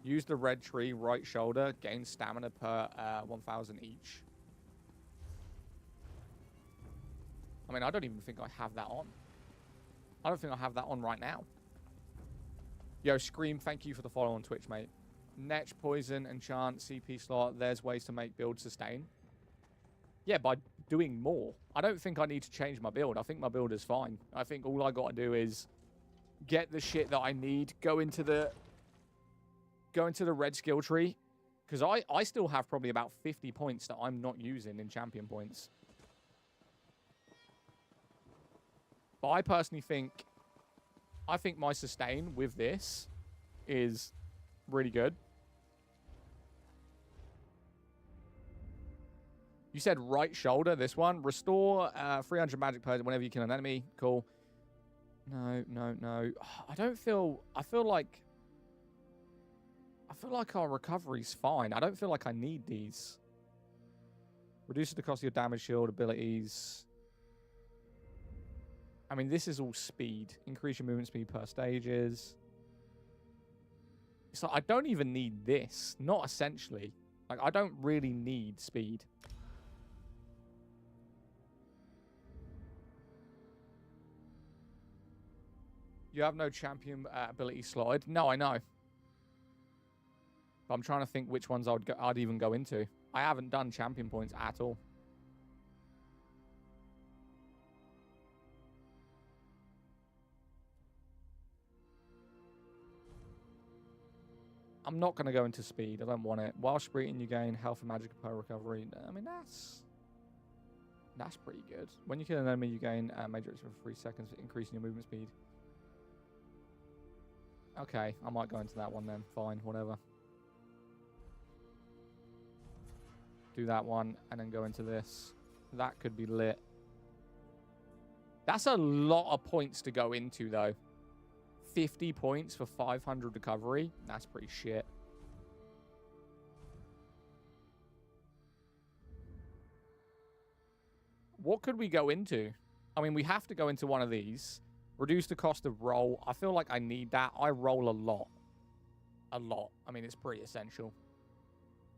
Use the red tree, right shoulder, gain stamina per 1,000 each. I mean, I don't even think I have that on. I don't think I have that on right now. Yo, Scream, thank you for the follow on Twitch, mate. Netch, Poison, Enchant, CP slot. There's ways to make build sustain. Yeah, by doing more. I don't think I need to change my build. I think my build is fine. I think all I got to do is get the shit that I need, go into the red skill tree, because I still have probably about 50 points that I'm not using in champion points. But I personally think, my sustain with this is really good. You said right shoulder, this one. Restore 300 magic per whenever you kill an enemy. Cool. No, no, no. I feel like our recovery's fine. I don't feel like I need these. Reduces the cost of your damage shield abilities. I mean, this is all speed. Increase your movement speed per stages. So I don't even need this. Not essentially. Like, I don't really need speed. You have no champion ability slotted. No, I know. But I'm trying to think which ones I'd even go into. I haven't done champion points at all. I'm not going to go into speed. I don't want it. While sprinting, you gain health and magic per recovery. I mean, that's pretty good. When you kill an enemy, you gain major for 3 seconds, increasing your movement speed. Okay, I might go into that one then. Fine, whatever. Do that one, and then go into this. That could be lit. That's a lot of points to go into, though. 50 points for 500 recovery. That's pretty shit. What could we go into? I mean, we have to go into one of these. Reduce the cost of roll. I feel like I need that. I roll a lot. A lot. I mean, it's pretty essential.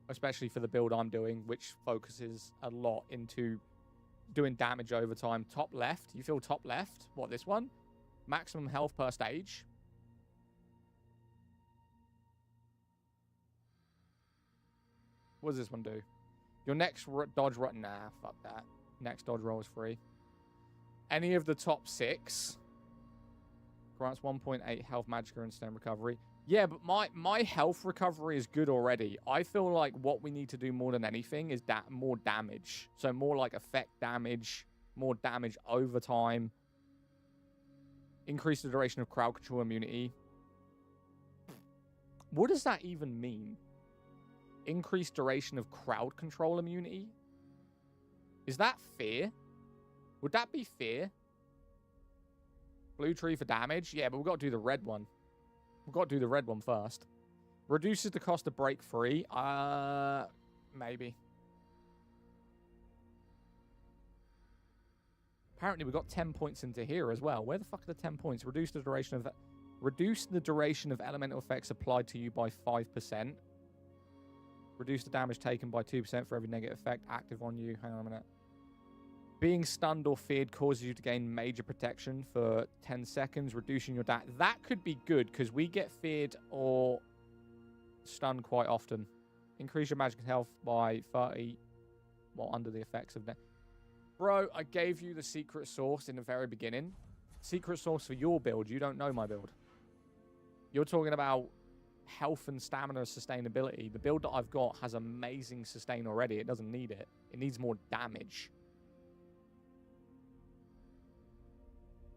Especially for the build I'm doing, which focuses a lot into doing damage over time. Top left. You feel top left? What, this one? Maximum health per stage. What does this one do? Your next dodge roll... Nah, fuck that. Next dodge roll is free. Any of the top 6... grants 1.8 health, magicka, and stem recovery. Yeah, but my health recovery is good already. I feel like what we need to do more than anything is more damage. So more like effect damage, more damage over time. Increase the duration of crowd control immunity. What does that even mean? Increased duration of crowd control immunity? Is that fear? Would that be fear? Blue tree for damage? Yeah, but we've got to do the red one. We've got to do the red one first. Reduces the cost of break free. Maybe. Apparently we got 10 points into here as well. Where the fuck are the 10 points? Reduce the duration of elemental effects applied to you by 5%. Reduce the damage taken by 2% for every negative effect active on you. Hang on a minute. Being stunned or feared causes you to gain major protection for 10 seconds, reducing your damage. That could be good, because we get feared or stunned quite often. Increase your magic health by 30 while under the effects of... Bro, I gave you the secret source in the very beginning. Secret source for your build. You don't know my build. You're talking about health and stamina sustainability. The build that I've got has amazing sustain already. It doesn't need it. It needs more damage.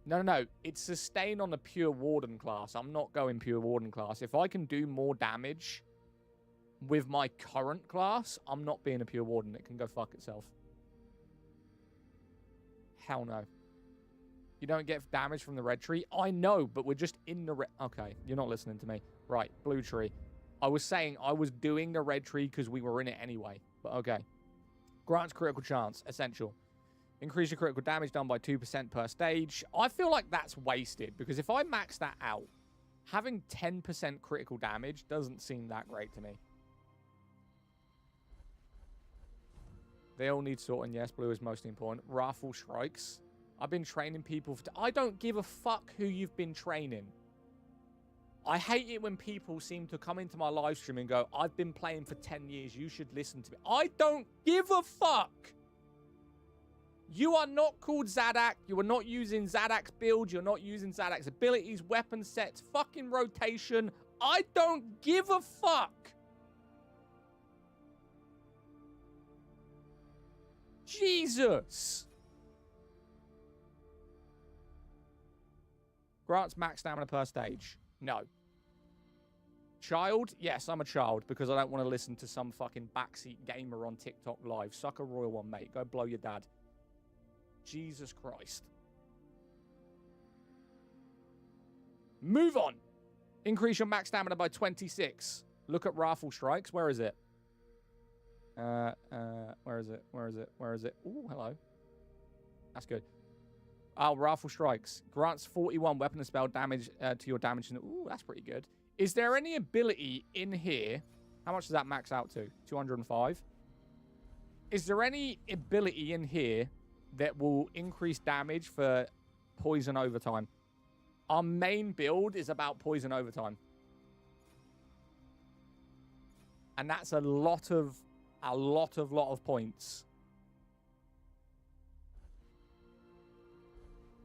No. It's sustain on the pure Warden class. I'm not going pure Warden class. If I can do more damage with my current class, I'm not being a pure warden. It can go fuck itself. Hell no. You don't get damage from the red tree. I know, but we're just in the red... Okay, you're not listening to me. Right, blue tree. I was saying I was doing the red tree because we were in it anyway. But okay. Grants critical chance. Essential. Increase your critical damage done by 2% per stage. I feel like that's wasted because if I max that out, having 10% critical damage doesn't seem that great to me. They all need sorting. Yes, blue is mostly important. Wrathful strikes. I've been training people for... I don't give a fuck who you've been training. I hate it when people seem to come into my live stream and go, I've been playing for 10 years. You should listen to me. I don't give a fuck. You are not called Zadak. You are not using Zadak's build. You're not using Zadak's abilities, weapon sets, fucking rotation. I don't give a fuck. Jesus. Grants max stamina per stage. No. Child? Yes, I'm a child because I don't want to listen to some fucking backseat gamer on TikTok live. Suck a royal one, mate. Go blow your dad. Jesus Christ. Move on. Increase your max stamina by 26. Look at Wrathful Strikes. Where is it? Where is it? Where is it? Where is it? Ooh, hello. That's good. Oh, Wrathful Strikes. Grants 41 weapon and spell damage to your damage. Ooh, that's pretty good. Is there any ability in here? How much does that max out to? 205? Is there any ability in here that will increase damage for poison overtime? Our main build is about poison overtime. And that's a lot of points.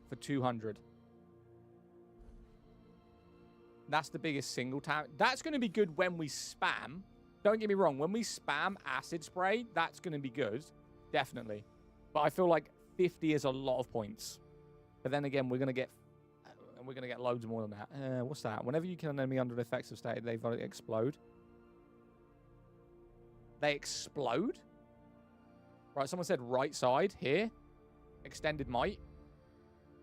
For 200. That's the biggest single time. That's going to be good when we spam. Don't get me wrong. When we spam acid spray, that's going to be good. Definitely. But I feel like 50 is a lot of points. But then again, we're going to get loads more than that. What's that? Whenever you kill an enemy under the effects of state, they explode. They explode? Right, someone said right side here. Extended might.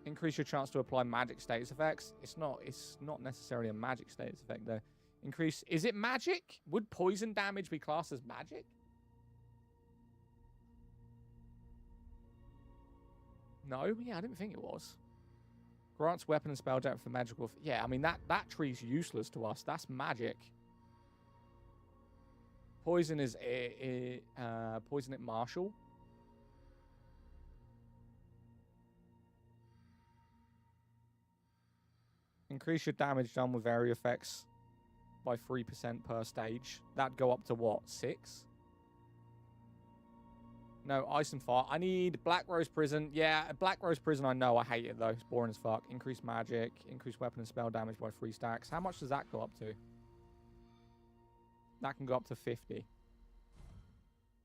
Increase your chance to apply magic status effects. It's not necessarily a magic status effect though. Increase, is it magic? Would poison damage be classed as magic? No, yeah, I didn't think it was. Grants weapon and spell depth for magical. Yeah, I mean that tree's useless to us. That's magic. Poison is poison at Marshall. Increase your damage done with area effects by 3% per stage. That'd go up to what? 6? No, Ice and Fire. I need Black Rose Prison. Yeah, Black Rose Prison, I know. I hate it, though. It's boring as fuck. Increase magic. Increase weapon and spell damage by 3 stacks. How much does that go up to? That can go up to 50.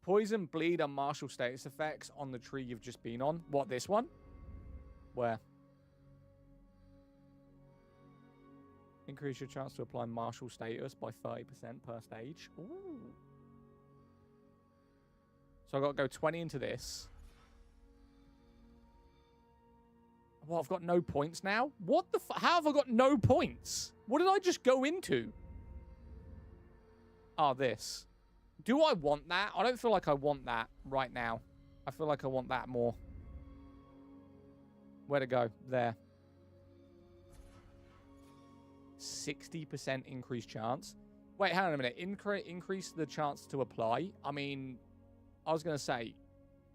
Poison, bleed, and martial status effects on the tree you've just been on. What, this one? Where? Increase your chance to apply martial status by 30% per stage. Ooh. So I've got to go 20 into this. Well, I've got no points now? What the How have I got no points? What did I just go into? Oh, this. Do I want that? I don't feel like I want that right now. I feel like I want that more. Where to go? There. 60% increased chance. Wait, hang on a minute. Increase the chance to apply. I mean, I was going to say,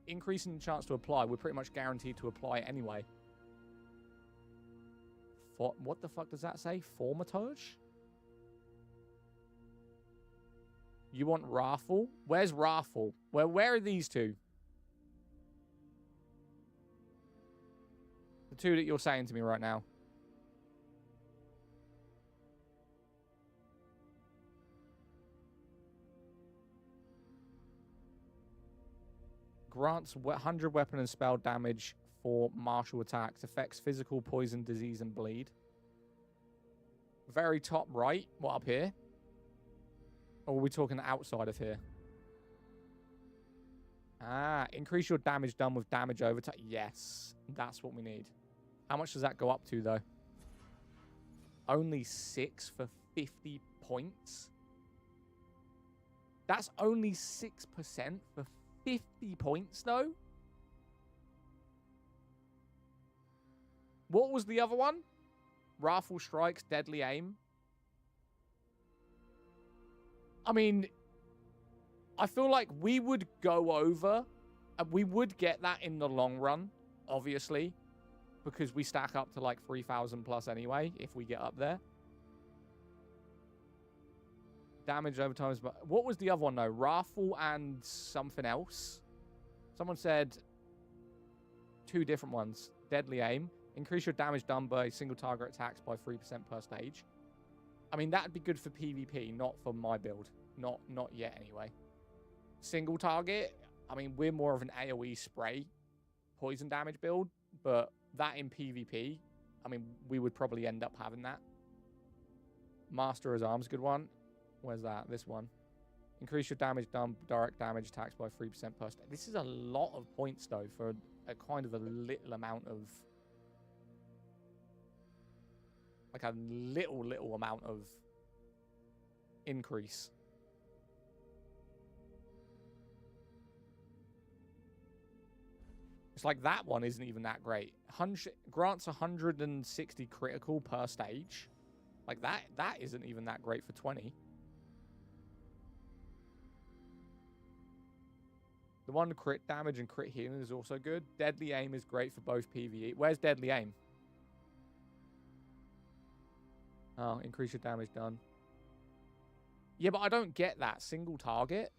increasing the chance to apply, we're pretty much guaranteed to apply anyway. What the fuck does that say? Formatage? You want Wrathful? Where's Wrathful? Where are these two? The two that you're saying to me right now. Grants 100 weapon and spell damage for martial attacks. Affects physical, poison, disease, and bleed. Very top right. What, up here? Or are we talking outside of here? Ah, increase your damage done with damage over time. Yes, that's what we need. How much does that go up to, though? Only 6 for 50 points? That's only 6% for 50 points, though? What was the other one? Wrathful Strikes, Deadly Aim. I mean, I feel like we would go over, and we would get that in the long run, obviously, because we stack up to like 3,000 plus anyway, if we get up there. Damage over time is... What was the other one, though? Wrathful and something else? Someone said 2 different ones. Deadly Aim. Increase your damage done by single target attacks by 3% per stage. I mean, that'd be good for PvP, not for my build. Not yet, anyway. Single target, I mean, we're more of an AoE spray poison damage build, but that in PvP, I mean, we would probably end up having that. Master as Arms, good one. Where's that? This one. Increase your damage done, direct damage attacks by 3% per stage. This is a lot of points, though, for a kind of a little amount of... Like a little amount of increase. It's like that one isn't even that great. Grants 160 critical per stage. Like that isn't even that great for 20. The one crit damage and crit healing is also good. Deadly Aim is great for both PvE. Where's Deadly Aim? Oh, increase your damage done. Yeah, but I don't get that single target.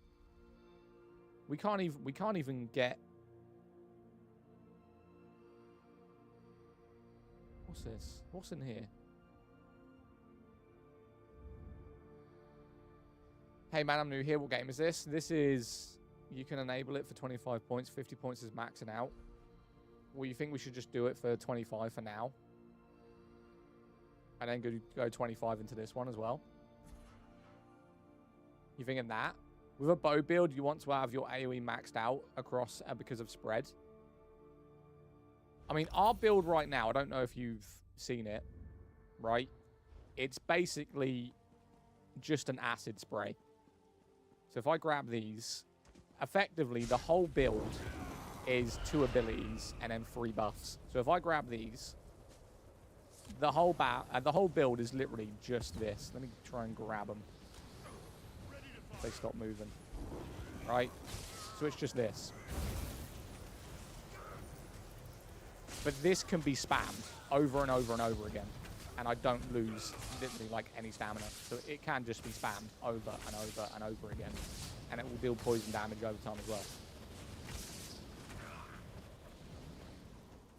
We can't even get... What's this? What's in here? Hey man, I'm new here. What game is this? This is... You can enable it for 25 points. 50 points is maxing out. Well, you think we should just do it for 25 for now? And then go 25 into this one as well. You thinking that? With a bow build, you want to have your AoE maxed out across because of spread. I mean, our build right now, I don't know if you've seen it, right? It's basically just an acid spray. So if I grab these, effectively the whole build is 2 abilities and then 3 buffs. So if I grab these... The whole build is literally just this. Let me try and grab them. They stop moving. Right? So it's just this. But this can be spammed over and over and over again. And I don't lose literally like any stamina. So it can just be spammed over and over and over again. And it will deal poison damage over time as well.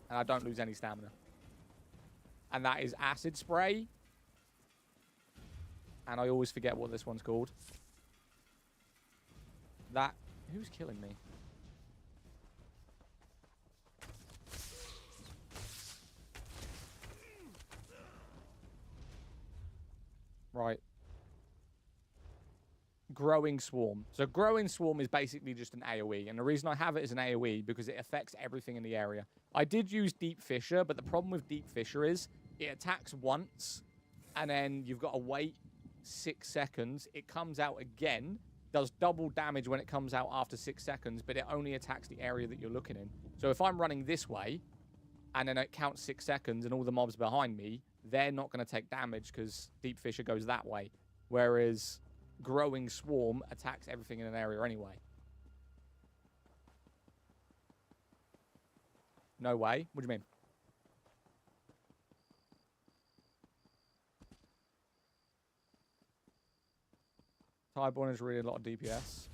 And I don't lose any stamina. And that is Acid Spray. And I always forget what this one's called. That... Who's killing me? Right. Growing Swarm. So Growing Swarm is basically just an AoE. And the reason I have it as an AoE because it affects everything in the area. I did use Deep Fissure, but the problem with Deep Fissure is it attacks once, and then you've got to wait 6 seconds. It comes out again, does double damage when it comes out after 6 seconds, but it only attacks the area that you're looking in. So if I'm running this way, and then it counts 6 seconds, and all the mobs behind me, they're not going to take damage because Deep Fissure goes that way. Whereas Growing Swarm attacks everything in an area anyway. No way? What do you mean? Tideborn is really a lot of DPS.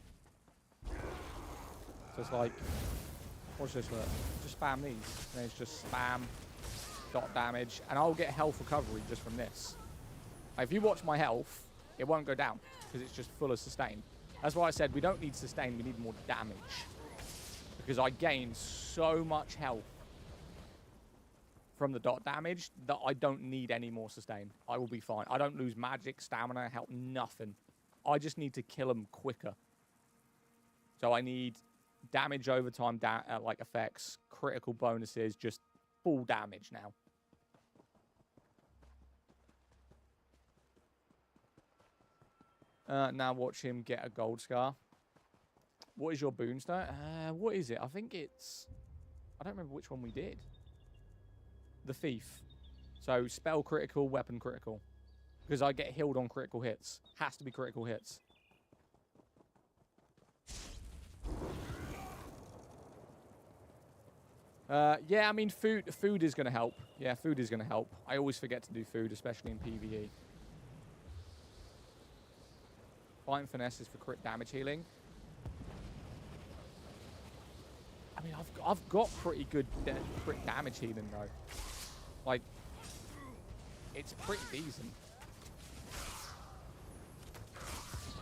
So it's like, watch this look. Just spam these. And it's just spam, dot damage, and I'll get health recovery just from this. Like, if you watch my health, it won't go down because it's just full of sustain. That's why I said we don't need sustain, we need more damage. Because I gain so much health from the dot damage that I don't need any more sustain. I will be fine. I don't lose magic, stamina, health, nothing. I just need to kill them quicker. So I need damage over time, like effects, critical bonuses, just full damage now. Now watch him get a gold scar. What is your boon star? What is it? I think it's... I don't remember which one we did. The Thief. So spell critical, weapon critical. Because I get healed on critical hits. Has to be critical hits. Yeah, I mean, food is going to help. Yeah, food is going to help. I always forget to do food, especially in PvE. Fighting finesse is for crit damage healing. I mean, I've got pretty good crit damage healing, though. Like, it's pretty decent.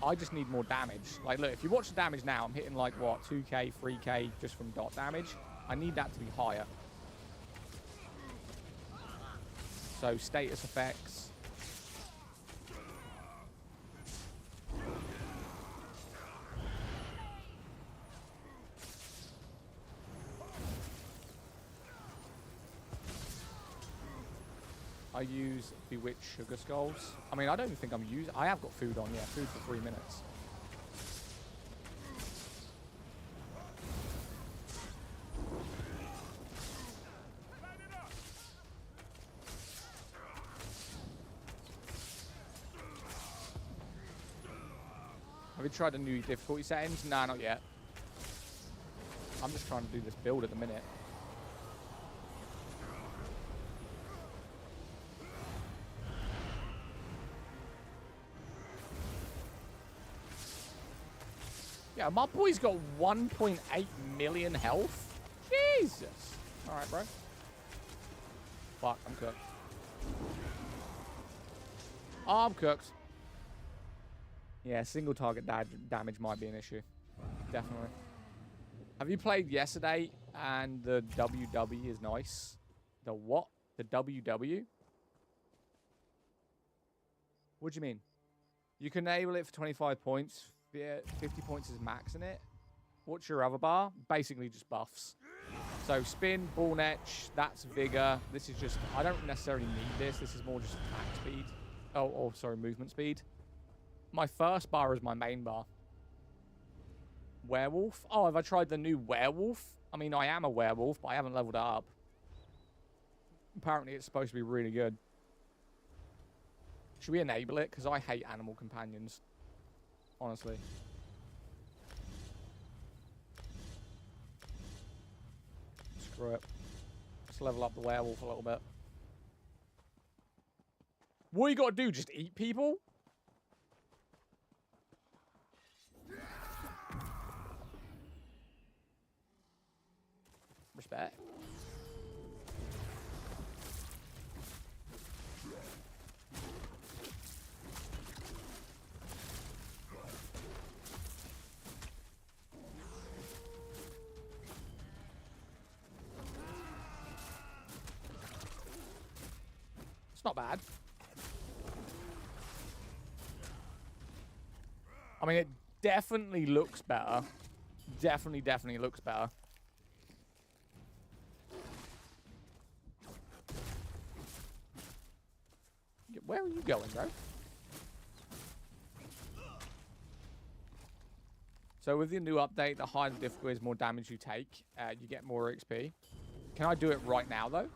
I just need more damage. Like, look, if you watch the damage now, I'm hitting, like, what, 2k, 3k just from dot damage. I need that to be higher. So, status effects. I use Bewitched Sugar Skulls. I mean, I don't even think I'm using... I have got food on, yeah. Food for 3 minutes. Have you tried the new difficulty settings? Nah, not yet. I'm just trying to do this build at the minute. Yeah, my boy's got 1.8 million health. Jesus. All right, bro. Fuck, I'm cooked. Oh, I'm cooked. Yeah, single target damage might be an issue. Definitely. Have you played yesterday and the WW is nice? The what? The WW? What do you mean? You can enable it for 25 points. 50 points is maxing it. What's your other bar? Basically just buffs. So spin, ball netch, that's vigor. This is just, I don't necessarily need this. This is more just attack speed. Oh, sorry, movement speed. My first bar is my main bar. Werewolf? Oh, have I tried the new werewolf? I mean, I am a werewolf, but I haven't leveled it up. Apparently it's supposed to be really good. Should we enable it? Because I hate animal companions. Honestly. Screw it. Let's level up the werewolf a little bit. What you gotta do? Just eat people? Respect. Not bad. I mean, it definitely looks better. Definitely looks better. Where are you going, bro? So with the new update, the higher the difficulty is, more damage you take. You get more XP. Can I do it right now, though?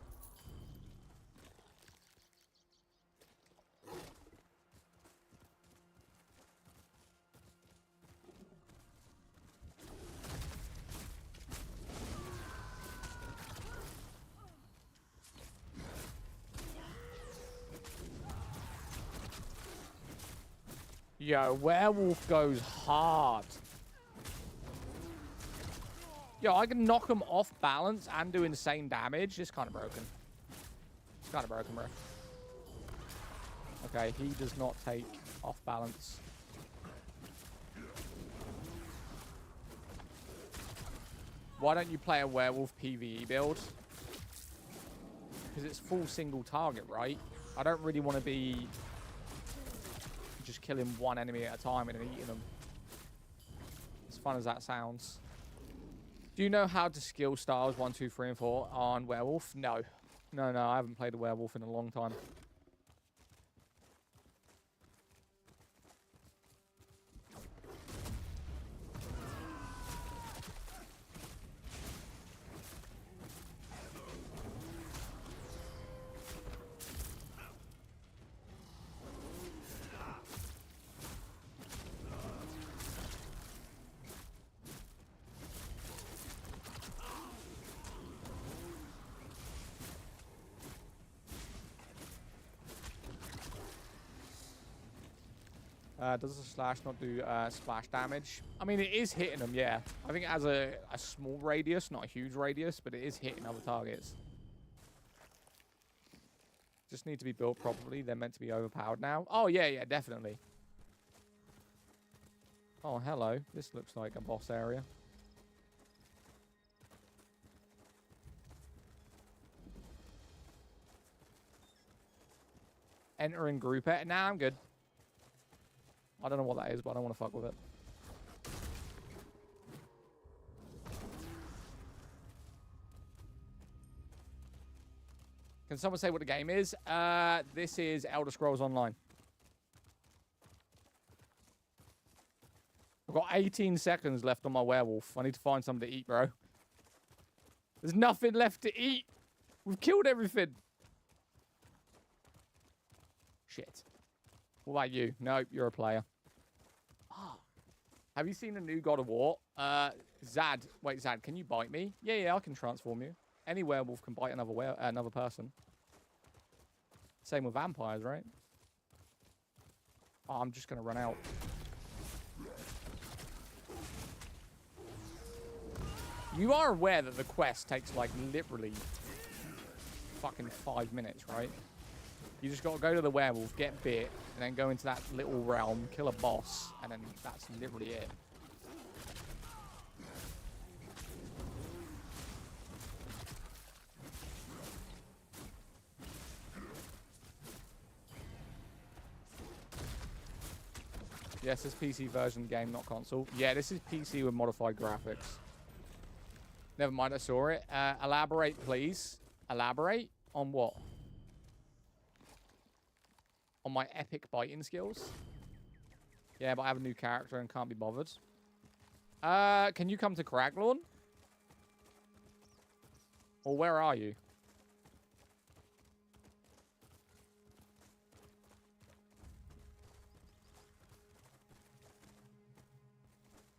Yo, werewolf goes hard. Yo, I can knock him off balance and do insane damage. It's kind of broken. It's kind of broken, bro. Okay, he does not take off balance. Why don't you play a werewolf PvE build? Because it's full single target, right? I don't really want to be just killing one enemy at a time and then eating them. As fun as that sounds. Do you know how to skill styles 1, 2, 3, and 4 on Werewolf? No. No, I haven't played a Werewolf in a long time. Does the slash not do splash damage? I mean, it is hitting them, yeah. I think it has a small radius, not a huge radius, but it is hitting other targets. Just need to be built properly. They're meant to be overpowered now. Oh, yeah, definitely. Oh, hello. This looks like a boss area. Entering group. Nah, I'm good. I don't know what that is, but I don't want to fuck with it. Can someone say what the game is? This is Elder Scrolls Online. I've got 18 seconds left on my werewolf. I need to find something to eat, bro. There's nothing left to eat. We've killed everything. Shit. What about you? Nope, you're a player. Oh. Have you seen the new God of War? Zad. Wait, Zad, can you bite me? Yeah, I can transform you. Any werewolf can bite another person. Same with vampires, right? Oh, I'm just going to run out. You are aware that the quest takes, like, literally fucking 5 minutes, right? You just got to go to the werewolf, get bit, and then go into that little realm, kill a boss, and then that's literally it. Yes, it's PC version game, not console. Yeah, this is PC with modified graphics. Never mind, I saw it. Elaborate, please. Elaborate? On what? On my epic biting skills? Yeah, but I have a new character and can't be bothered. Can you come to Craglawn? Or where are you?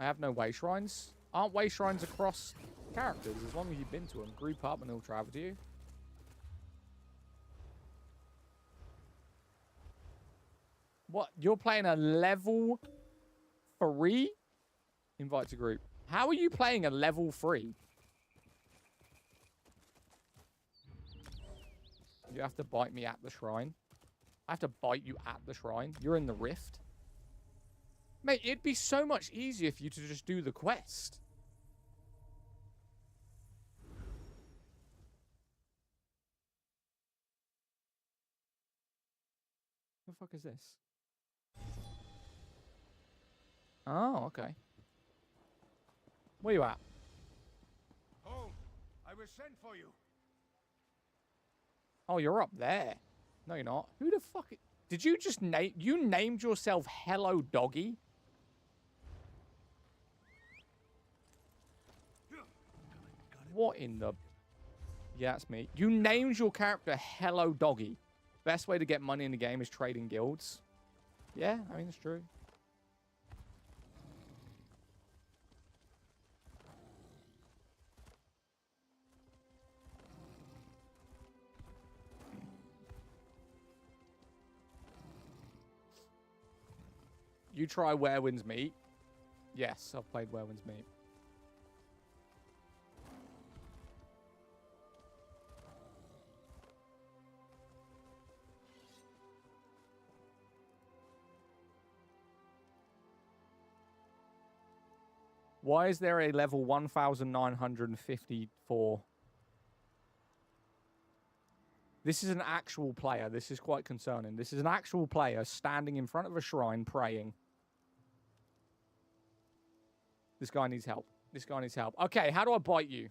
I have no way shrines. Aren't way shrines across characters? As long as you've been to them, group up and they'll travel to you. What? You're playing a level 3? Invite to group. How are you playing a level 3? You have to bite me at the shrine. I have to bite you at the shrine. You're in the rift. Mate, it'd be so much easier for you to just do the quest. What the fuck is this? Oh, okay. Where you at? Home, I was sent for you. Oh, you're up there. No, you're not. Who the fuck? Did you just name... You named yourself Hello Doggy? What in the... Yeah, that's me. You named your character Hello Doggy. Best way to get money in the game is trading guilds. Yeah, I mean, it's true. You try Werewind's Meat. Yes, I've played Werewind's Meat. Why is there a level 1954? This is an actual player. This is quite concerning. This is an actual player standing in front of a shrine praying. This guy needs help. This guy needs help. Okay, how do I bite you?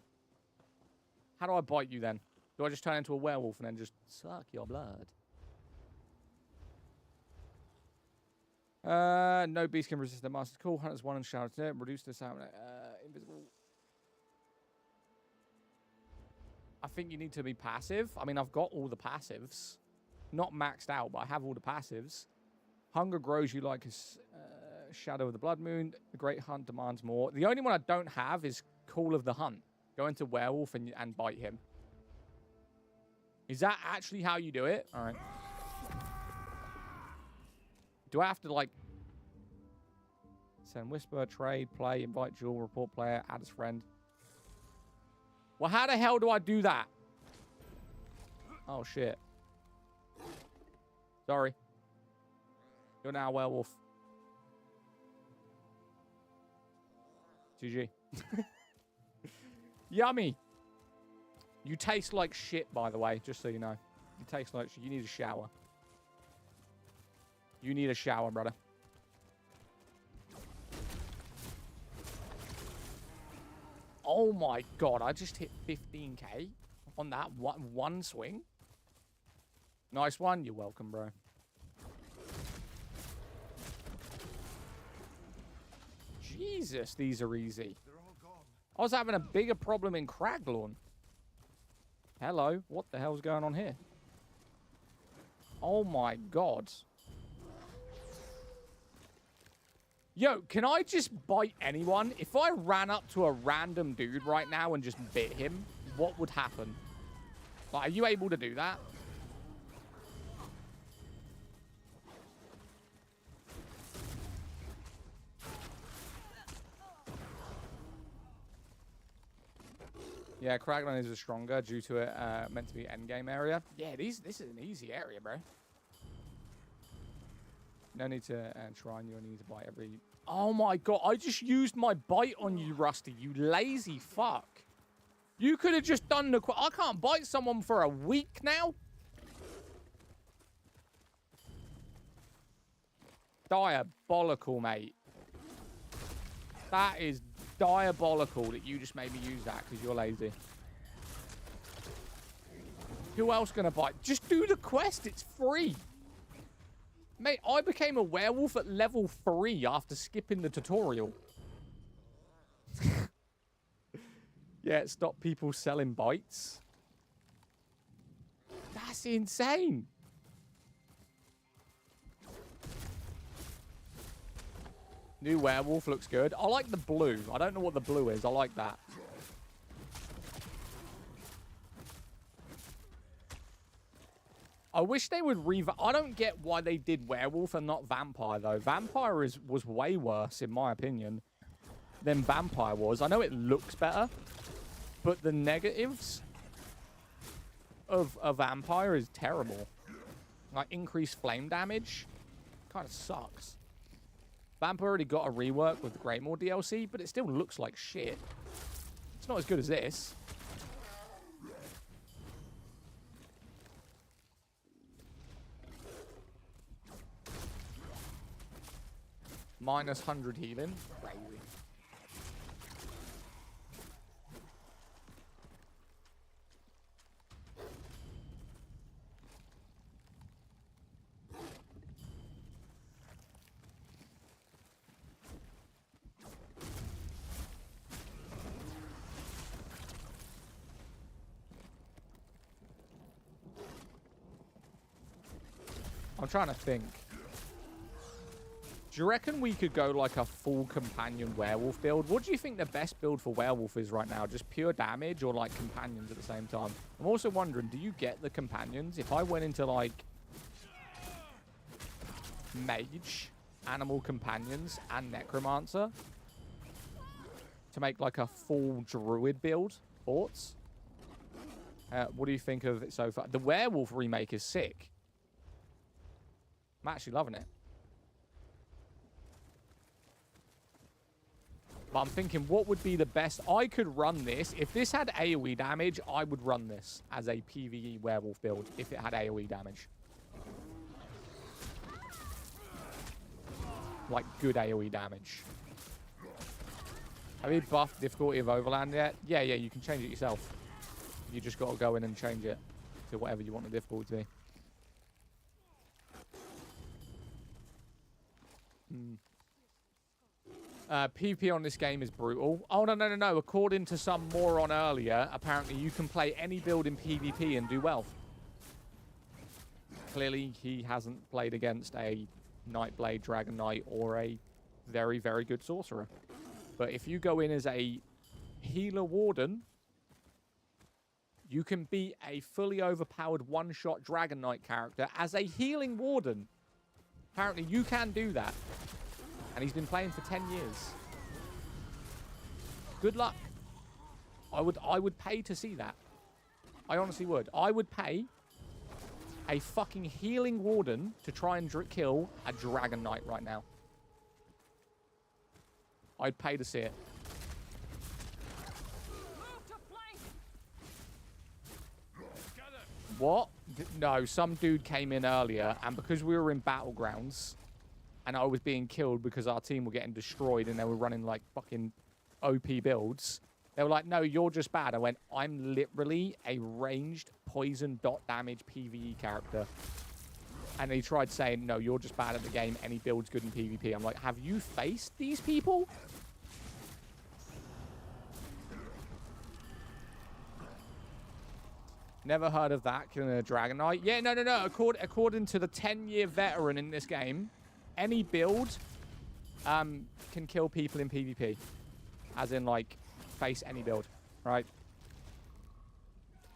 How do I bite you then? Do I just turn into a werewolf and then just suck your blood? No beast can resist the master's call. Hunters 1 and shouted it. Reduce the sound. Invisible. I think you need to be passive. I mean, I've got all the passives. Not maxed out, but I have all the passives. Hunger grows you like a shadow of the blood moon. The great hunt demands more. The only one I don't have is Call of the Hunt. Go into werewolf and bite him. Is that actually how you do it? All right. Do I have to, like, send whisper, trade, play, invite jewel, report player, add as friend? Well, how the hell do I do that? Oh, shit. Sorry. You're now a werewolf. GG. Yummy. You taste like shit, by the way, just so you know. You taste like shit. You need a shower. You need a shower, brother. Oh my god, I just hit 15k on that one swing. Nice one. You're welcome, bro. Jesus, these are easy. They're all gone. I was having a bigger problem in Craglorn. Hello, what the hell's going on here? Oh my god. Yo, can I just bite anyone? If I ran up to a random dude right now and just bit him, what would happen? Like, are you able to do that? Yeah, Craglorn is stronger due to it meant to be endgame area. Yeah, this is an easy area, bro. No need to shrine you. I need to bite every... Oh my god, I just used my bite on you, Rusty, you lazy fuck. You could have just done the... I can't bite someone for a week now? Diabolical, mate. That is diabolical that you just made me use that because you're lazy. Who else gonna bite? Just do the quest, it's free. Mate, I became a werewolf at level 3 after skipping the tutorial. Yeah, stop people selling bites. That's insane. New werewolf looks good. I like the blue. I don't know what the blue is. I like that. I wish they would I don't get why they did werewolf and not vampire, though. Vampire was way worse, in my opinion, than vampire was. I know it looks better, but the negatives of a vampire is terrible. Like, increased flame damage kind of sucks. Vampire already got a rework with the Greymore DLC, but it still looks like shit. It's not as good as this. Minus 100 healing. Crazy. I'm trying to think. Do you reckon we could go like a full companion werewolf build? What do you think the best build for werewolf is right now? Just pure damage or like companions at the same time? I'm also wondering, do you get the companions? If I went into like mage, animal companions, and necromancer to make like a full druid build, thoughts? What do you think of it so far? The werewolf remake is sick. I'm actually loving it. But I'm thinking, what would be the best? I could run this. If this had AoE damage, I would run this as a PvE werewolf build if it had AoE damage. Like, good AoE damage. Have you buffed difficulty of Overland yet? Yeah, you can change it yourself. You just got to go in and change it to whatever you want the difficulty to be. PvP on this game is brutal. Oh, no. According to some moron earlier, apparently you can play any build in PvP and do well. Clearly, he hasn't played against a Nightblade, Dragon Knight, or a very, very good sorcerer. But if you go in as a healer Warden, you can be a fully overpowered one-shot Dragon Knight character as a healing Warden. Apparently, you can do that. And he's been playing for 10 years. Good luck. I would pay to see that. I honestly would. I would pay a fucking healing Warden to try and kill a Dragon Knight right now. I'd pay to see it. What? No, some dude came in earlier, and because we were in Battlegrounds, and I was being killed because our team were getting destroyed and they were running like fucking OP builds, they were like, no, you're just bad. I went, I'm literally a ranged poison dot damage PvE character. And he tried saying, no, you're just bad at the game. Any build's good in PvP. I'm like, have you faced these people? Never heard of that, killing a Dragon Knight. Yeah, no. According to the 10-year veteran in this game, any build can kill people in PvP. As in, like, face any build, right?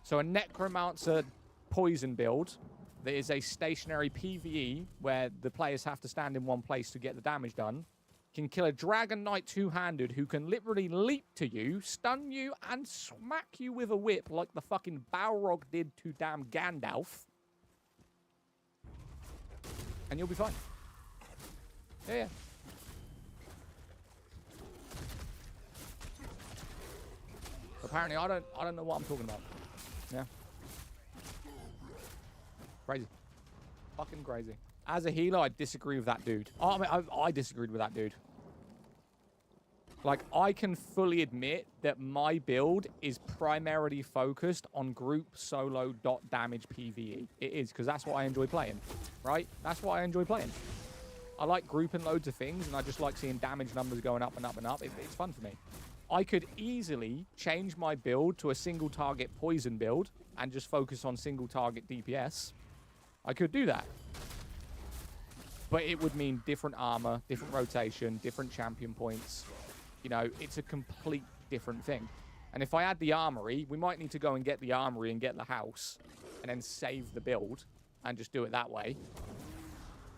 So a Necromancer poison build that is a stationary PvE where the players have to stand in one place to get the damage done can kill a Dragon Knight two-handed who can literally leap to you, stun you, and smack you with a whip like the fucking Balrog did to damn Gandalf. And you'll be fine. Yeah. Apparently, I don't know what I'm talking about. Yeah. Crazy. Fucking crazy. As a healer, I disagree with that dude. Oh, I mean, I disagreed with that dude. Like, I can fully admit that my build is primarily focused on group solo dot damage PvE. It is, because that's what I enjoy playing, right? That's what I enjoy playing. I like grouping loads of things, and I just like seeing damage numbers going up and up and up. It's fun for me. I could easily change my build to a single target poison build and just focus on single target DPS. I could do that. But it would mean different armor, different rotation, different champion points. You know, it's a complete different thing. And if I had the armory, we might need to go and get the armory and get the house and then save the build and just do it that way.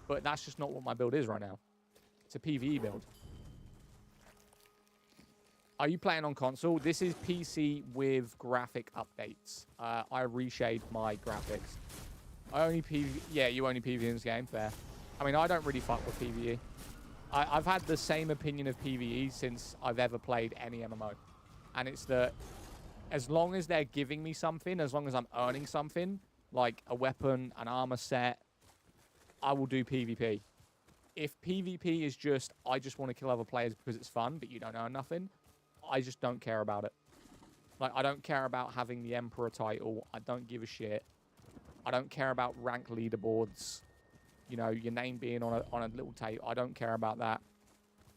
But that's just not what my build is right now. It's a PvE build. Are you playing on console? This is PC with graphic updates. I reshade my graphics. I only PvE. Yeah, you only PvE in this game. Fair. I mean, I don't really fuck with PvE. I've had the same opinion of PvE since I've ever played any MMO. And it's that as long as they're giving me something, as long as I'm earning something, like a weapon, an armor set, I will do PvP. If PvP is just, I just want to kill other players because it's fun, but you don't earn nothing, I just don't care about it. Like, I don't care about having the Emperor title. I don't give a shit. I don't care about rank leaderboards. You know, your name being on a little tape. I don't care about that.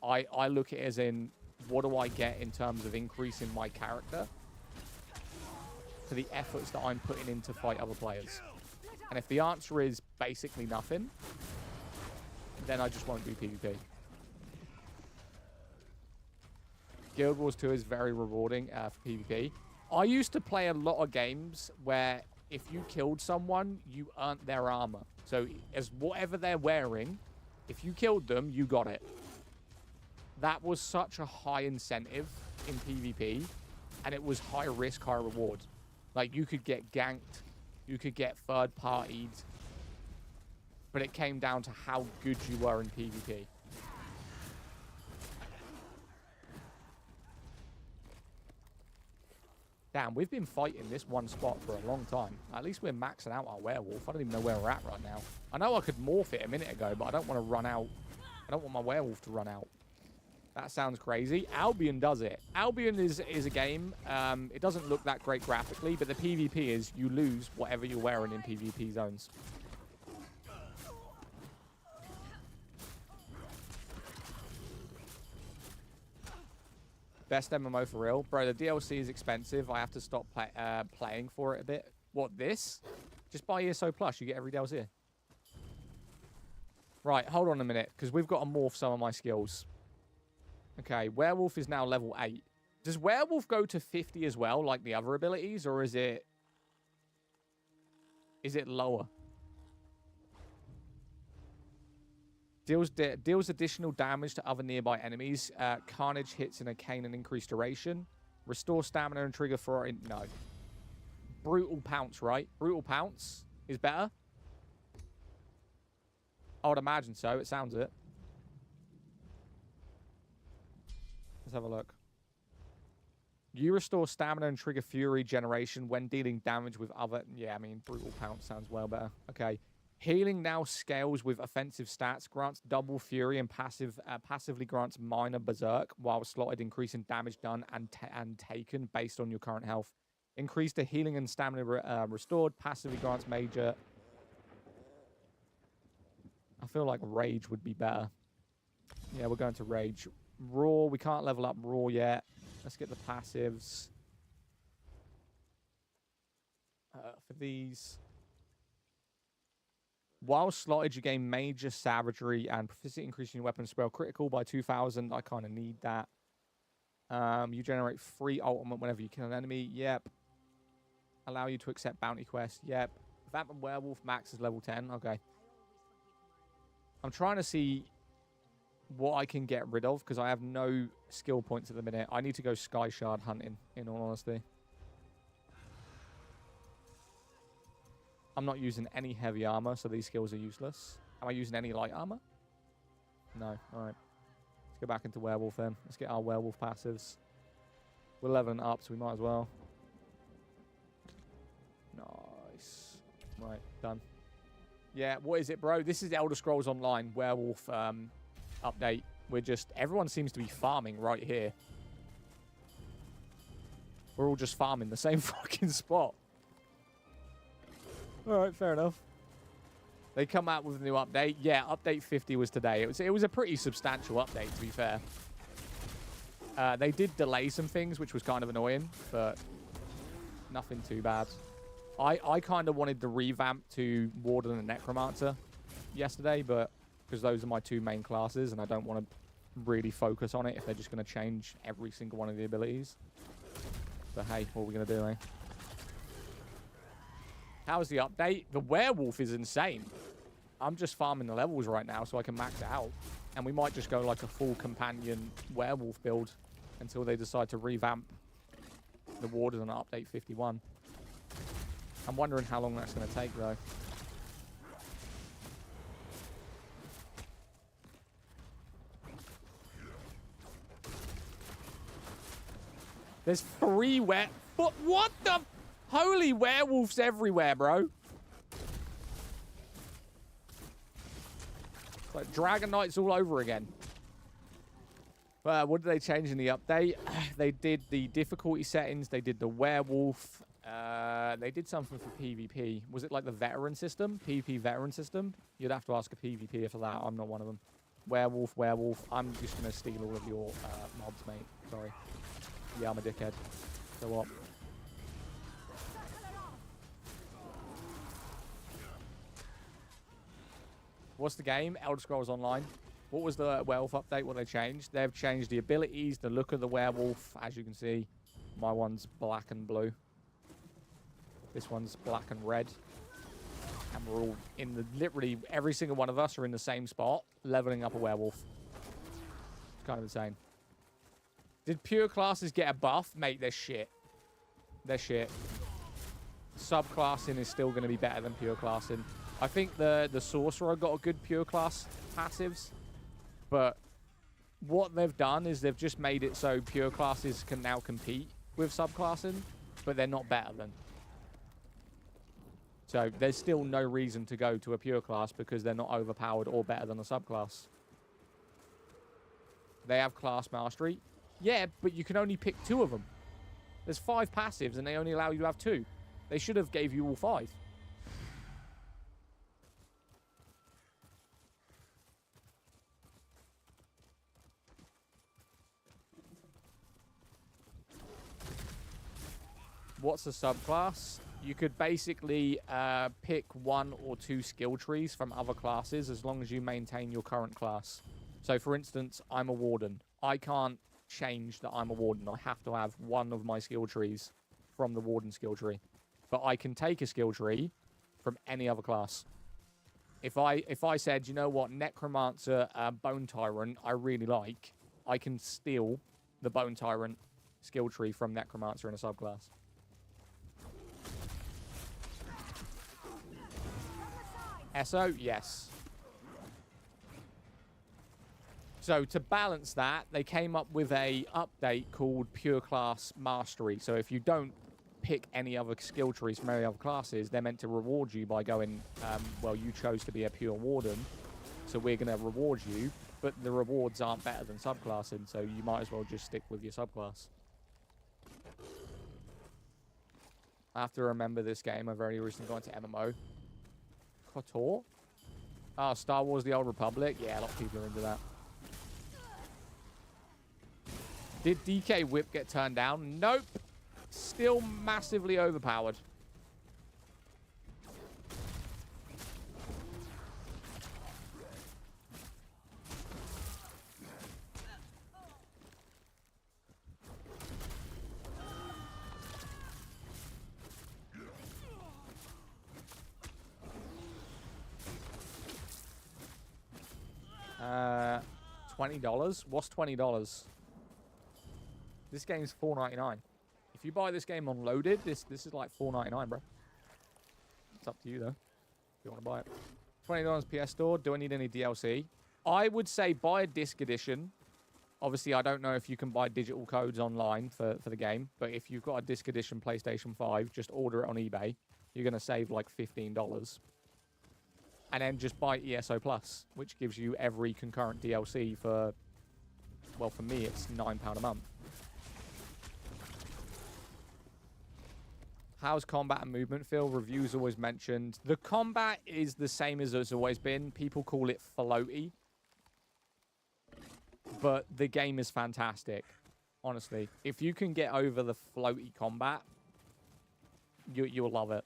I look at it as in, what do I get in terms of increasing my character for the efforts that I'm putting in to fight other players? And if the answer is basically nothing, then I just won't do PvP. Guild Wars 2 is very rewarding for PvP. I used to play a lot of games where if you killed someone, you earned their armor. So as whatever they're wearing, if you killed them, you got it. That was such a high incentive in PvP, and it was high risk, high reward. Like, you could get ganked, you could get third-partied, but it came down to how good you were in PvP. Damn, we've been fighting this one spot for a long time. At least we're maxing out our werewolf. I don't even know where we're at right now. I know I could morph it a minute ago, but I don't want to run out. I don't want my werewolf to run out. That sounds crazy. Albion does it. Albion is a game. It doesn't look that great graphically, but the PvP is you lose whatever you're wearing in PvP zones. Best MMO for real. Bro, the DLC is expensive. I have to stop playing for it a bit. What, this? Just buy ESO Plus. You get every DLC. Right, hold on a minute, because we've got to morph some of my skills. Okay, Werewolf is now level 8. Does Werewolf go to 50 as well, like the other abilities, or is it lower? Deals additional damage to other nearby enemies. Carnage hits in a cane and increased duration. Restore stamina and trigger for... No. Brutal Pounce, right? Brutal Pounce is better? I would imagine so. It sounds it. Let's have a look. You restore stamina and trigger fury generation when dealing damage with other... Yeah, I mean, Brutal Pounce sounds well better. Okay. Healing now scales with offensive stats, grants double fury and passively grants minor berserk, while slotted increasing damage done and taken based on your current health. Increase the healing and stamina restored, passively grants major... I feel like Rage would be better. Yeah, we're going to Rage. Raw, we can't level up Raw yet. Let's get the passives. For these... While slotted, you gain major savagery and proficiency increasing your weapon spell critical by 2,000. I kind of need that. You generate free ultimate whenever you kill an enemy. Yep. Allow you to accept bounty quests. Yep. Vampire Werewolf max is level 10. Okay. I'm trying to see what I can get rid of because I have no skill points at the minute. I need to go Sky Shard hunting, in all honesty. I'm not using any heavy armor, so these skills are useless. Am I using any light armor? No. All right. Let's go back into Werewolf then. Let's get our Werewolf passives. We're leveling up, so we might as well. Nice. Right, done. Yeah, what is it, bro? This is Elder Scrolls Online Werewolf update. We're just... Everyone seems to be farming right here. We're all just farming the same fucking spot. Alright, fair enough. They come out with a new update. Yeah, update 50 was today. It was a pretty substantial update, to be fair. They did delay some things, which was kind of annoying, but nothing too bad. I kind of wanted the revamp to Warden and Necromancer yesterday, but because those are my two main classes, and I don't want to really focus on it if they're just going to change every single one of the abilities. But hey, what are we going to do, eh? How's the update? The Werewolf is insane. I'm just farming the levels right now so I can max it out. And we might just go like a full companion Werewolf build until they decide to revamp the Warden on update 51. I'm wondering how long that's going to take, though. There's 3 what the... Holy werewolves everywhere, bro. It's like Dragon Knights all over again. What did they change in the update? They did the difficulty settings. They did the werewolf. They did something for PvP. Was it like the veteran system? PvP veteran system? You'd have to ask a PvPer for that. I'm not one of them. Werewolf. I'm just going to steal all of your mobs, mate. Sorry. Yeah, I'm a dickhead. So what? What's the game? Elder Scrolls Online. What was the werewolf update? What they changed? They've changed the abilities, the look of the werewolf. As you can see, my one's black and blue. This one's black and red. And we're all in the... Literally, every single one of us are in the same spot, leveling up a werewolf. It's kind of insane. Did pure classes get a buff? Mate, they're shit. They're shit. Subclassing is still going to be better than pure classing. I think the Sorcerer got a good pure class passives, but what they've done is they've just made it so pure classes can now compete with subclassing. but they're not better than. So there's still no reason to go to a pure class because they're not overpowered or better than a subclass. They have class mastery. Yeah, but you can only pick 2 of them. There's 5 passives and they only allow you to have 2. They should have gave you all 5. What's a subclass? You could basically pick 1 or 2 skill trees from other classes as long as you maintain your current class. So, for instance, I'm a Warden. I can't change that I'm a Warden. I have to have 1 of my skill trees from the Warden skill tree. But I can take a skill tree from any other class. If I said, you know what, Necromancer, Bone Tyrant, I really like, I can steal the Bone Tyrant skill tree from Necromancer in a subclass. SO? Yes. So to balance that, they came up with a update called Pure Class Mastery. So if you don't pick any other skill trees from any other classes, they're meant to reward you by going, well, you chose to be a pure Warden, so we're going to reward you, but the rewards aren't better than subclassing, so you might as well just stick with your subclass. I have to remember this game. I've very recently gone to MMO. KOTOR? Oh, Star Wars The Old Republic? Yeah, a lot of people are into that. Did DK Whip get turned down? Nope. Still massively overpowered. $20? What's $20? This game's $4.99. If you buy this game unloaded, this is like $4.99, bro. It's up to you, though, if you want to buy it. $20 PS Store. Do I need any DLC? I would say buy a disc edition. Obviously, I don't know if you can buy digital codes online for the game, but if you've got a disc edition PlayStation 5, just order it on eBay. You're going to save like $15. And then just buy ESO Plus, which gives you every concurrent DLC for, well, for me, it's £9 a month. How's combat and movement feel? Reviews always mentioned. The combat is the same as it's always been. People call it floaty. But the game is fantastic, honestly. If you can get over the floaty combat, you'll love it.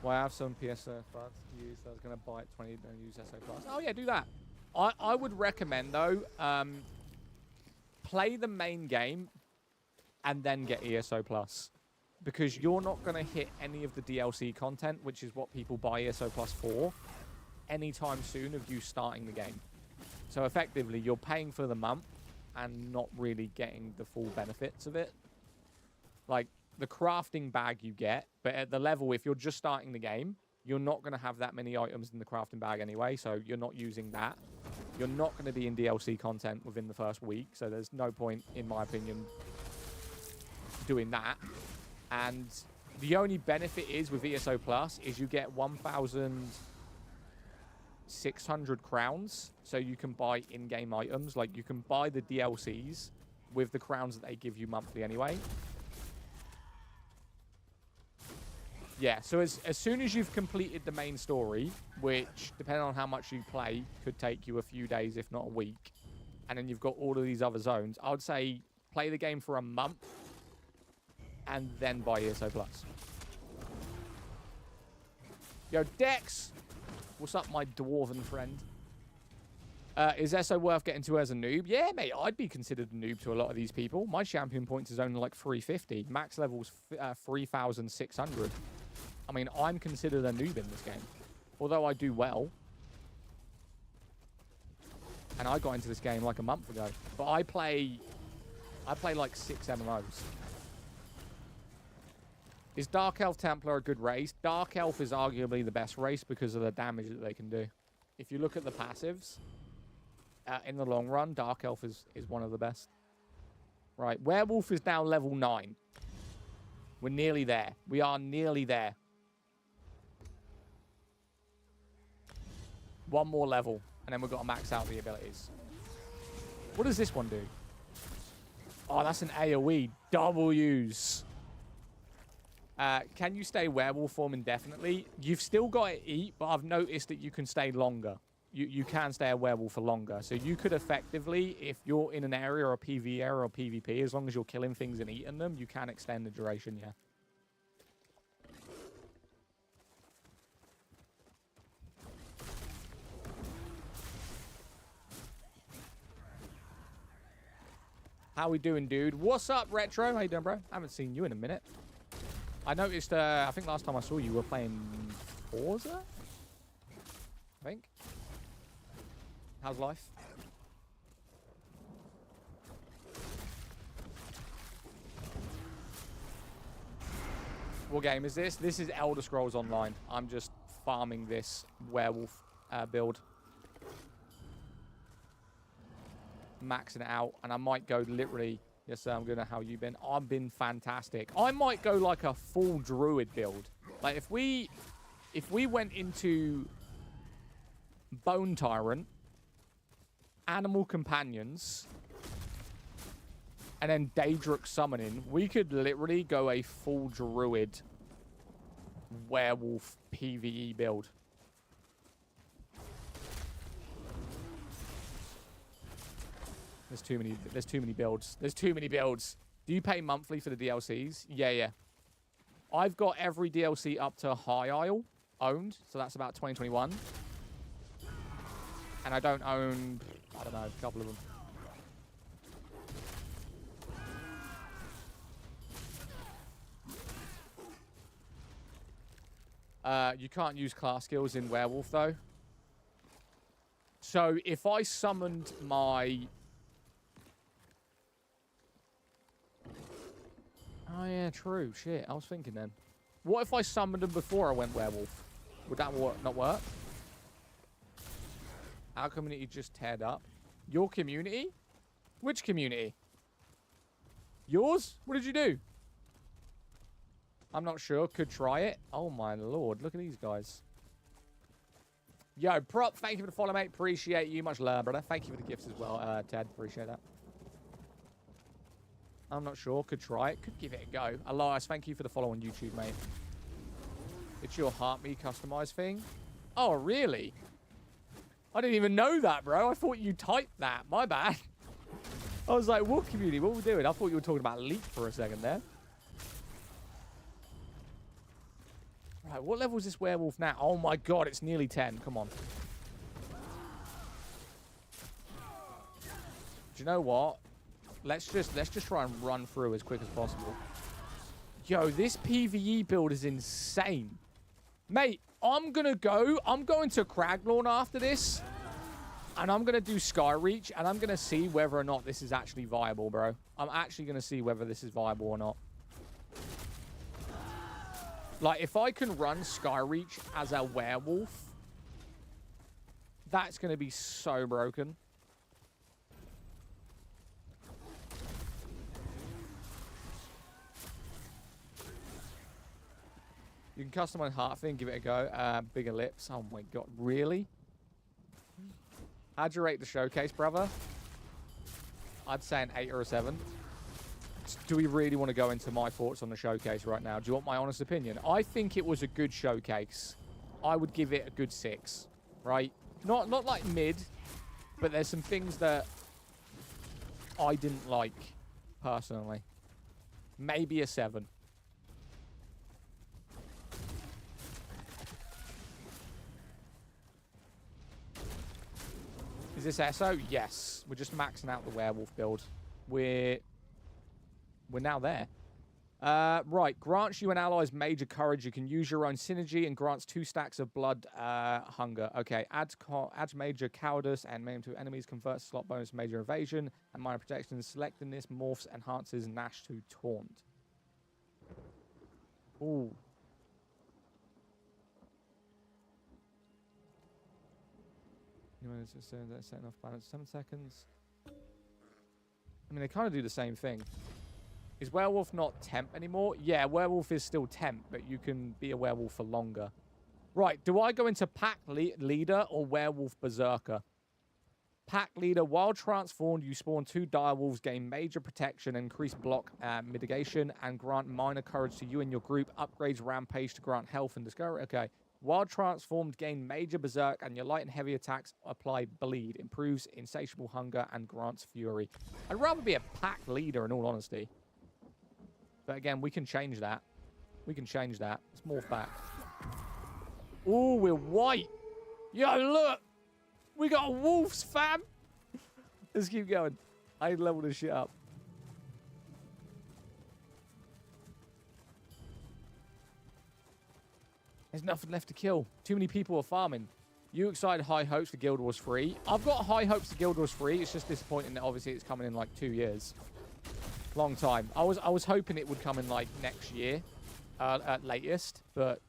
Well, I have some PS funds to use. So I was going to buy it 20 and use SO Plus. Oh, yeah, do that. I would recommend, though, play the main game and then get ESO Plus. Because you're not going to hit any of the DLC content, which is what people buy ESO Plus for, anytime soon of you starting the game. So effectively, you're paying for the month and not really getting the full benefits of it. Like, the crafting bag you get, but at the level, if you're just starting the game, you're not going to have that many items in the crafting bag anyway, so you're not using that. You're not going to be in DLC content within the first week, so there's no point, in my opinion, doing that. And the only benefit is with ESO Plus is you get 1,600 crowns, so you can buy in-game items. Like, you can buy the DLCs with the crowns that they give you monthly anyway. Yeah, so as soon as you've completed the main story, which, depending on how much you play, could take you a few days, if not a week, and then you've got all of these other zones, I would say play the game for a month and then buy ESO Plus. Yo, Dex! What's up, my dwarven friend? Is ESO worth getting to as a noob? Yeah, mate, I'd be considered a noob to a lot of these people. My champion points is only like 350. Max level's 3,600. I mean, I'm considered a noob in this game. Although I do well. And I got into this game like a month ago. But I play like 6 MMOs. Is Dark Elf Templar a good race? Dark Elf is arguably the best race because of the damage that they can do. If you look at the passives, in the long run, Dark Elf is one of the best. Right, Werewolf is now level 9. We're nearly there. We are nearly there. One more level, and then we've got to max out the abilities. What does this one do? Oh, that's an AoE. Double use. Can you stay werewolf form indefinitely? You've still got to eat, but I've noticed that you can stay longer. You can stay a werewolf for longer. So you could effectively, if you're in an area or a PvE area or PvP, as long as you're killing things and eating them, you can extend the duration, yeah. How we doing, dude? What's up, Retro? How you doing, bro? I haven't seen you in a minute. I noticed, I think last time I saw you were playing Forza? I think. How's life? What game is this? This is Elder Scrolls Online. I'm just farming this werewolf build. Maxing it out, and I might go literally... Yes, sir, I'm good at how you been. I've been fantastic. I might go like a full druid build. Like, if we went into Bone Tyrant, Animal Companions, and then Daedric Summoning, we could literally go a full druid werewolf PvE build. There's too many builds. There's too many builds. Do you pay monthly for the DLCs? Yeah. I've got every DLC up to High Isle owned, so that's about 2021. And I don't own, I don't know, a couple of them. You can't use class skills in Werewolf, though. So if I summoned my... Oh, yeah, true. Shit, I was thinking then. What if I summoned them before I went werewolf? Would that not work? Our community just teared up. Your community? Which community? Yours? What did you do? I'm not sure. Could try it. Oh, my lord. Look at these guys. Yo, Prop, thank you for the follow, mate. Appreciate you. Much love, brother. Thank you for the gifts as well, Ted. Appreciate that. I'm not sure. Could try it. Could give it a go. Elias, thank you for the follow on YouTube, mate. It's your Heartme customized thing? Oh, really? I didn't even know that, bro. I thought you typed that. My bad. I was like, what community? What are we doing? I thought you were talking about Leap for a second there. Right, what level is this werewolf now? Oh, my God. It's nearly 10. Come on. Do you know what? Let's just try and run through as quick as possible. Yo, this PvE build is insane. Mate, I'm going to Craglawn after this. And I'm going to do Skyreach. And I'm going to see whether or not this is actually viable, bro. I'm actually going to see whether this is viable or not. Like, if I can run Skyreach as a werewolf, that's going to be so broken. You can customize heart thing, give it a go. Bigger lips. Oh my god, really? How'd you rate the showcase, brother? I'd say an 8 or a 7. Do we really want to go into my thoughts on the showcase right now? Do you want my honest opinion? I think it was a good showcase. I would give it a good 6, right? Not like mid, but there's some things that I didn't like, personally. Maybe a 7. Is this SO? Yes. We're just maxing out the werewolf build. We're now there. Right. Grants you and allies major courage. You can use your own synergy and grants 2 stacks of blood hunger. Okay. Adds major cowardice and maim to enemies. Converts slot bonus to major evasion and minor protection. Selecting this morphs enhances Nash to taunt. Ooh. You know, it's setting off balance 7 seconds. I mean, they kind of do the same thing. Is werewolf not temp anymore? Yeah, werewolf is still temp, but you can be a werewolf for longer. Right, do I go into pack leader or werewolf berserker? Pack leader, while transformed, you spawn 2 direwolves, gain major protection, increase block mitigation, and grant minor courage to you and your group. Upgrades rampage to grant health and discovery. Okay. While transformed, gain major berserk, and your light and heavy attacks apply bleed. Improves insatiable hunger and grants fury. I'd rather be a pack leader, in all honesty. But again, we can change that. We can change that. Let's morph back. Ooh, we're white. Yo, look. We got wolves, fam. Let's keep going. I need to level this shit up. There's nothing left to kill. Too many people are farming. You excited high hopes for Guild Wars 3? I've got high hopes for Guild Wars 3. It's just disappointing that obviously it's coming in like 2 years. Long time. I was hoping it would come in like next year at latest, but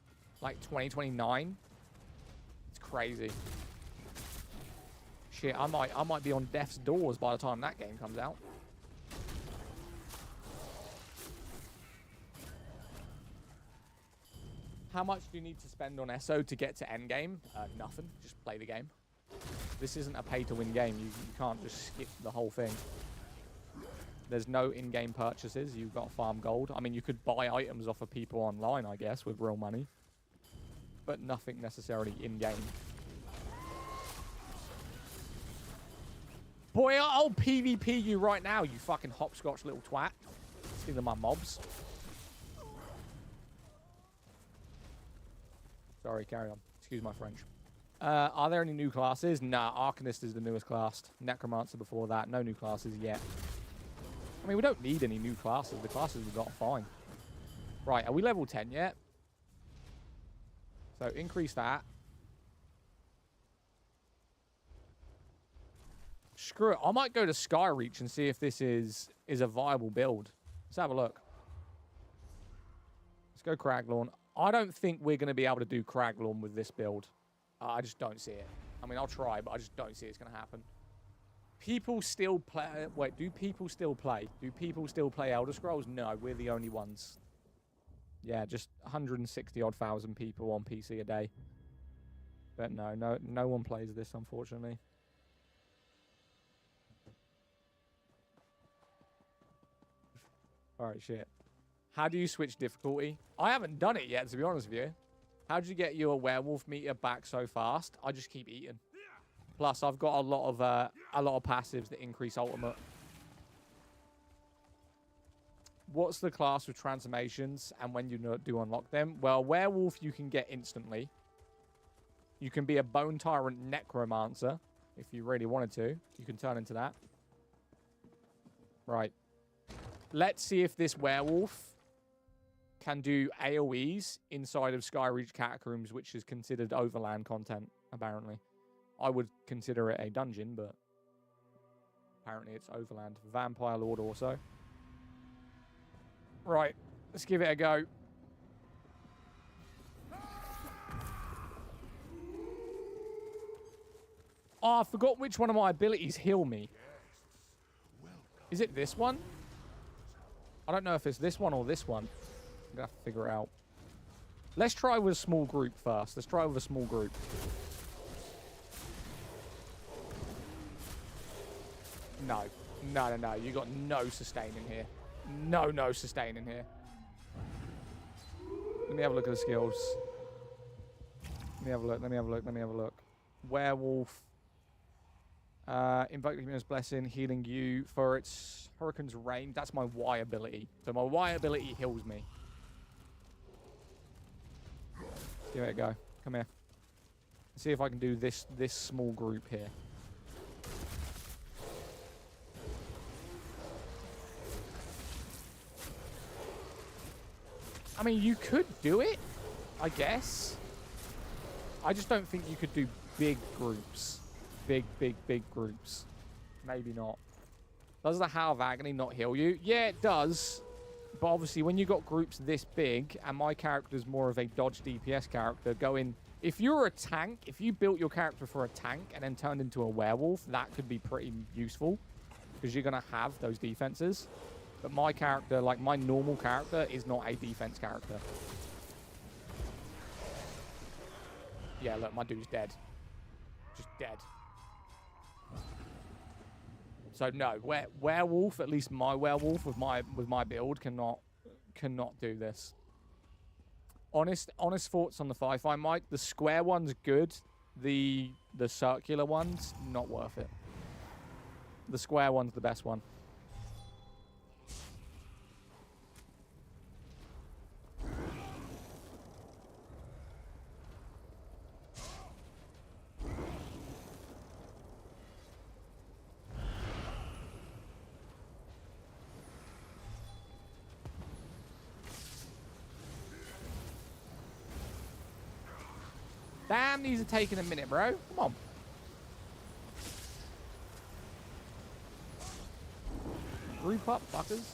like 2029. It's crazy. Shit, I might be on death's doors by the time that game comes out. How much do you need to spend on SO to get to endgame? Nothing. Just play the game. This isn't a pay-to-win game. You can't just skip the whole thing. There's no in-game purchases. You've got to farm gold. I mean, you could buy items off of people online, I guess, with real money. But nothing necessarily in-game. Boy, I'll PvP you right now, you fucking hopscotch little twat. These are my mobs. Sorry, carry on. Excuse my French. Are there any new classes? Nah, Arcanist is the newest class. Necromancer before that. No new classes yet. I mean, we don't need any new classes. The classes we've got are fine. Right, are we level 10 yet? So increase that. Screw it. I might go to Skyreach and see if this is a viable build. Let's have a look. Let's go Craglorn. I don't think we're going to be able to do Craglorn with this build. I just don't see it. I mean, I'll try, but I just don't see it's going to happen. People still play... Wait, do people still play? Do people still play Elder Scrolls? No, we're the only ones. Yeah, just 160-odd thousand people on PC a day. But no one plays this, unfortunately. Alright, shit. How do you switch difficulty? I haven't done it yet, to be honest with you. How did you get your werewolf meter back so fast? I just keep eating. Plus, I've got a lot of passives that increase ultimate. What's the class with transformations and when you do unlock them? Well, werewolf you can get instantly. You can be a bone tyrant necromancer if you really wanted to. You can turn into that. Right. Let's see if this werewolf can do AoEs inside of Skyreach Catacombs, which is considered overland content, apparently. I would consider it a dungeon, but apparently it's overland. Vampire Lord also. Right, let's give it a go. Oh, I forgot which one of my abilities heal me. Is it this one? I don't know if it's this one or this one. I'm going to have to figure it out. Let's try with a small group first. Let's try with a small group. No. No. You got no sustain in here. No sustain in here. Let me have a look at the skills. Let me have a look. Werewolf. Invoke the Communist Blessing, healing you for its Hurricane's Rain. That's my Y ability. So my Y ability heals me. Give it a go. Come here. Let's see if I can do this small group here. I mean, you could do it, I guess. I just don't think you could do big groups. Big groups. Maybe not. Does the Howl of Agony not heal you? Yeah, it does. But obviously, when you got groups this big, and my character's more of a dodge DPS character, going... If you're a tank, if you built your character for a tank and then turned into a werewolf, that could be pretty useful. Because you're going to have those defenses. But my character, like my normal character, is not a defense character. Yeah, look, my dude's dead. Just dead. So no, werewolf, at least my werewolf with my build cannot do this. Honest thoughts on the Fi-Fi, Mike. The square one's good. The circular one's not worth it. The square one's the best one. Damn, these are taking a minute, bro. Come on. Group up, fuckers.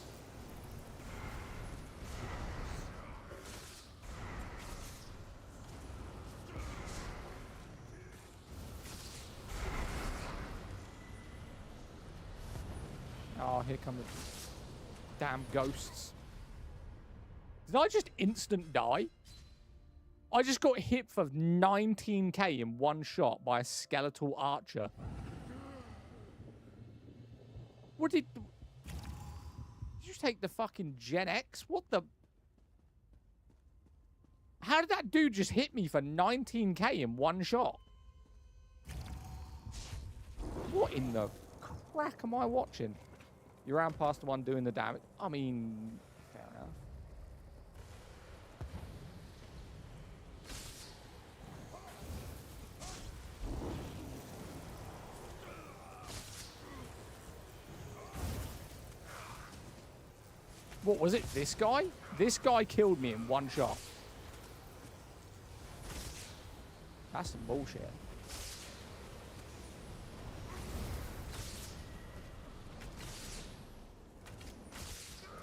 Oh, here come the damn ghosts. Did I just instant die? I just got hit for 19k in one shot by a skeletal archer. What did you take the fucking Gen X? What the? How did that dude just hit me for 19k in one shot? What in the crack am I watching? You ran past the one doing the damage. I mean, fair enough. What was it? This guy? This guy killed me in one shot. That's some bullshit.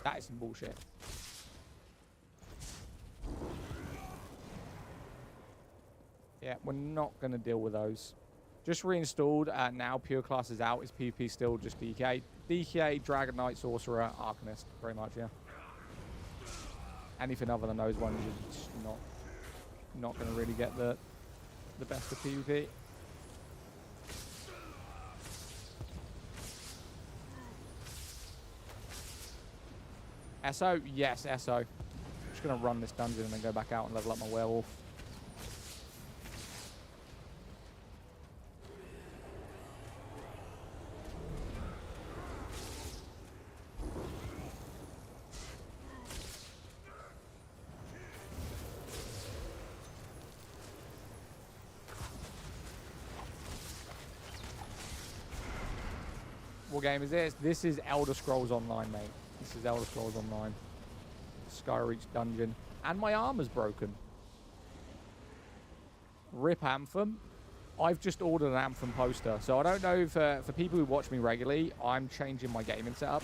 That is some bullshit. Yeah, we're not going to deal with those. Just reinstalled. Now pure class is out. Is PvP still just DK? DK, Dragon Knight, Sorcerer, Arcanist. Pretty much, yeah. Anything other than those ones, you're just not going to really get the best of PvP. SO? Yes, SO. Just going to run this dungeon and then go back out and level up my werewolf. What game is this? This is Elder Scrolls Online, mate. This is Elder Scrolls Online. Skyreach dungeon. And my armor's broken. Rip Anthem. I've just ordered an Anthem poster. So I don't know if, for people who watch me regularly, I'm changing my gaming setup.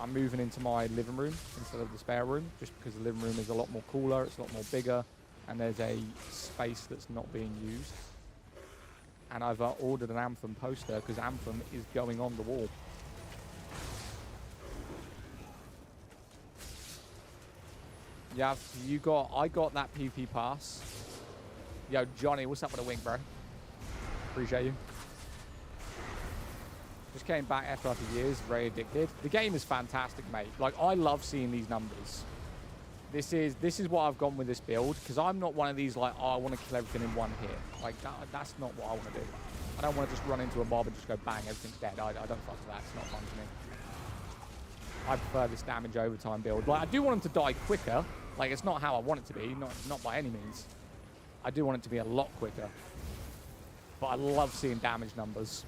I'm moving into my living room instead of the spare room, just because the living room is a lot more cooler, it's a lot more bigger, and there's a space that's not being used. And I've ordered an Anthem poster because Anthem is going on the wall. Yeah, I got that PvP pass. Yo, Johnny, what's up with the wink, bro? Appreciate you. Just came back after years, very addicted. The game is fantastic, mate. Like, I love seeing these numbers. This is what I've gone with this build, because I'm not one of these, like, oh, I want to kill everything in one hit. Like, that's not what I want to do. I don't want to just run into a mob and just go bang, everything's dead. I don't fuck with that. It's not fun to me. I prefer this damage overtime build. Like, I do want them to die quicker. Like, it's not how I want it to be, not by any means. I do want it to be a lot quicker. But I love seeing damage numbers.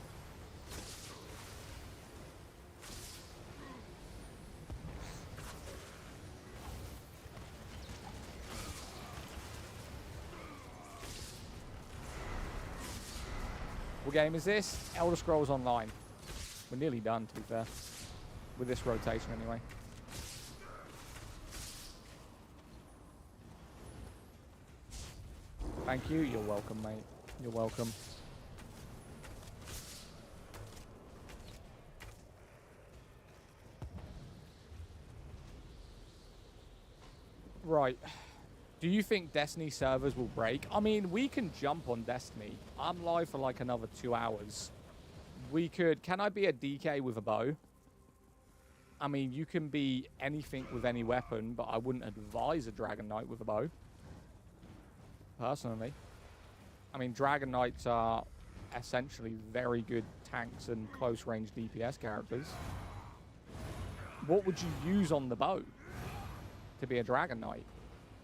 What game is this? Elder Scrolls Online. We're nearly done, to be fair. With this rotation, anyway. Thank you. You're welcome, mate. You're welcome. Right. Do you think Destiny servers will break? I mean, we can jump on Destiny. I'm live for like another 2 hours. We could... Can I be a DK with a bow? I mean, you can be anything with any weapon, but I wouldn't advise a Dragon Knight with a bow. Personally. I mean, Dragon Knights are essentially very good tanks and close-range DPS characters. What would you use on the bow to be a Dragon Knight?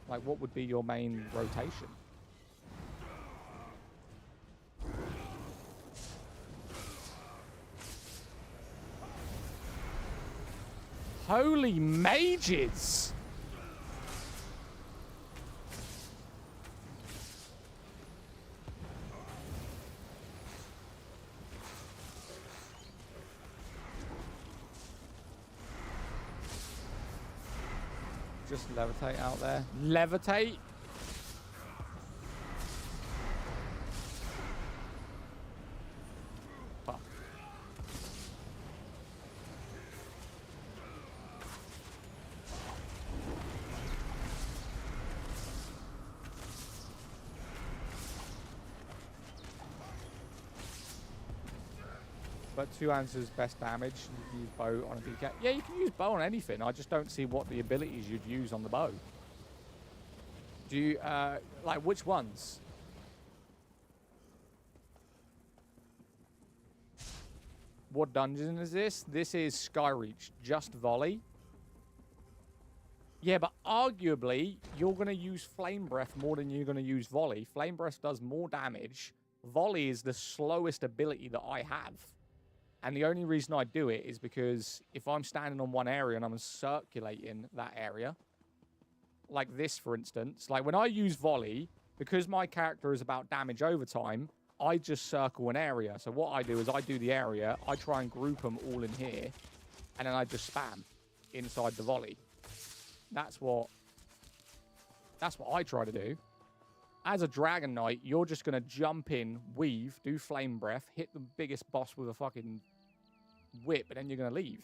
Like, what would be your main rotation? Holy mages! Just levitate out there. Levitate? Fuck. But 2 answers best damage. You can use bow on a DK. Yeah, you can use bow on anything. I just don't see what the abilities you'd use on the bow. Do you, like, which ones? What dungeon is this? This is Skyreach. Just volley. Yeah, but arguably, you're going to use Flame Breath more than you're going to use Volley. Flame Breath does more damage. Volley is the slowest ability that I have. And the only reason I do it is because if I'm standing on one area and I'm circulating that area, like this, for instance, like when I use Volley, because my character is about damage over time, I just circle an area. So what I do is I do the area, I try and group them all in here, and then I just spam inside the Volley. That's what I try to do. As a Dragon Knight, you're just going to jump in, weave, do Flame Breath, hit the biggest boss with a fucking whip, and then you're going to leave.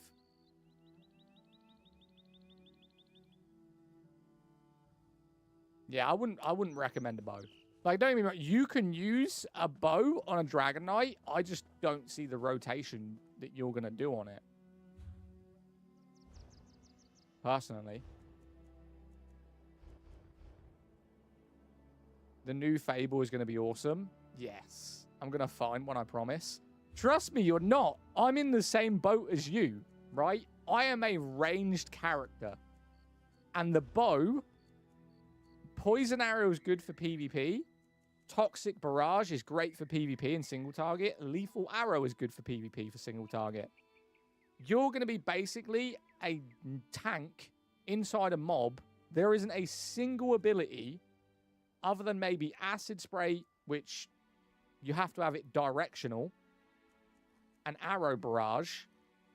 Yeah, I wouldn't recommend a bow. Like, don't get me wrong, you can use a bow on a Dragon Knight. I just don't see the rotation that you're going to do on it. Personally. The new Fable is going to be awesome. Yes. I'm going to find one, I promise. Trust me, you're not. I'm in the same boat as you, right? I am a ranged character. And the bow... Poison Arrow is good for PvP. Toxic Barrage is great for PvP and single target. Lethal Arrow is good for PvP for single target. You're going to be basically a tank inside a mob. There isn't a single ability other than maybe Acid Spray, which you have to have it directional, and Arrow Barrage.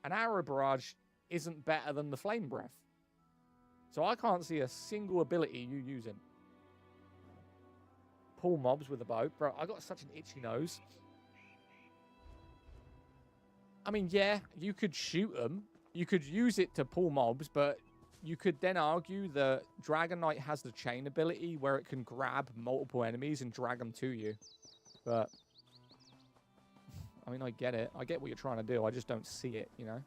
And Arrow Barrage isn't better than the Flame Breath. So I can't see a single ability you using. Pull mobs with a bow. Bro, I got such an itchy nose. I mean, yeah, you could shoot them. You could use it to pull mobs, but you could then argue that Dragon Knight has the chain ability where it can grab multiple enemies and drag them to you. But, I mean, I get it. I get what you're trying to do. I just don't see it, you know?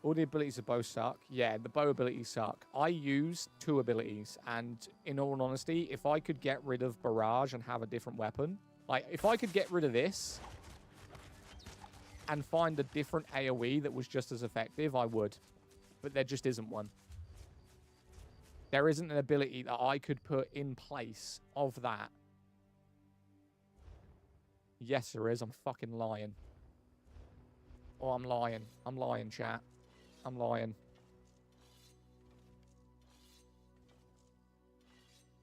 All the abilities of bow suck. Yeah, the bow abilities suck. I use 2 abilities, and in all honesty, if I could get rid of Barrage and have a different weapon, like, if I could get rid of this and find a different AoE that was just as effective, I would. But there just isn't one. There isn't an ability that I could put in place of that. Yes, there is. I'm fucking lying. Oh, I'm lying. I'm lying, chat. I'm lying.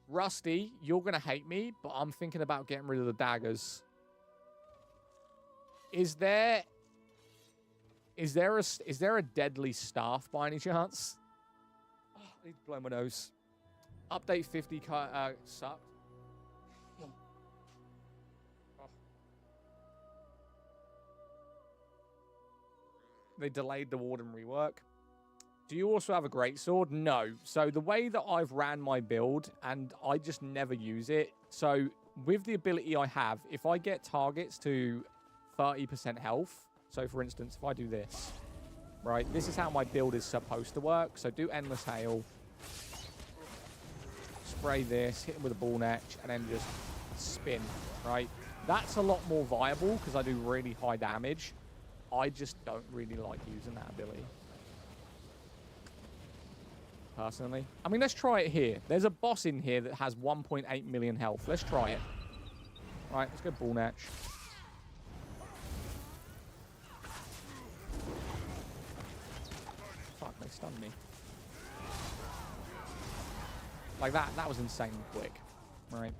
Rusty, you're going to hate me, but I'm thinking about getting rid of the daggers. Is there a deadly staff by any chance? Oh, I need to blow my nose. Update 50 sucked. They delayed the Warden rework. Do you also have a greatsword? No. So the way that I've ran my build, and I just never use it. So with the ability I have, if I get targets to 30% health, so for instance, if I do this, right, this is how my build is supposed to work. So do Endless Hail, spray this, hit him with a ball netch, and then just spin, right? That's a lot more viable because I do really high damage. I just don't really like using that ability. Personally. I mean, let's try it here. There's a boss in here that has 1.8 million health. Let's try it. Right, let's go ball netch. Fuck, they stunned me. Like that was insanely quick. Right.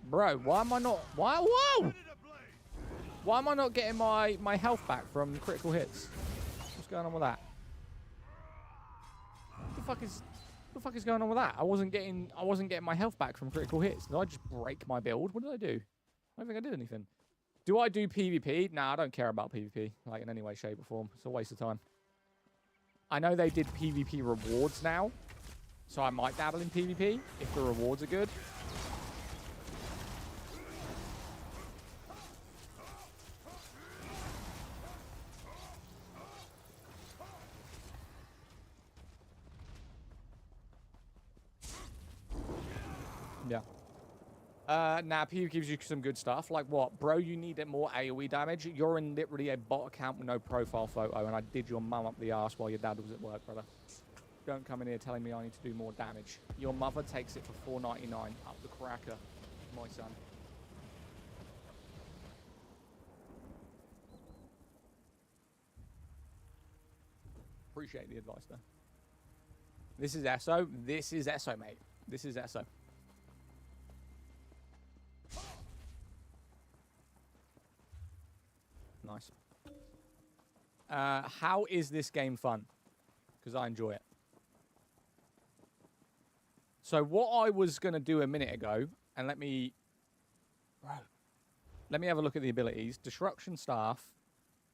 Bro, why am I not... Why? Whoa! Why am I not getting my health back from critical hits? What's going on with that? What the fuck is going on with that? I wasn't getting my health back from critical hits. Did I just break my build? What did I do? I don't think I did anything. Do I do PvP? Nah, I don't care about PvP, like in any way, shape, or form. It's a waste of time. I know they did PvP rewards now, so I might dabble in PvP if the rewards are good. Yeah. Nah, PvP gives you some good stuff. Like what? Bro, you need more AoE damage. You're in literally a bot account with no profile photo, and I did your mum up the arse while your dad was at work, brother. Don't come in here telling me I need to do more damage. Your mother takes it for $4.99 up the cracker, my son. Appreciate the advice, though. This is ESO. This is ESO, mate. This is ESO. Nice. How is this game fun? Because I enjoy it. So what I was going to do a minute ago, and let me have a look at the abilities. Destruction Staff.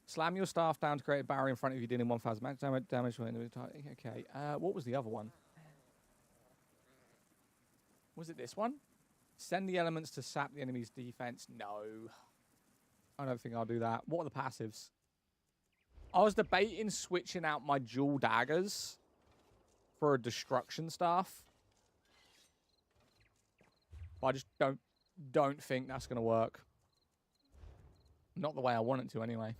Slam your staff down to create a barrier in front of you, dealing 1,000 max damage. Okay. What was the other one? Was it this one? Send the elements to sap the enemy's defense. No. I don't think I'll do that. What are the passives? I was debating switching out my dual daggers for a destruction staff. But I just don't think that's going to work. Not the way I want it to, anyway.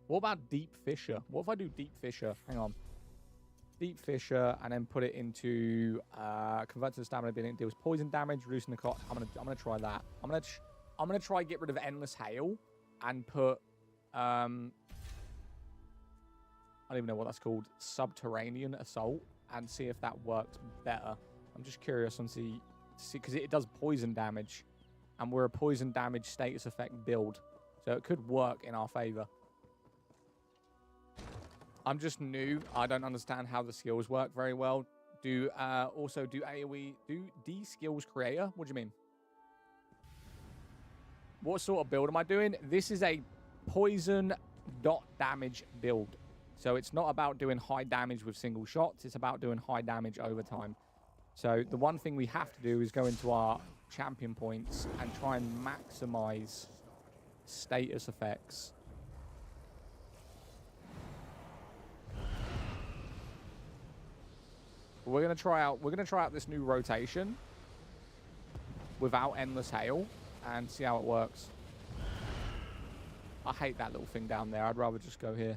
What about Deep Fissure? What if I do Deep Fissure? Hang on. Deep Fissure, and then put it into convert to the stamina ability. It deals poison damage, reducing the cost. I'm gonna try that. I'm gonna try get rid of Endless Hail and put I don't even know what that's called, Subterranean Assault, and see if that works better. I'm just curious on see because it does poison damage, and we're a poison damage status effect build, so it could work in our favor. I'm just new. I don't understand how the skills work very well. Also do AoE, do D skills creator? What do you mean? What sort of build am I doing? This is a poison dot damage build. So it's not about doing high damage with single shots. It's about doing high damage over time. So the one thing we have to do is go into our champion points and try and maximize status effects. We're gonna try out this new rotation without Endless Hail and see how it works. I hate that little thing down there. I'd rather just go here.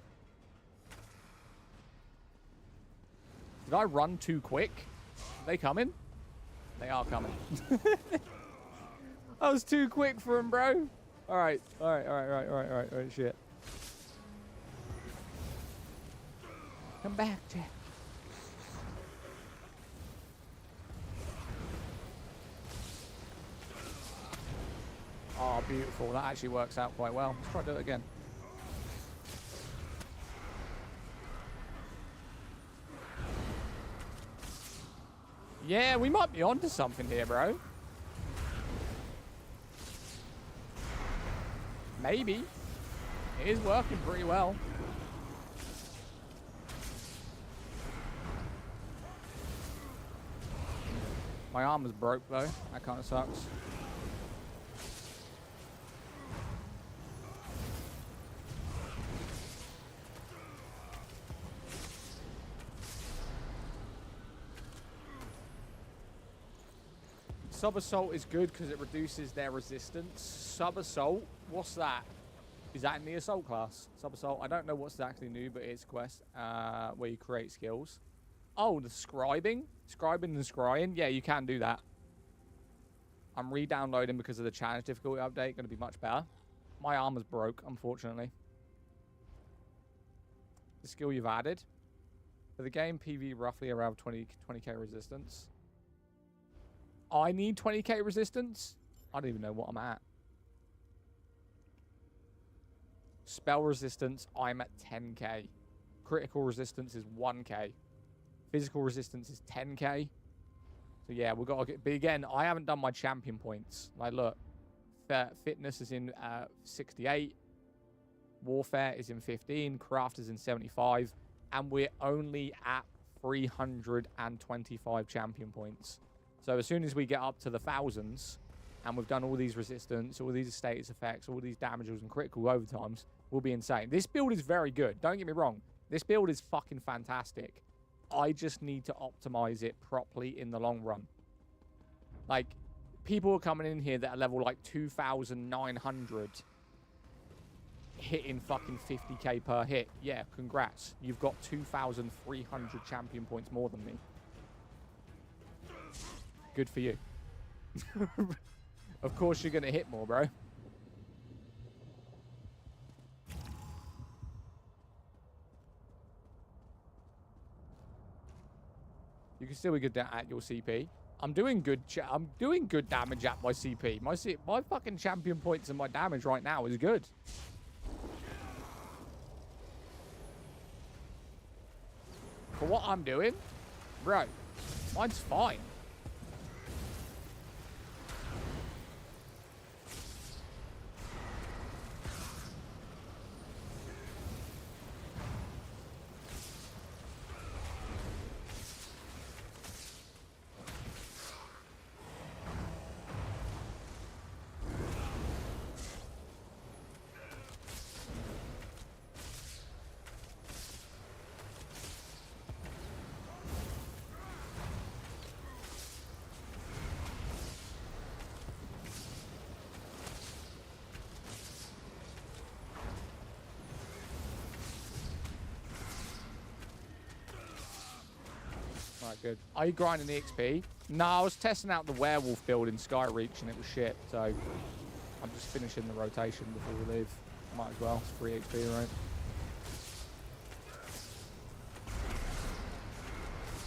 Did I run too quick? Are they coming? They are coming. I was too quick for him, bro. All right, shit. Come back, Jack. Beautiful. That actually works out quite well. Let's try to do it again. Yeah, we might be onto something here, bro. Maybe. It is working pretty well. My armor's broke, though. That kind of sucks. Sub-Assault is good because it reduces their resistance. Sub-Assault? What's that? Is that in the Assault class? Sub-Assault? I don't know what's actually new, but it's a quest where you create skills. Oh, the scribing? Scribing and scrying? Yeah, you can do that. I'm re-downloading because of the challenge difficulty update. Going to be much better. My armor's broke, unfortunately. The skill you've added. For the game, PV roughly around 20k resistance. I need 20k resistance? I don't even know what I'm at. Spell resistance, I'm at 10k. Critical resistance is 1k. Physical resistance is 10k. So yeah, we've got to get... But again, I haven't done my champion points. Like, look. Fitness is in 68. Warfare is in 15. Craft is in 75. And we're only at 325 champion points. So as soon as we get up to the thousands, and we've done all these resistance, all these status effects, all these damages and critical overtimes, we'll be insane. This build is very good. Don't get me wrong. This build is fucking fantastic. I just need to optimize it properly in the long run. Like, people are coming in here that are level like 2,900, hitting fucking 50k per hit. Yeah, congrats. You've got 2,300 champion points more than me. Good for you. Of course you're going to hit more, bro. You can still be good at your CP. I'm doing good. I'm doing good damage at my CP. My fucking champion points and my damage right now is good. For what I'm doing, bro, mine's fine. Right, good. Are you grinding the XP? No, I was testing out the werewolf build in Skyreach and it was shit, so I'm just finishing the rotation before we leave. Might as well. It's free XP, right?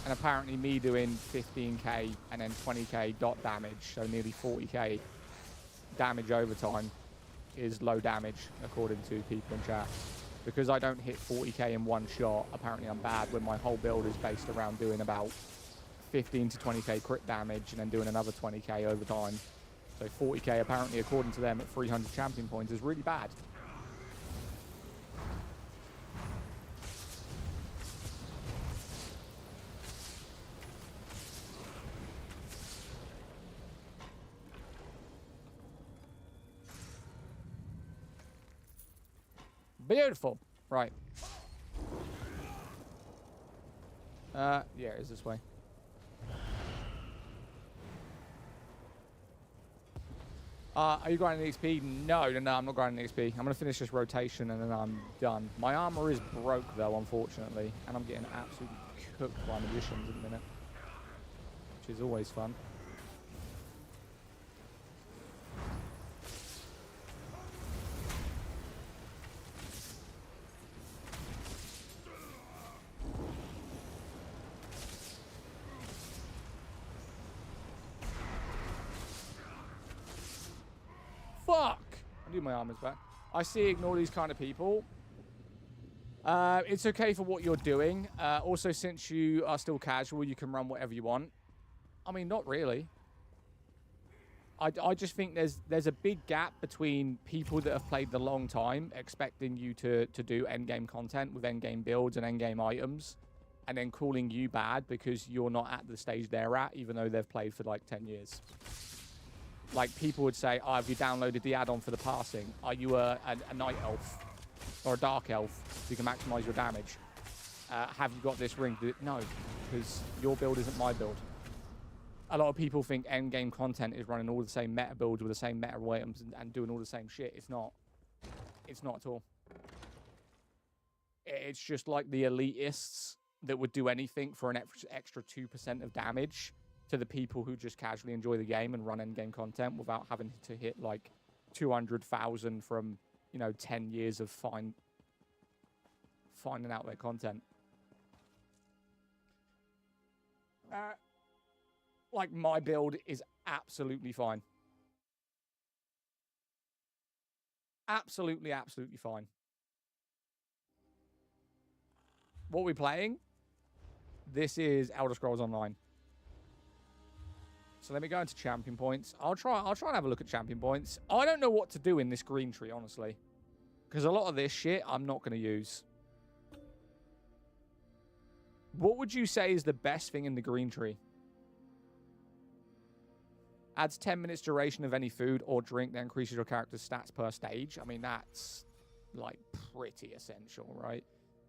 And apparently me doing 15k and then 20k dot damage, so nearly 40k damage over time, is low damage, according to people in chat. Because I don't hit 40k in one shot, apparently I'm bad when my whole build is based around doing about 15 to 20k crit damage and then doing another 20k over time. So 40k apparently, according to them, at 300 champion points is really bad. Beautiful. Right. Yeah, it's this way. Are you grinding XP? No, I'm not grinding XP. I'm going to finish this rotation and then I'm done. My armor is broke, though, unfortunately. And I'm getting absolutely cooked by magicians in a minute. Which is always fun. Fuck! do my armors back. I see ignore these kind of people. It's okay for what you're doing. Also, since you are still casual, you can run whatever you want. I mean, not really. I just think there's a big gap between people that have played the long time, expecting you to do endgame content with endgame builds and endgame items, and then calling you bad because you're not at the stage they're at, even though they've played for like 10 years. Like, people would say, oh, have you downloaded the add-on for the passing? Are you a night elf or a dark elf so you can maximize your damage? Have you got this ring? No, because your build isn't my build. A lot of people think endgame content is running all the same meta builds with the same meta items and doing all the same shit. It's not. It's not at all. It's just like the elitists that would do anything for an extra 2% of damage to the people who just casually enjoy the game and run endgame content without having to hit like 200,000 from, you know, 10 years of finding out their content. Like, my build is absolutely fine. Absolutely, absolutely fine. What are we playing? This is Elder Scrolls Online. So let me go into champion points. I'll try and have a look at champion points. I don't know what to do in this green tree, honestly. Because a lot of this shit I'm not going to use. What would you say is the best thing in the green tree? Adds 10 minutes duration of any food or drink that increases your character's stats per stage. I mean, that's, like, pretty essential, right?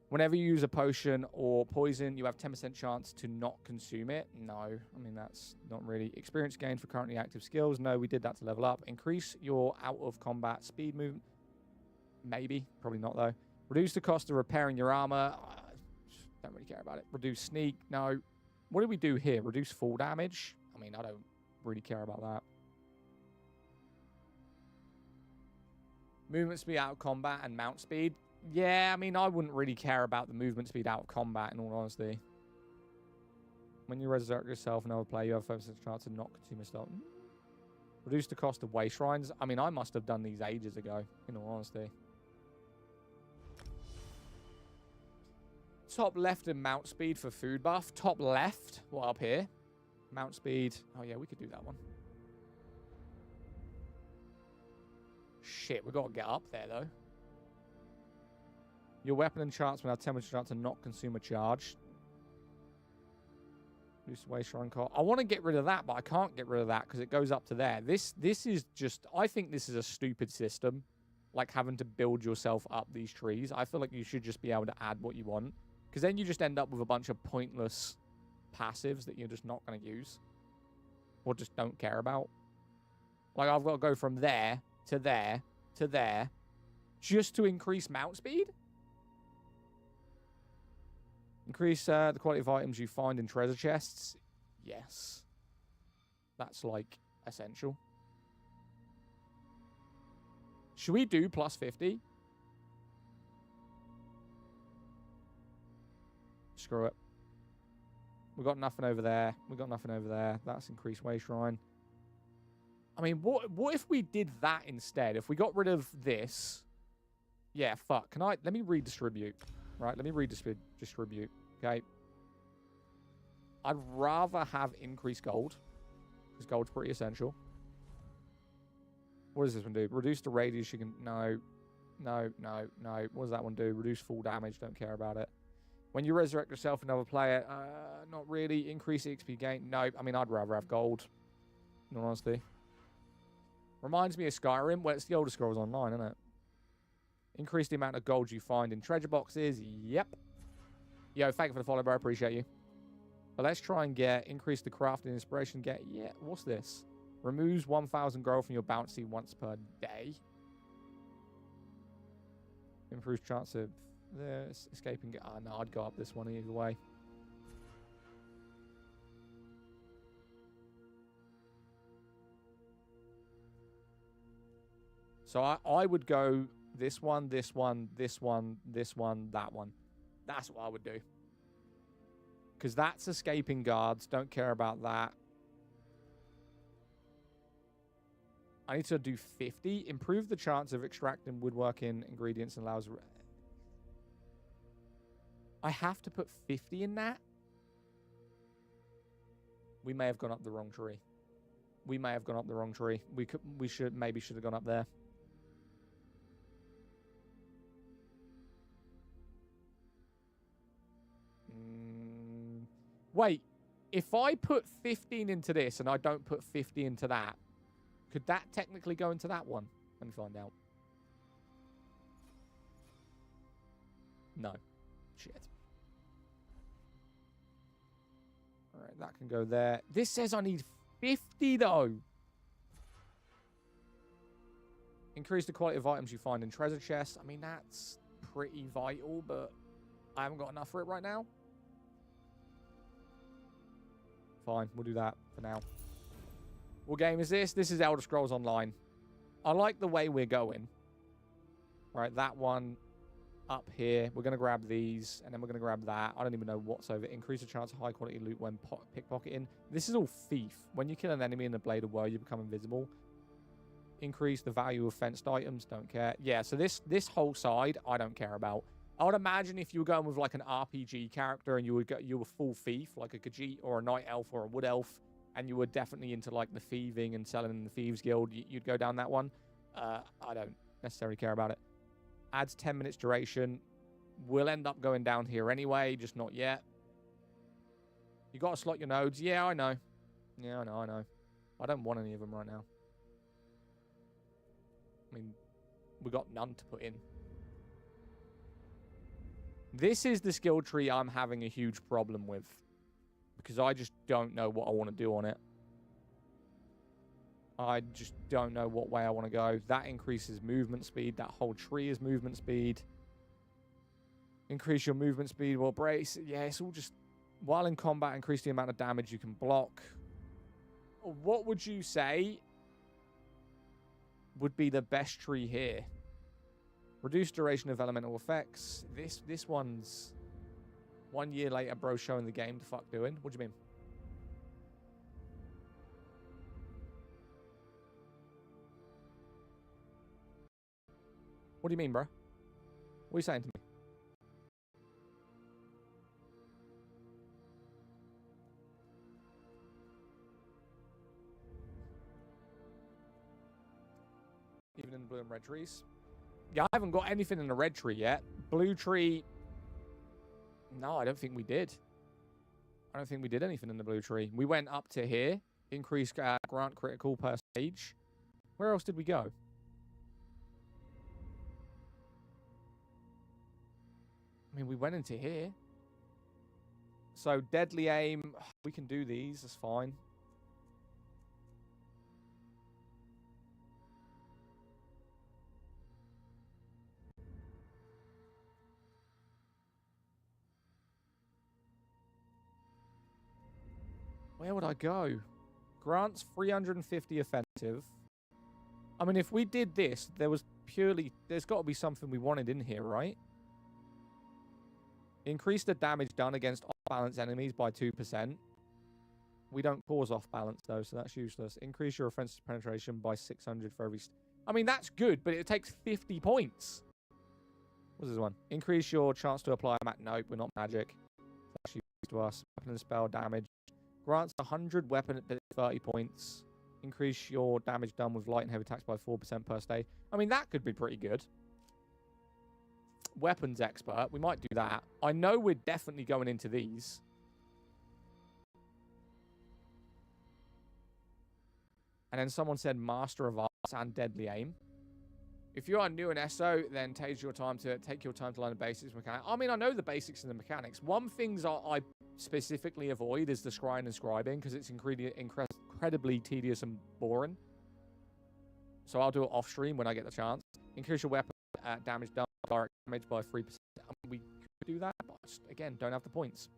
Whenever you use a potion or poison, you have 10% chance to not consume it. No, I mean, that's not really. Experience gain for currently active skills. No, we did that to level up. Increase your out-of-combat speed movement. Maybe. Probably not, though. Reduce the cost of repairing your armor. Don't really care about it. Reduce sneak. No. What do we do here? Reduce fall damage? I mean, I don't really care about that. Movement speed out of combat and mount speed. Yeah, I mean, I wouldn't really care about the movement speed out of combat, in all honesty. When you resurrect yourself and another player, you have a 5% chance to not consume a stop. Reduce the cost of way shrines. I mean, I must have done these ages ago, in all honesty. Top left and mount speed for food buff. Top left, what, up here? Mount speed. Oh, yeah, we could do that one. Shit, we've got to get up there, though. Your weapon and chance will have 10% chance to not consume a charge. Reduce way shrine cost. I want to get rid of that, but I can't get rid of that because it goes up to there. This is just... I think this is a stupid system. Like, having to build yourself up these trees. I feel like you should just be able to add what you want. Because then you just end up with a bunch of pointless passives that you're just not going to use. Or just don't care about. Like, I've got to go from there to there to there just to increase mount speed? Increase the quality of items you find in treasure chests? Yes. That's, like, essential. Should we do plus 50? Screw it. We've got nothing over there. We've got nothing over there. That's increased way shrine. I mean, what if we did that instead? If we got rid of this... Yeah, fuck. Can I... Let me redistribute. Right, let me redistribute. Okay. I'd rather have increased gold. Because gold's pretty essential. What does this one do? Reduce the radius you can... No. No, no, no. What does that one do? Reduce full damage. Don't care about it. When you resurrect yourself another player, not really. Increase XP gain. No, I mean, I'd rather have gold. In all honesty. Reminds me of Skyrim. Well, it's the Elder Scrolls Online, isn't it? Increase the amount of gold you find in treasure boxes. Yep. Yo, thank you for the follow, bro. I appreciate you. But let's try and increase the crafting inspiration. Yeah, what's this? Removes 1,000 gold from your bounty once per day. Improves chance of escaping. Oh, no, I'd go up this one either way. So I would go this one, this one, this one, this one, that one. That's what I would do. Because that's escaping guards. Don't care about that. I need to do 50. Improve the chance of extracting woodworking ingredients and allows... I have to put 50 in that? We may have gone up the wrong tree. We may have gone up the wrong tree. We should have gone up there. Wait, if I put 15 into this and I don't put 50 into that, could that technically go into that one? Let me find out. No. Shit. Alright, that can go there. This says I need 50 though. Increase the quality of items you find in treasure chests. I mean, that's pretty vital, but I haven't got enough for it right now. Fine, we'll do that for now. What game is this? This is Elder Scrolls Online. I like the way we're going. Right, that one up here. We're going to grab these, and then we're going to grab that. I don't even know what's over. Increase the chance of high-quality loot when pickpocketing. This is all thief. When you kill an enemy in the Blade of Woe, you become invisible. Increase the value of fenced items. Don't care. Yeah, so this whole side, I don't care about. I would imagine if you were going with like an RPG character and you were full thief, like a Khajiit or a Night Elf or a Wood Elf, and you were definitely into like the thieving and selling in the Thieves Guild, you'd go down that one. I don't necessarily care about it. Adds 10 minutes duration. We'll end up going down here anyway, just not yet. You got to slot your nodes. Yeah, I know. Yeah, I know. I don't want any of them right now. I mean, we got none to put in. This is the skill tree I'm having a huge problem with, because I just don't know what I want to do on it. I just don't know what way I want to go. That increases movement speed. That whole tree is movement speed. Increase your movement speed while brace. Yeah, it's all just... While in combat, increase the amount of damage you can block. What would you say would be the best tree here? Reduce duration of elemental effects. This one's 1 year later, bro, showing the game the fuck doing. What do you mean? What do you mean, bro? What are you saying to me? Even in the blue and red trees? Yeah, I haven't got anything in the red tree yet. Blue tree... No, I don't think we did. I don't think we did anything in the blue tree. We went up to here. Increase grant critical per stage. Where else did we go? I mean, we went into here. So, deadly aim. We can do these. That's fine. Where would I go? Grants 350 offensive. I mean, if we did this, there's got to be something we wanted in here, right? Increase the damage done against off-balance enemies by 2%. We don't cause off-balance, though, so that's useless. Increase your offensive penetration by 600 for every... I mean, that's good, but it takes 50 points. What's this one? Increase your chance to apply a nope, we're not magic. That's used to us. Weapon and spell damage. Grants 100 weapon at 30 points. Increase your damage done with light and heavy attacks by 4% per stage. I mean, that could be pretty good. Weapons expert. We might do that. I know we're definitely going into these. And then someone said Master of Arts and Deadly Aim. If you are new in SO, then take your time to learn the basics mechanics. I mean, I know the basics and the mechanics. One thing I specifically avoid is the scrying and scribing, because it's incredibly tedious and boring. So I'll do it off stream when I get the chance. Increase your weapon damage done direct damage by 3%. I mean, we could do that, but again, don't have the points.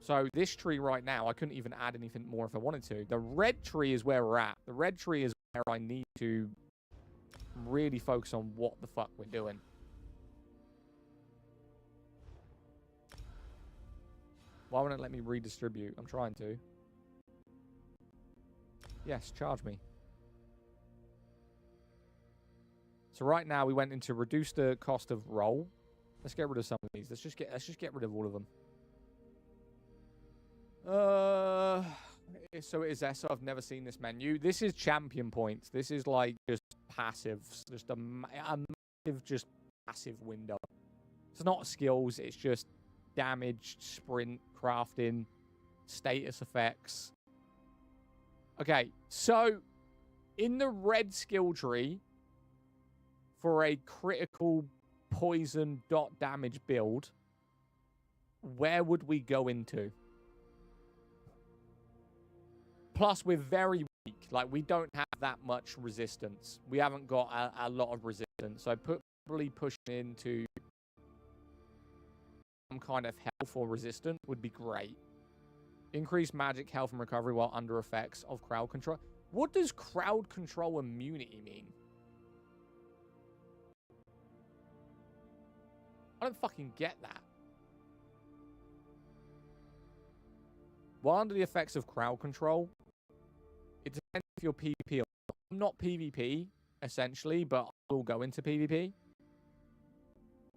So this tree right now, I couldn't even add anything more if I wanted to. The red tree is where we're at. The red tree is where I need to really focus on what the fuck we're doing. Why won't it let me redistribute? I'm trying to. Yes, charge me. So right now we went into reduce the cost of roll. Let's get rid of some of these. Let's just get rid of all of them. So it is ESO. I've never seen this menu. This is champion points. This is like just passives. Just a massive, just passive window. It's not skills. It's just damage, sprint, crafting, status effects. Okay, so in the red skill tree for a critical poison dot damage build, where would we go into? Plus, we're very weak. Like, we don't have that much resistance. We haven't got a lot of resistance. So probably pushing into some kind of health or resistance would be great. Increase magic health and recovery while under effects of crowd control. What does crowd control immunity mean? I don't fucking get that. While under the effects of crowd control, it depends if you're PvP or not. I'm not PvP, essentially, but I will go into PvP.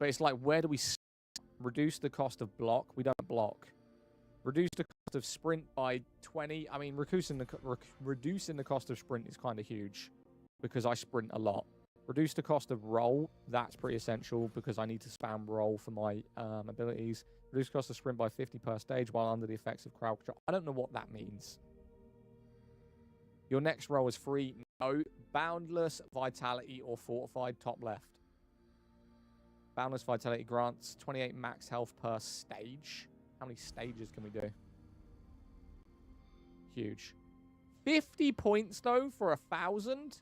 But it's like, where do we reduce the cost of block? We don't block. Reduce the cost of sprint by 20. I mean, reducing the cost of sprint is kind of huge because I sprint a lot. Reduce the cost of roll. That's pretty essential because I need to spam roll for my abilities. Reduce the cost of sprint by 50 per stage while under the effects of crowd control. I don't know what that means. Your next roll is free. No. Boundless Vitality or Fortified top left. Boundless Vitality grants 28 max health per stage. How many stages can we do? Huge. 50 points, though, for 1,000?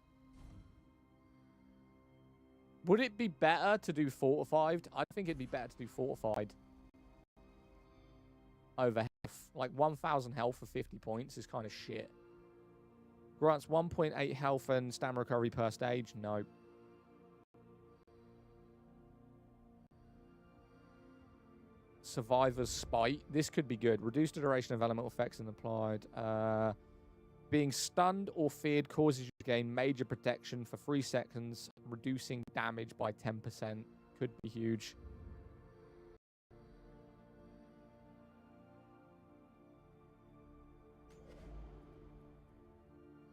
Would it be better to do Fortified? I think it'd be better to do Fortified over health. Like, 1,000 health for 50 points is kind of shit. Grants 1.8 health and stamina recovery per stage? No. Survivor's Spite. This could be good. Reduce the duration of elemental effects and applied. Being stunned or feared causes you to gain major protection for 3 seconds, reducing damage by 10%. Could be huge.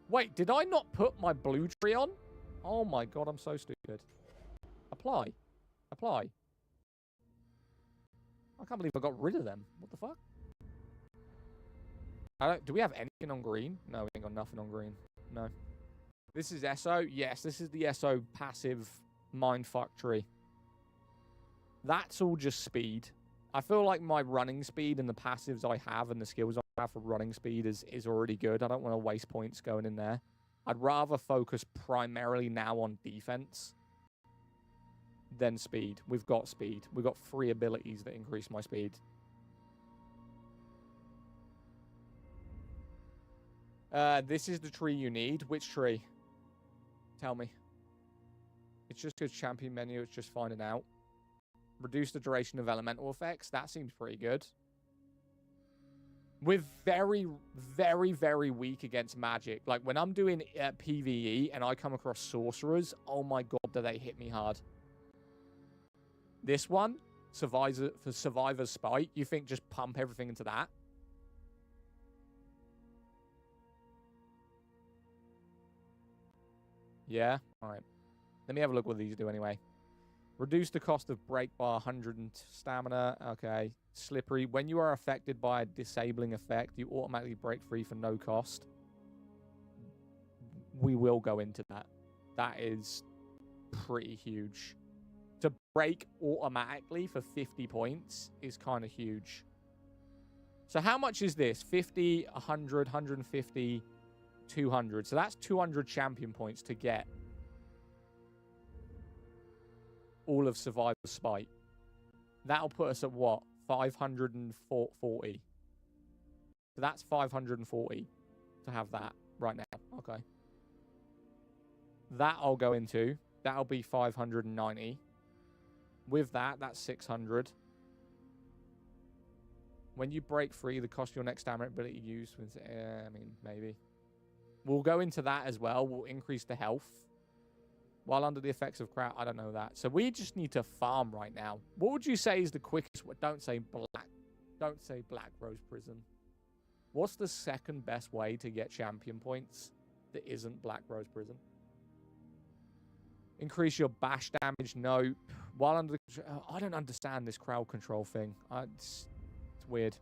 Wait, did I not put my blue tree on? Oh my god, I'm so stupid. Apply. Apply. I can't believe I got rid of them. What the fuck? Do we have anything on green? No, we ain't got nothing on green. No. This is ESO? Yes, this is the ESO passive mindfuck tree. That's all just speed. I feel like my running speed and the passives I have and the skills I have for running speed is already good. I don't want to waste points going in there. I'd rather focus primarily now on defense than speed. We've got speed. We've got 3 abilities that increase my speed. This is the tree you need. Which tree? Tell me. It's just a champion menu. It's just finding out. Reduce the duration of elemental effects. That seems pretty good. We're very, very, very weak against magic. Like, when I'm doing PvE and I come across sorcerers, oh my god, do they hit me hard. This one, Survivor's Spite, you think just pump everything into that? Yeah? Alright. Let me have a look what these do anyway. Reduce the cost of break by 100 stamina. Okay. Slippery. When you are affected by a disabling effect, you automatically break free for no cost. We will go into that. That is pretty huge. To break automatically for 50 points is kind of huge. So how much is this? 50, 100, 150, 200. So that's 200 champion points to get all of Survivor's Spite. That'll put us at what? 540. So that's 540 to have that right now. Okay. That I'll go into. That'll be 590. With that, that's 600. When you break free, the cost of your next stamina ability used with... I mean, maybe. We'll go into that as well. We'll increase the health. While under the effects of crowd. I don't know that. So we just need to farm right now. What would you say is the quickest? Don't say black. Don't say Black Rose Prison. What's the second best way to get champion points that isn't Black Rose Prison? Increase your bash damage. Nope. While under the... I don't understand this crowd control thing. It's weird.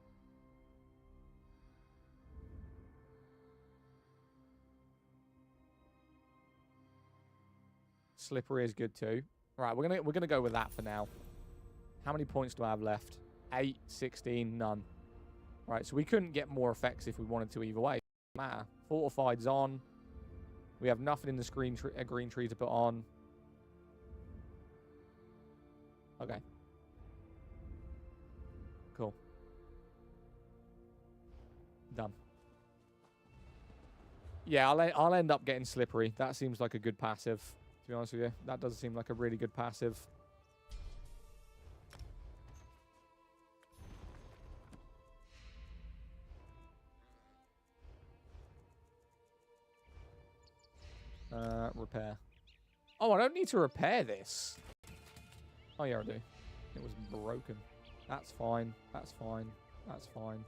Slippery is good too. Right, we're gonna go with that for now. How many points do I have left? 8, 16, none. Right, so we couldn't get more effects if we wanted to either way. Doesn't matter. Fortified's on. We have nothing in the green tree to put on. Okay. Cool. Done. Yeah, I'll end up getting slippery. That seems like a good passive. To be honest with you, that does seem like a really good passive. Repair. Oh, I don't need to repair this. Oh, yeah, I do. It was broken. That's fine. That's fine. That's fine.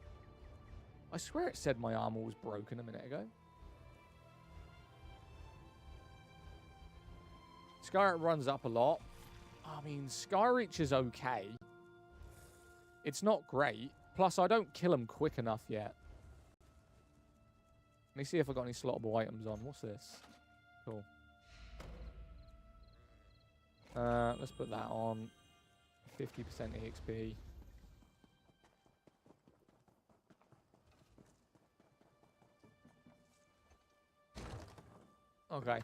I swear it said my armor was broken a minute ago. Skyreach runs up a lot. I mean, Skyreach is okay. It's not great. Plus, I don't kill him quick enough yet. Let me see if I got any slottable items on. What's this? Cool. Let's put that on. 50% EXP. Okay.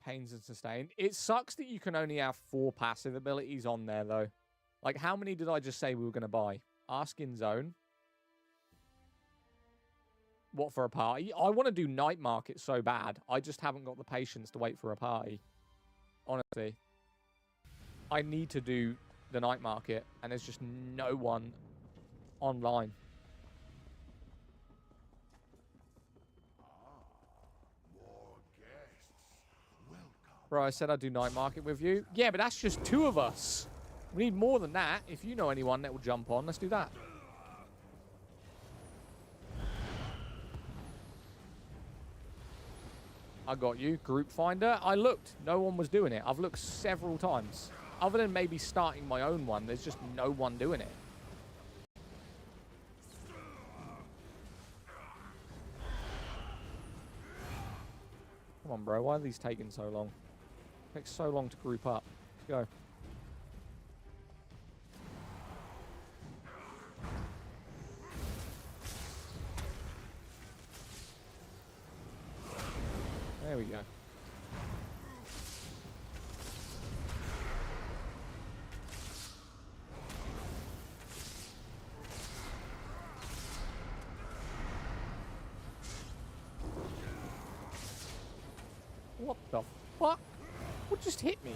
Pains and sustain. It sucks that you can only have 4 passive abilities on there, though. Like, how many did I just say we were going to buy? Ask in zone. What for a party? I want to do night market so bad. I just haven't got the patience to wait for a party. Honestly. I need to do the night market, and there's just no one online. Bro, I said I'd do night market with you. Yeah, but that's just 2 of us. We need more than that. If you know anyone that will jump on, let's do that. I got you. Group finder. I looked. No one was doing it. I've looked several times. Other than maybe starting my own one, there's just no one doing it. Come on, bro. Why are these taking so long? It takes so long to group up. Let's go. There we go. What the fuck? What just hit me?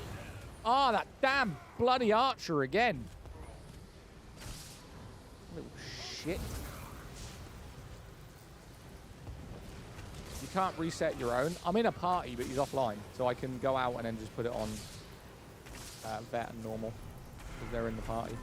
Ah, that damn bloody archer again. Little shit. You can't reset your own. I'm in a party, but he's offline. So I can go out and then just put it on vet and normal. Because they're in the party.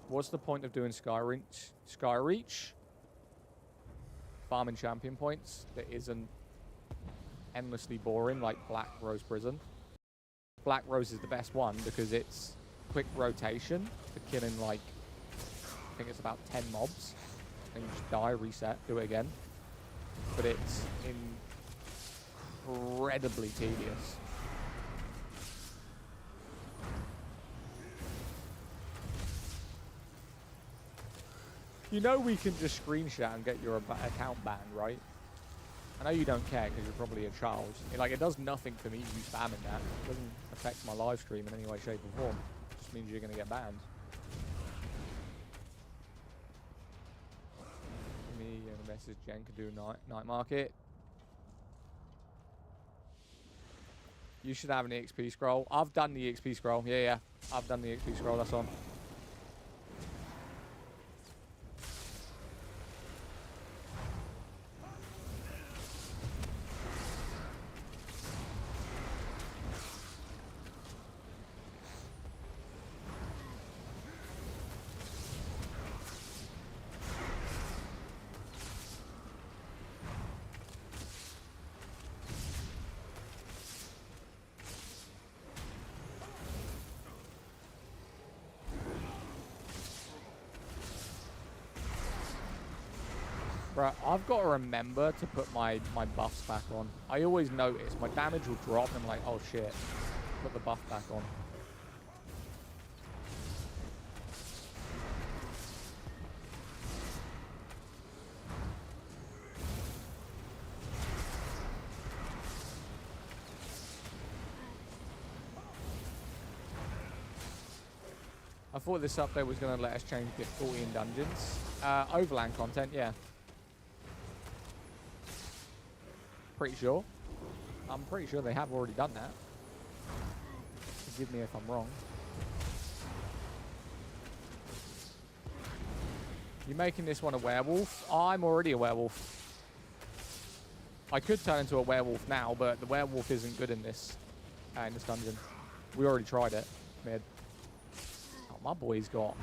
What's the point of doing Skyreach? Skyreach? Farming champion points that isn't endlessly boring like Black Rose Prison. Black Rose is the best one because it's quick rotation for killing, like, I think it's about 10 mobs. And you just die, reset, do it again. But it's incredibly tedious. You know we can just screenshot and get your account banned, right? I know you don't care because you're probably a child. Like, it does nothing for me, you spamming that. It doesn't affect my live stream in any way, shape, or form. It just means you're going to get banned. Me and a message Jen can do night market. You should have an EXP scroll. I've done the EXP scroll. Yeah, yeah. I've done the EXP scroll. That's on. Bro, I've got to remember to put my buffs back on. I always notice my damage will drop and I'm like, oh shit, put the buff back on. I thought this update was going to let us change difficulty in dungeons. Overland content, yeah. Pretty sure. I'm pretty sure they have already done that. Forgive me if I'm wrong. You're making this one a werewolf? I'm already a werewolf. I could turn into a werewolf now, but the werewolf isn't good in this dungeon. We already tried it. Mid. Oh, my boy's got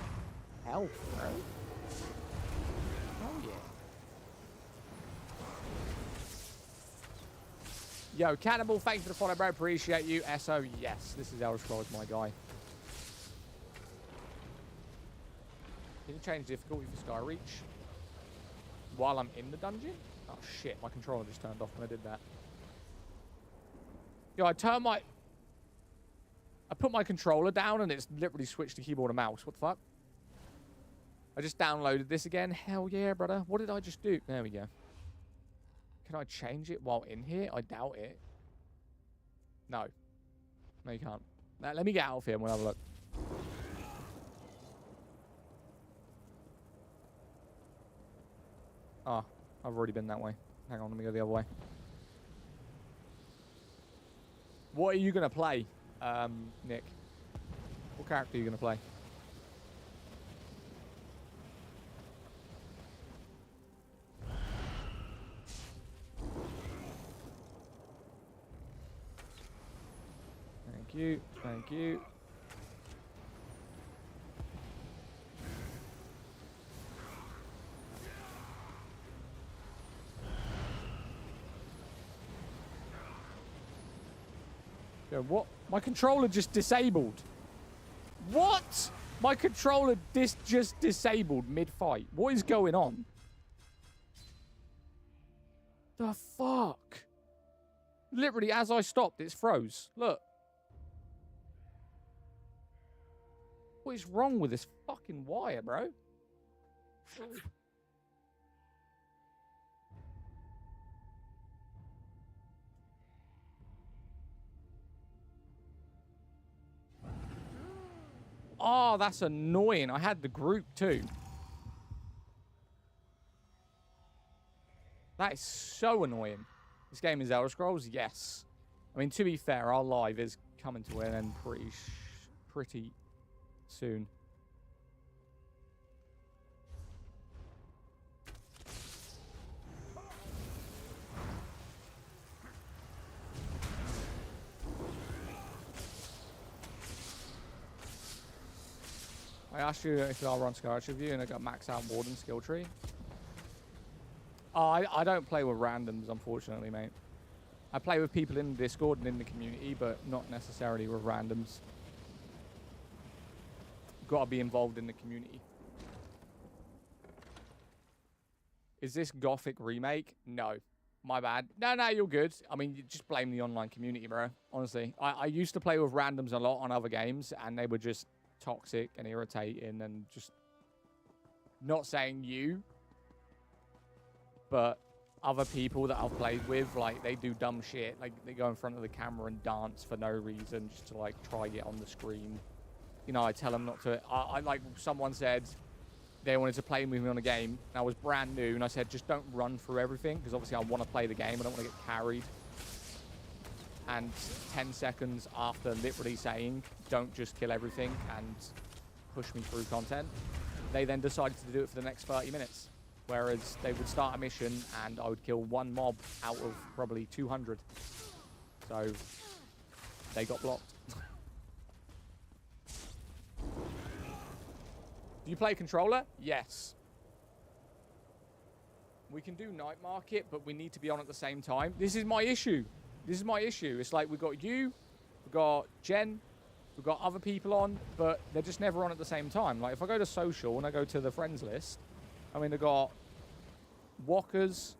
health, bro. Oh, yeah. Yo, Cannibal, thank you for the follow, bro. Appreciate you. SO, yes. This is Elder Scrolls, my guy. Can you change difficulty for Sky Reach while I'm in the dungeon? Oh, shit. My controller just turned off when I did that. Yo, I put my controller down and it's literally switched to keyboard and mouse. What the fuck? I just downloaded this again. Hell yeah, brother. What did I just do? There we go. Can I change it while in here? I doubt it. No. No, you can't. Now, let me get out of here and we'll have a look. Oh, I've already been that way. Hang on, let me go the other way. What are you going to play, Nick? What character are you going to play? Thank you. Thank you. Yo, what? My controller just disabled. What? My controller just disabled mid-fight. What is going on? The fuck? Literally, as I stopped, it's froze. Look. What is wrong with this fucking wire, bro? Oh, that's annoying. I had the group too. That is so annoying. This game is Elder Scrolls? Yes. I mean, to be fair, our live is coming to an end pretty soon. I asked you if I'll run Scarlet Review and I got max out Warden skill tree. Oh, I don't play with randoms, unfortunately, mate. I play with people in the Discord and in the community, but not necessarily with randoms. Got to be involved in the community. Is this Gothic remake? No. My bad. No, you're good. I mean, you just blame the online community, bro. Honestly. I used to play with randoms a lot on other games, and they were just toxic and irritating and just... Not saying you, but other people that I've played with, like, they do dumb shit. Like, they go in front of the camera and dance for no reason just to, like, try get on the screen. You know, I tell them not to... I like, someone said they wanted to play with me on a game, and I was brand new, and I said, just don't run through everything, because obviously I want to play the game. I don't want to get carried. and 10 seconds after literally saying, don't just kill everything and push me through content, they then decided to do it for the next 30 minutes. Whereas they would start a mission and I would kill one mob out of probably 200. So they got blocked. Do you play controller? Yes. We can do night market, but we need to be on at the same time. This is my issue. This is my issue. It's like we've got you, we've got Jen, we've got other people on, but they're just never on at the same time. Like if I go to social and I go to the friends list, I mean, they've got Walkers,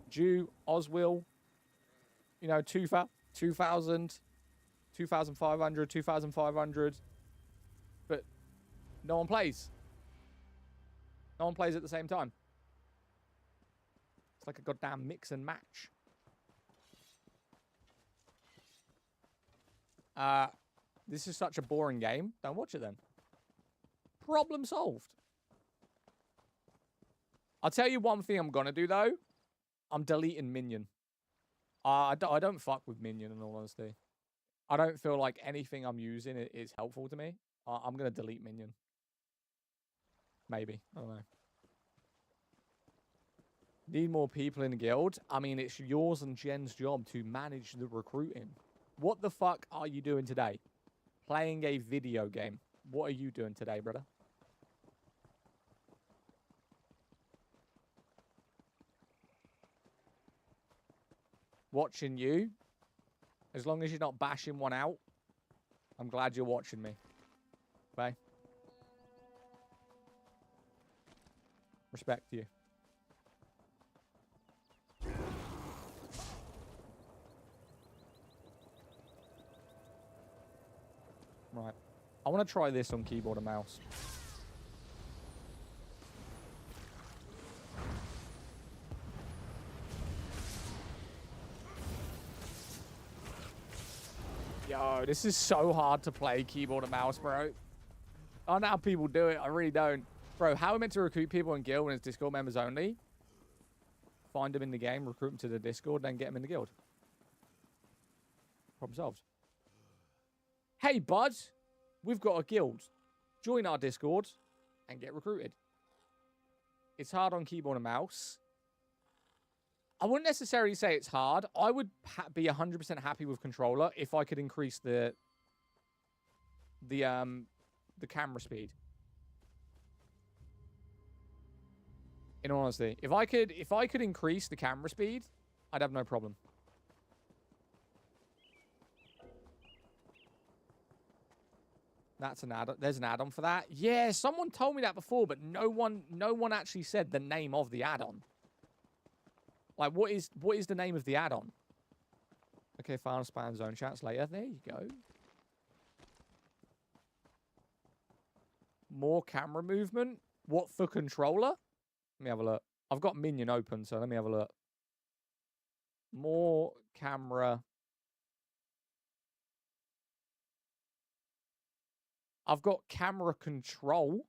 Jew, Oswill, you know, 2000, 2500, 2500, but no one plays. No one plays at the same time. It's like a goddamn mix and match. This is such a boring game. Don't watch it then. Problem solved. I'll tell you one thing I'm gonna do though. I'm deleting Minion. I don't fuck with Minion in all honesty. I don't feel like anything I'm using is helpful to me. I'm gonna delete Minion. Maybe. I don't know. Need more people in the guild. I mean, it's yours and Jen's job to manage the recruiting. What the fuck are you doing today? Playing a video game. What are you doing today, brother? Watching you. As long as you're not bashing one out, I'm glad you're watching me. Okay? Respect to you. Right. I want to try this on keyboard and mouse. Yo, this is so hard to play keyboard and mouse, bro. I don't know how people do it. I really don't. Bro, how are we meant to recruit people in guild when it's Discord members only? Find them in the game, recruit them to the Discord, then get them in the guild. Problem solved. Hey, bud, we've got a guild. Join our Discord and get recruited. It's hard on keyboard and mouse. I wouldn't necessarily say it's hard. I would be 100% happy with controller if I could increase the camera speed. In all honesty, if I could increase the camera speed, I'd have no problem. That's an add-on. There's an add-on for that. Yeah, someone told me that before, but no one actually said the name of the add-on. Like, what is the name of the add-on? Okay, final spam zone chats later. There you go. More camera movement. What for controller? Let me have a look. I've got Minion open, so let me have a look. More camera. I've got camera control.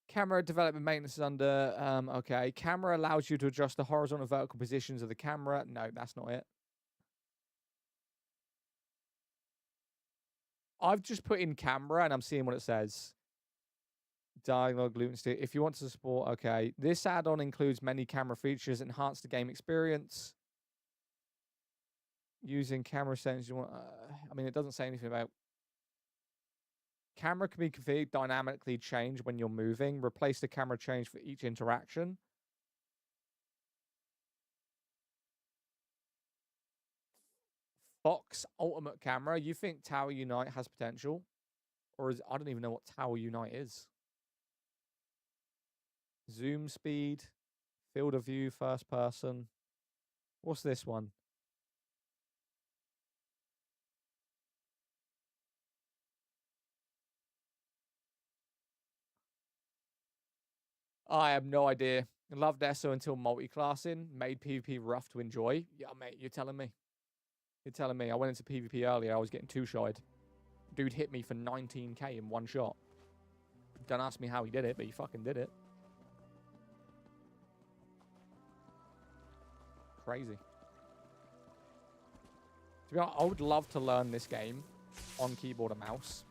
Camera development maintenance is under, okay. Camera allows you to adjust the horizontal and vertical positions of the camera. No, that's not it. I've just put in camera and I'm seeing what it says. Dialogue, gluten stick. If you want to support, okay. This add-on includes many camera features, enhance the game experience. Using camera sensors, I mean, it doesn't say anything about. Camera can be configured dynamically change when you're moving. Replace the camera change for each interaction. Fox Ultimate Camera. You think Tower Unite has potential? Or is I don't even know what Tower Unite is. Zoom speed. Field of view, first person. What's this one? I have no idea. Loved ESO until multi-classing. Made PvP rough to enjoy. Yeah, mate, you're telling me. You're telling me. I went into PvP earlier. I was getting two-shied. Dude hit me for 19k in one shot. Don't ask me how he did it, but he fucking did it. crazy. To be honest, I would love to learn this game on keyboard and mouse.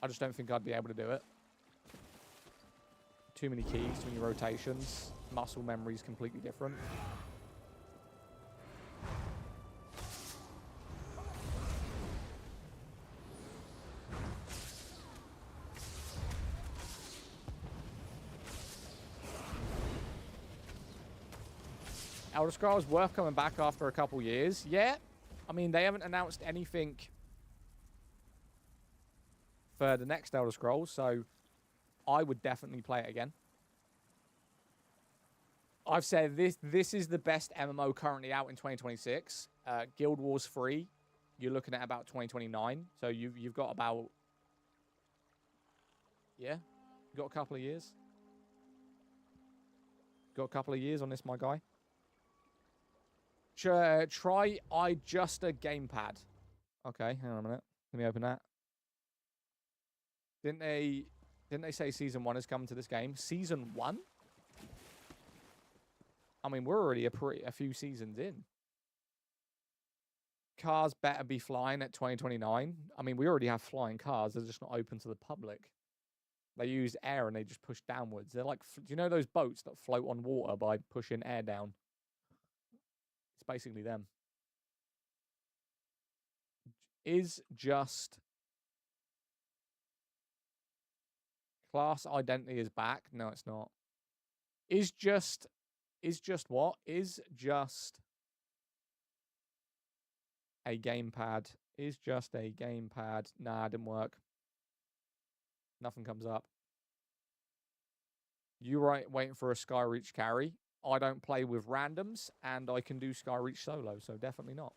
I just don't think I'd be able to do it. Too many keys, too many rotations. Muscle memory's completely different. Elder Scrolls worth coming back after a couple years. Yeah. I mean, they haven't announced anything for the next Elder Scrolls, so I would definitely play it again. I've said this is the best MMO currently out in 2026. Guild Wars 3, you're looking at about 2029. So you've got about, yeah, you've got a couple of years. Got a couple of years on this, my guy. Try iJust a gamepad. Okay, hang on a minute. Let me open that. Didn't they say season 1 has come to this game? Season 1? I mean, we're already a few seasons in. Cars better be flying at 2029. I mean, we already have flying cars. They're just not open to the public. They use air and they just push downwards. They're like, do you know those boats that float on water by pushing air down? It's basically them. Is just class identity is back? No, it's not. Is just what? Is just a gamepad. Is just a gamepad. Nah, it didn't work. Nothing comes up. You waiting for a Skyreach carry. I don't play with randoms, and I can do Skyreach solo, so definitely not.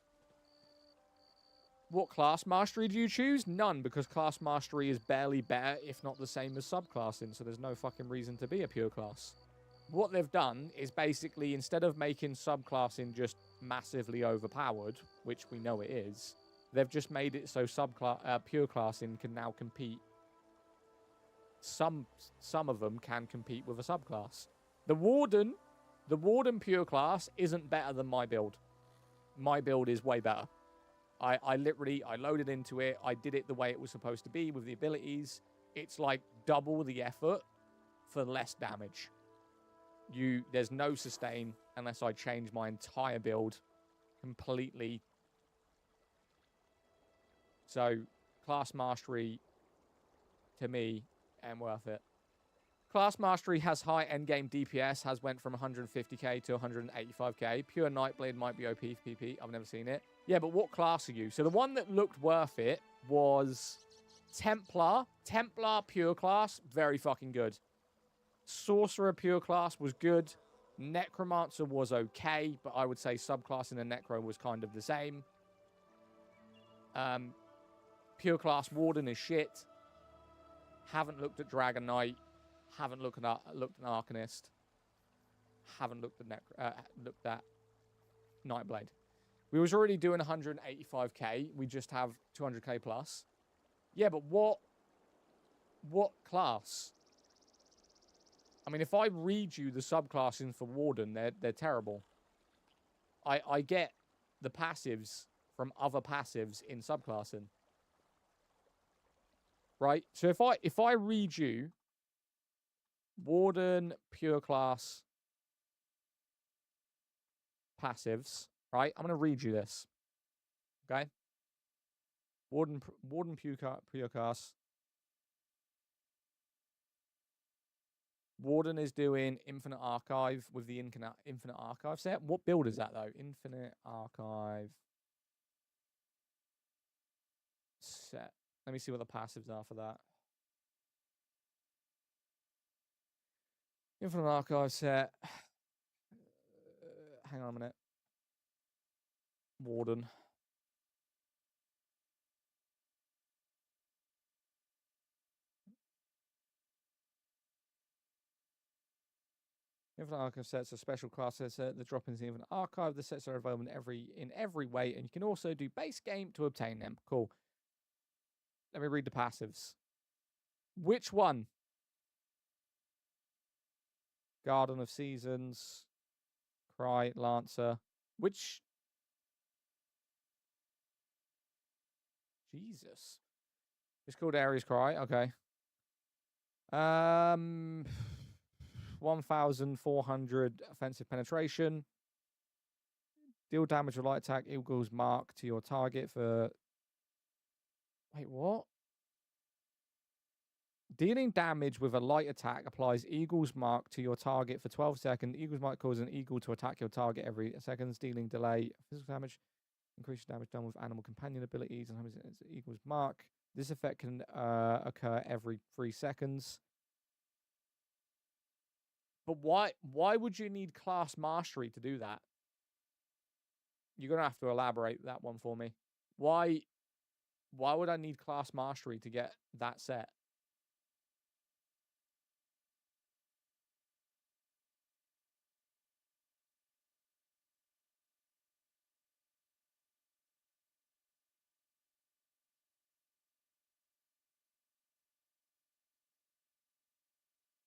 What class mastery do you choose? None, because class mastery is barely better, if not the same as subclassing, so there's no fucking reason to be a pure class. What they've done is basically, instead of making subclassing just massively overpowered, which we know it is, they've just made it so pure classing can now compete. Some of them can compete with a subclass. The Warden pure class isn't better than my build. My build is way better. I loaded into it. I did it the way it was supposed to be with the abilities. It's like double the effort for less damage. There's no sustain unless I change my entire build completely. So class mastery to me ain't worth it. Class mastery has high endgame DPS, has went from 150k to 185k. Pure Nightblade might be OP for PP. I've never seen it. Yeah, but what class are you? So the one that looked worth it was Templar. Templar pure class, very fucking good. Sorcerer pure class was good. Necromancer was okay, but I would say subclassing a Necro was kind of the same. Pure class Warden is shit. Haven't looked at Dragon Knight. Haven't looked at Arcanist. Haven't looked at Nightblade. We was already doing 185k. We just have 200k plus. Yeah, but what class? I mean, if I read you the subclassing for Warden, they're terrible. I get the passives from other passives in subclassing. Right? So if I read you Warden pure class passives, right? I'm going to read you this. Okay? Warden pure class. Warden is doing Infinite Archive with the Infinite Archive set. What build is that, though? Infinite Archive set. Let me see what the passives are for that. Infinite Archive set. Hang on a minute. Warden. Infinite Archive sets are special class sets. The drop-ins in Infinite Archive. The sets are available in every way, and you can also do base game to obtain them. Cool. Let me read the passives. Which one? Garden of Seasons. Cry, Lancer. Which... Jesus. It's called Ares Cry. Okay. 1,400 offensive penetration. Deal damage with light attack equals mark to your target for... Wait, what? Dealing damage with a light attack applies Eagle's mark to your target for 12 seconds. Eagle's mark causes an eagle to attack your target every second. Dealing delay physical damage. Increase damage done with animal companion abilities and Eagle's mark. This effect can occur every 3 seconds. But why would you need class mastery to do that? You're going to have to elaborate that one for me. Why would I need class mastery to get that set?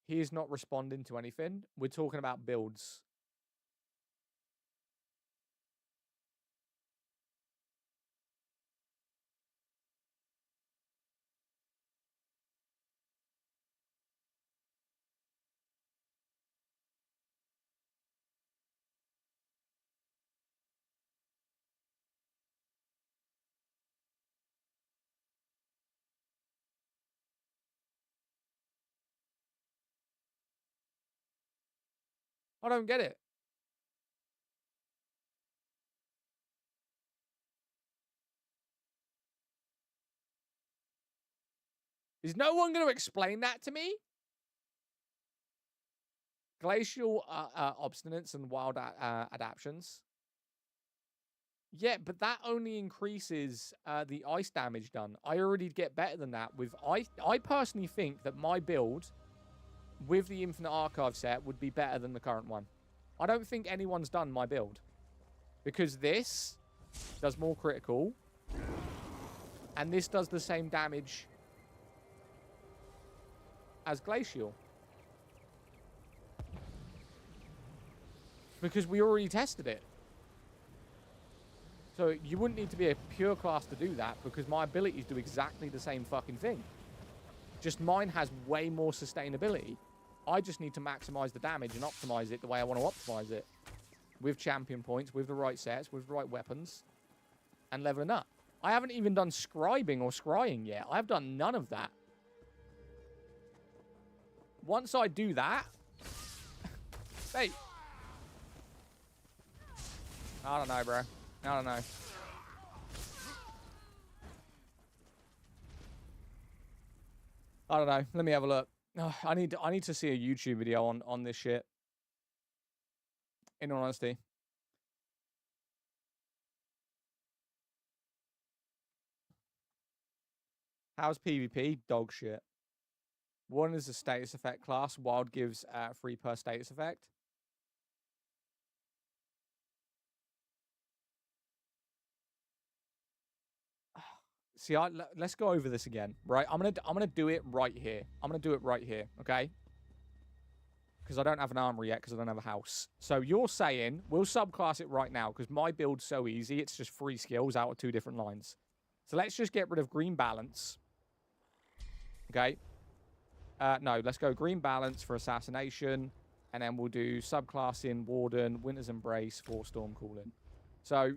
He is not responding to anything. We're talking about builds. I don't get it. Is no one going to explain that to me? Glacial obstinance and wild adaptions. Yeah, but that only increases the ice damage done. I already get better than that with ice. I personally think that my build with the Infinite Archive set would be better than the current one. I don't think anyone's done my build. Because this does more critical. And this does the same damage as Glacial. Because we already tested it. So you wouldn't need to be a pure class to do that because my abilities do exactly the same fucking thing. Just mine has way more sustainability. I just need to maximize the damage and optimize it the way I want to optimize it. With champion points, with the right sets, with the right weapons, and leveling up. I haven't even done scribing or scrying yet. I've done none of that. Once I do that... Hey. I don't know, bro. I don't know. I don't know. Let me have a look. Oh, I need to see a YouTube video on this shit. In all honesty. How's PvP? Dog shit. One is a status effect class. Wild gives 3 per status effect. See, let's go over this again, right? I'm gonna do it right here. I'm gonna do it right here, okay? Because I don't have an armor yet, because I don't have a house. So you're saying we'll subclass it right now, because my build's so easy. It's just 3 skills out of 2 different lines. So let's just get rid of green balance. Okay. No, let's go green balance for assassination, and then we'll do subclassing Warden, Winter's Embrace for Storm Calling. So.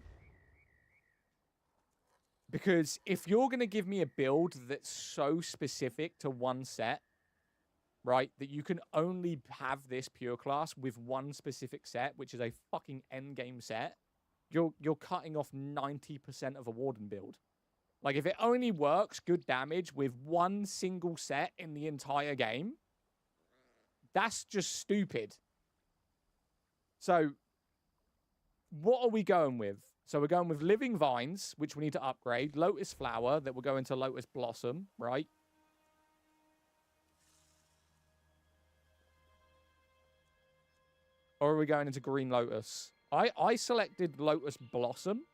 Because if you're going to give me a build that's so specific to one set, right, that you can only have this pure class with one specific set, which is a fucking endgame set, you're cutting off 90% of a Warden build. Like, if it only works good damage with one single set in the entire game, that's just stupid. So, what are we going with? So we're going with Living Vines, which we need to upgrade. Lotus Flower, that will go into Lotus Blossom, right? Or are we going into Green Lotus? I selected Lotus Blossom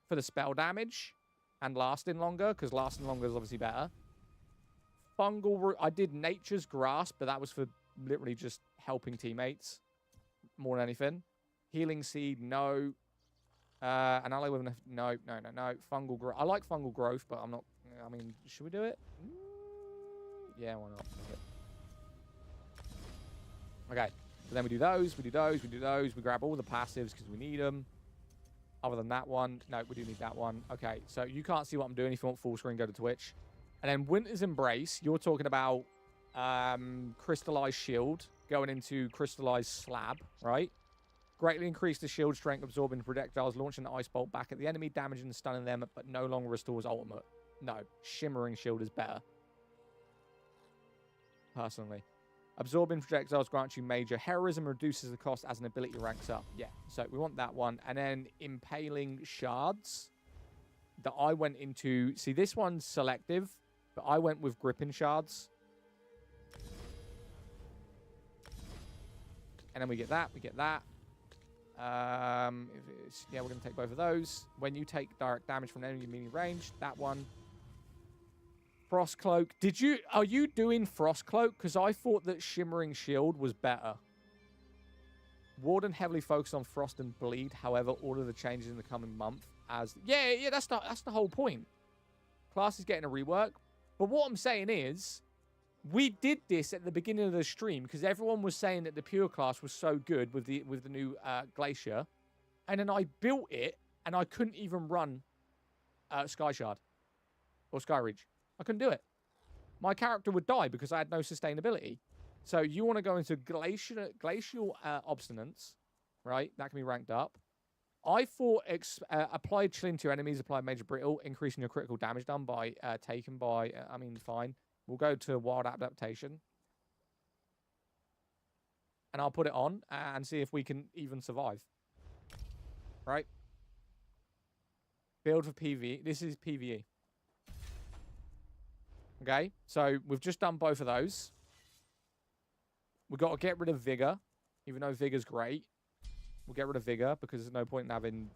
for the spell damage and lasting longer, because lasting longer is obviously better. I did Nature's Grasp, but that was for literally just helping teammates more than anything. Healing Seed, no. An ally with enough, no. Fungal growth. I like fungal growth, but I'm not. I mean, should we do it? Yeah, why not? Okay. So then we do those. We grab all the passives because we need them. Other than that one, no, we do need that one. Okay, so you can't see what I'm doing. If you want full screen, go to Twitch. And then Winter's Embrace, you're talking about Crystallized Shield going into Crystallized Slab, right? Greatly increase the shield strength, absorbing projectiles, launching an ice bolt back at the enemy, damaging and stunning them, but no longer restores ultimate. No, Shimmering Shield is better. Personally. Absorbing projectiles grants you major heroism, reduces the cost as an ability ranks up. Yeah, so we want that one. And then Impaling Shards that I went into. See, this one's selective, but I went with Gripping Shards. And then we get that. Yeah, we're going to take both of those. When you take direct damage from an enemy melee range, that one. Frost Cloak. Are you doing Frost Cloak? Because I thought that Shimmering Shield was better. Warden heavily focused on Frost and Bleed. However, all of the changes in the coming month as... Yeah, that's the whole point. Class is getting a rework. But what I'm saying is, we did this at the beginning of the stream because everyone was saying that the Pure class was so good with the new Glacier. And then I built it, and I couldn't even run Sky Shard or Sky Reach. I couldn't do it. My character would die because I had no sustainability. So you want to go into glacial obstinance, right? That can be ranked up. I thought applied chilling to your enemies, applied major brittle, increasing your critical damage done by taken by. I mean, fine. We'll go to wild adaptation, and I'll put it on and see if we can even survive. Right. Build for PvE. This is PvE. Okay, so we've just done both of those. We've got to get rid of Vigor, even though Vigor's great. We'll get rid of Vigor because there's no point in having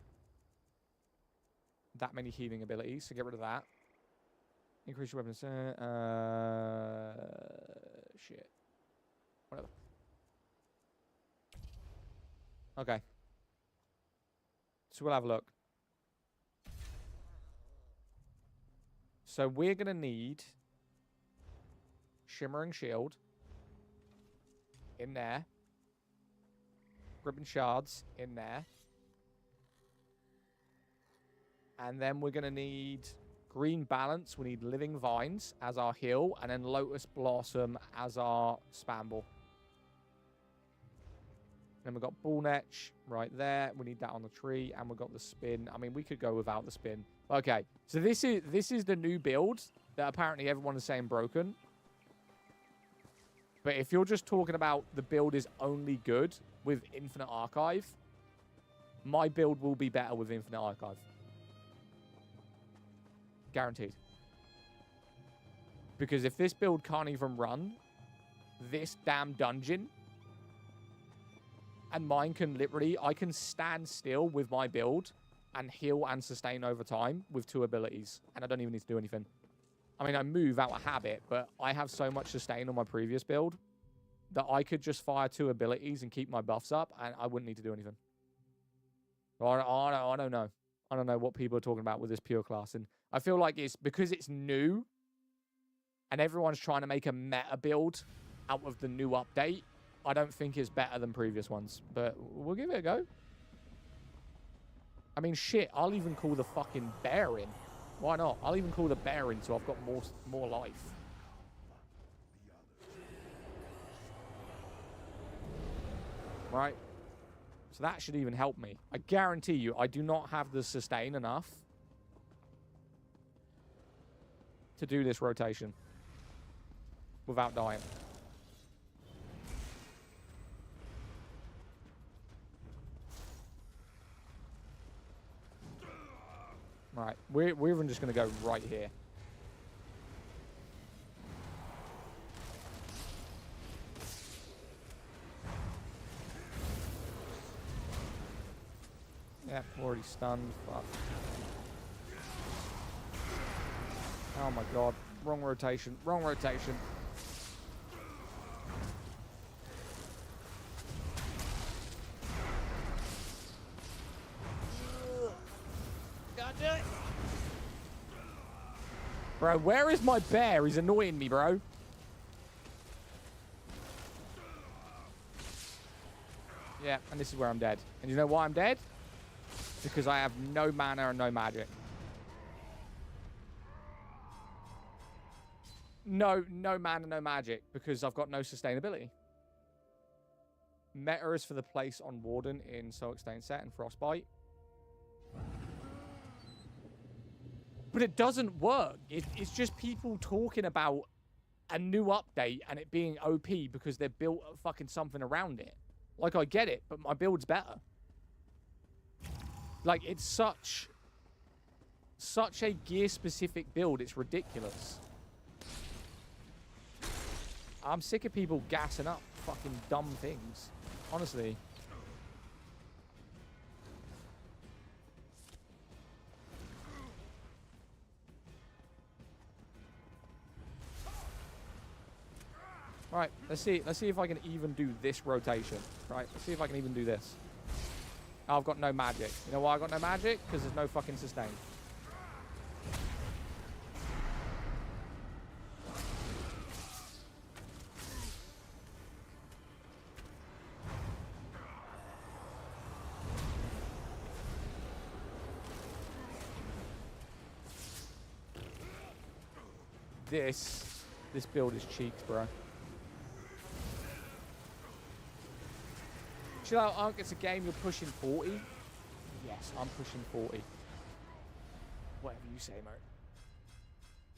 that many healing abilities, so get rid of that. Increase your weapons. Shit. Whatever. Okay. So we'll have a look. So we're going to need Shimmering Shield in there. Gripping Shards in there. And then we're going to need Green Balance. We need Living Vines as our heal. And then Lotus Blossom as our spam ball. Then we've got Bullnetch right there. We need that on the tree. And we've got the spin. I mean, we could go without the spin. Okay, so this is the new build that apparently everyone is saying broken. But if you're just talking about the build is only good with Infinite Archive, my build will be better with Infinite Archive. Guaranteed. Because if this build can't even run this damn dungeon, and mine can literally, I can stand still with my build and heal and sustain over time with 2 abilities. And I don't even need to do anything. I mean, I move out of habit, but I have so much sustain on my previous build that I could just fire 2 abilities and keep my buffs up, and I wouldn't need to do anything. I don't know. I don't know what people are talking about with this pure class. And I feel like it's because it's new and everyone's trying to make a meta build out of the new update. I don't think it's better than previous ones, but we'll give it a go. I mean, shit, I'll even call the fucking bear in. Why not? I'll even call the bear in so I've got more life. Right? So that should even help me. I guarantee you, I do not have the sustain enough to do this rotation without dying. Right, we're even just going to go right here. Yeah, already stunned. Fuck. Oh my god. Wrong rotation. Wrong rotation. Gotta do it. Bro, where is my bear? He's annoying me, bro. Yeah, and this is where I'm dead. And you know why I'm dead? Because I have no mana and no magic. No mana, no magic, because I've got no sustainability. Meta is for the place on Warden in Soul Extain Set and Frostbite. But it doesn't work. It's just people talking about a new update and it being OP because they've built fucking something around it. Like, I get it, but my build's better. Like, it's such a gear-specific build, it's ridiculous. I'm sick of people gassing up fucking dumb things. Honestly. Right, let's see if I can even do this rotation. Right, let's see if I can even do this. Oh, I've got no magic. You know why I got no magic? Because there's no fucking sustain. This build is cheeks, bro. Chill out, Unc. It's a game. You're pushing 40. Yes, I'm pushing 40. Whatever you say, mate.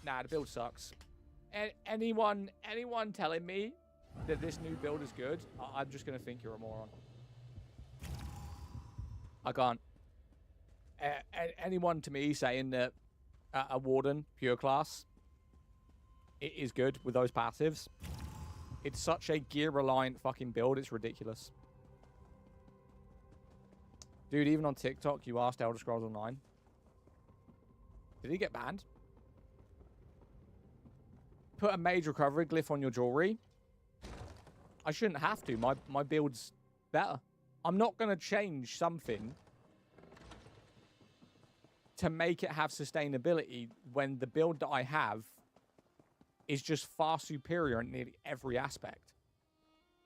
Nah, the build sucks. Anyone telling me that this new build is good, I'm just gonna think you're a moron. I can't. Anyone to me saying that a Warden pure class it is good with those passives. It's such a gear-reliant fucking build. It's ridiculous. Dude, even on TikTok, you asked Elder Scrolls Online. Did he get banned? Put a mage recovery glyph on your jewelry. I shouldn't have to. My build's better. I'm not going to change something to make it have sustainability when the build that I have is just far superior in nearly every aspect.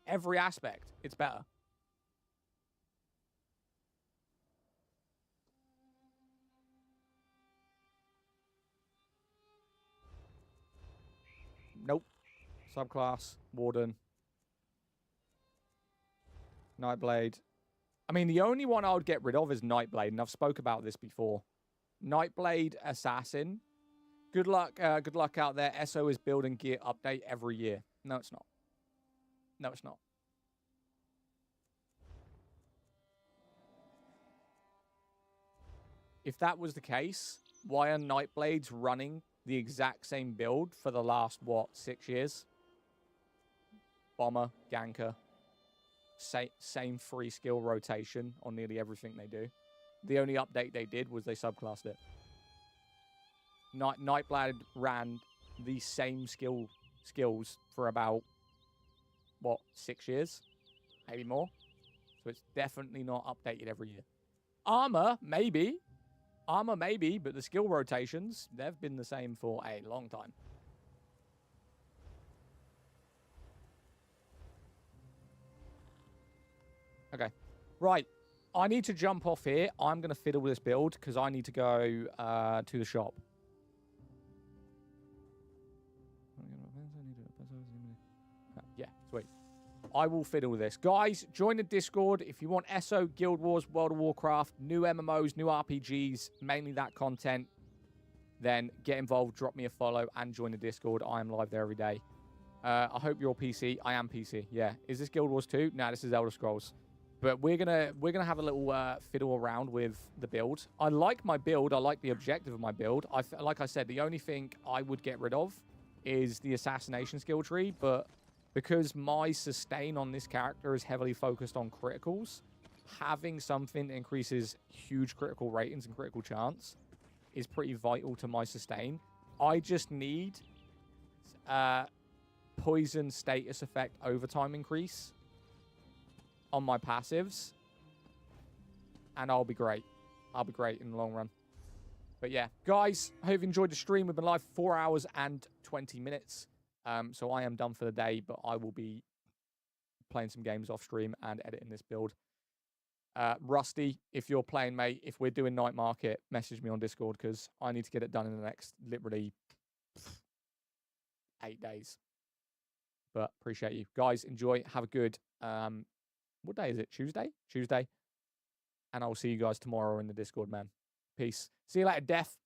Every aspect, it's better. Nope. Subclass, Warden. Nightblade. I mean, the only one I would get rid of is Nightblade, and I've spoke about this before. Nightblade, Assassin. Good luck out there. SO is building gear update every year. No, it's not. No, it's not. If that was the case, why are Nightblades running the exact same build for the last, what, 6 years? Bomber, Ganker. Same free skill rotation on nearly everything they do. The only update they did was they subclassed it. Nightblade ran the same skills for about, what, 6 years? Maybe more. So it's definitely not updated every year. Armor, maybe. Armor, maybe, but the skill rotations, they've been the same for a long time. Okay. Right. I need to jump off here. I'm going to fiddle with this build because I need to go to the shop. Yeah, sweet. I will fiddle with this. Guys, join the Discord if you want SO, Guild Wars, World of Warcraft, new MMOs, new RPGs, mainly that content. Then get involved, drop me a follow, and join the Discord. I am live there every day. I hope you're PC. I am PC. Yeah. Is this Guild Wars 2? No, this is Elder Scrolls. But we're gonna have a little fiddle around with the build. I like my build. I like the objective of my build. Like I said, the only thing I would get rid of is the assassination skill tree. But because my sustain on this character is heavily focused on criticals, having something that increases huge critical ratings and critical chance is pretty vital to my sustain. I just need poison status effect overtime increase on my passives, and I'll be great. I'll be great in the long run. But yeah, guys, I hope you enjoyed the stream. We've been live for 4 hours and 20 minutes. So I am done for the day, but I will be playing some games off stream and editing this build. Rusty, if you're playing, mate, if we're doing night market, message me on Discord because I need to get it done in the next literally 8 days. But appreciate you. Guys, enjoy. Have a good, what day is it? Tuesday? Tuesday. And I'll see you guys tomorrow in the Discord, man. Peace. See you later, Death.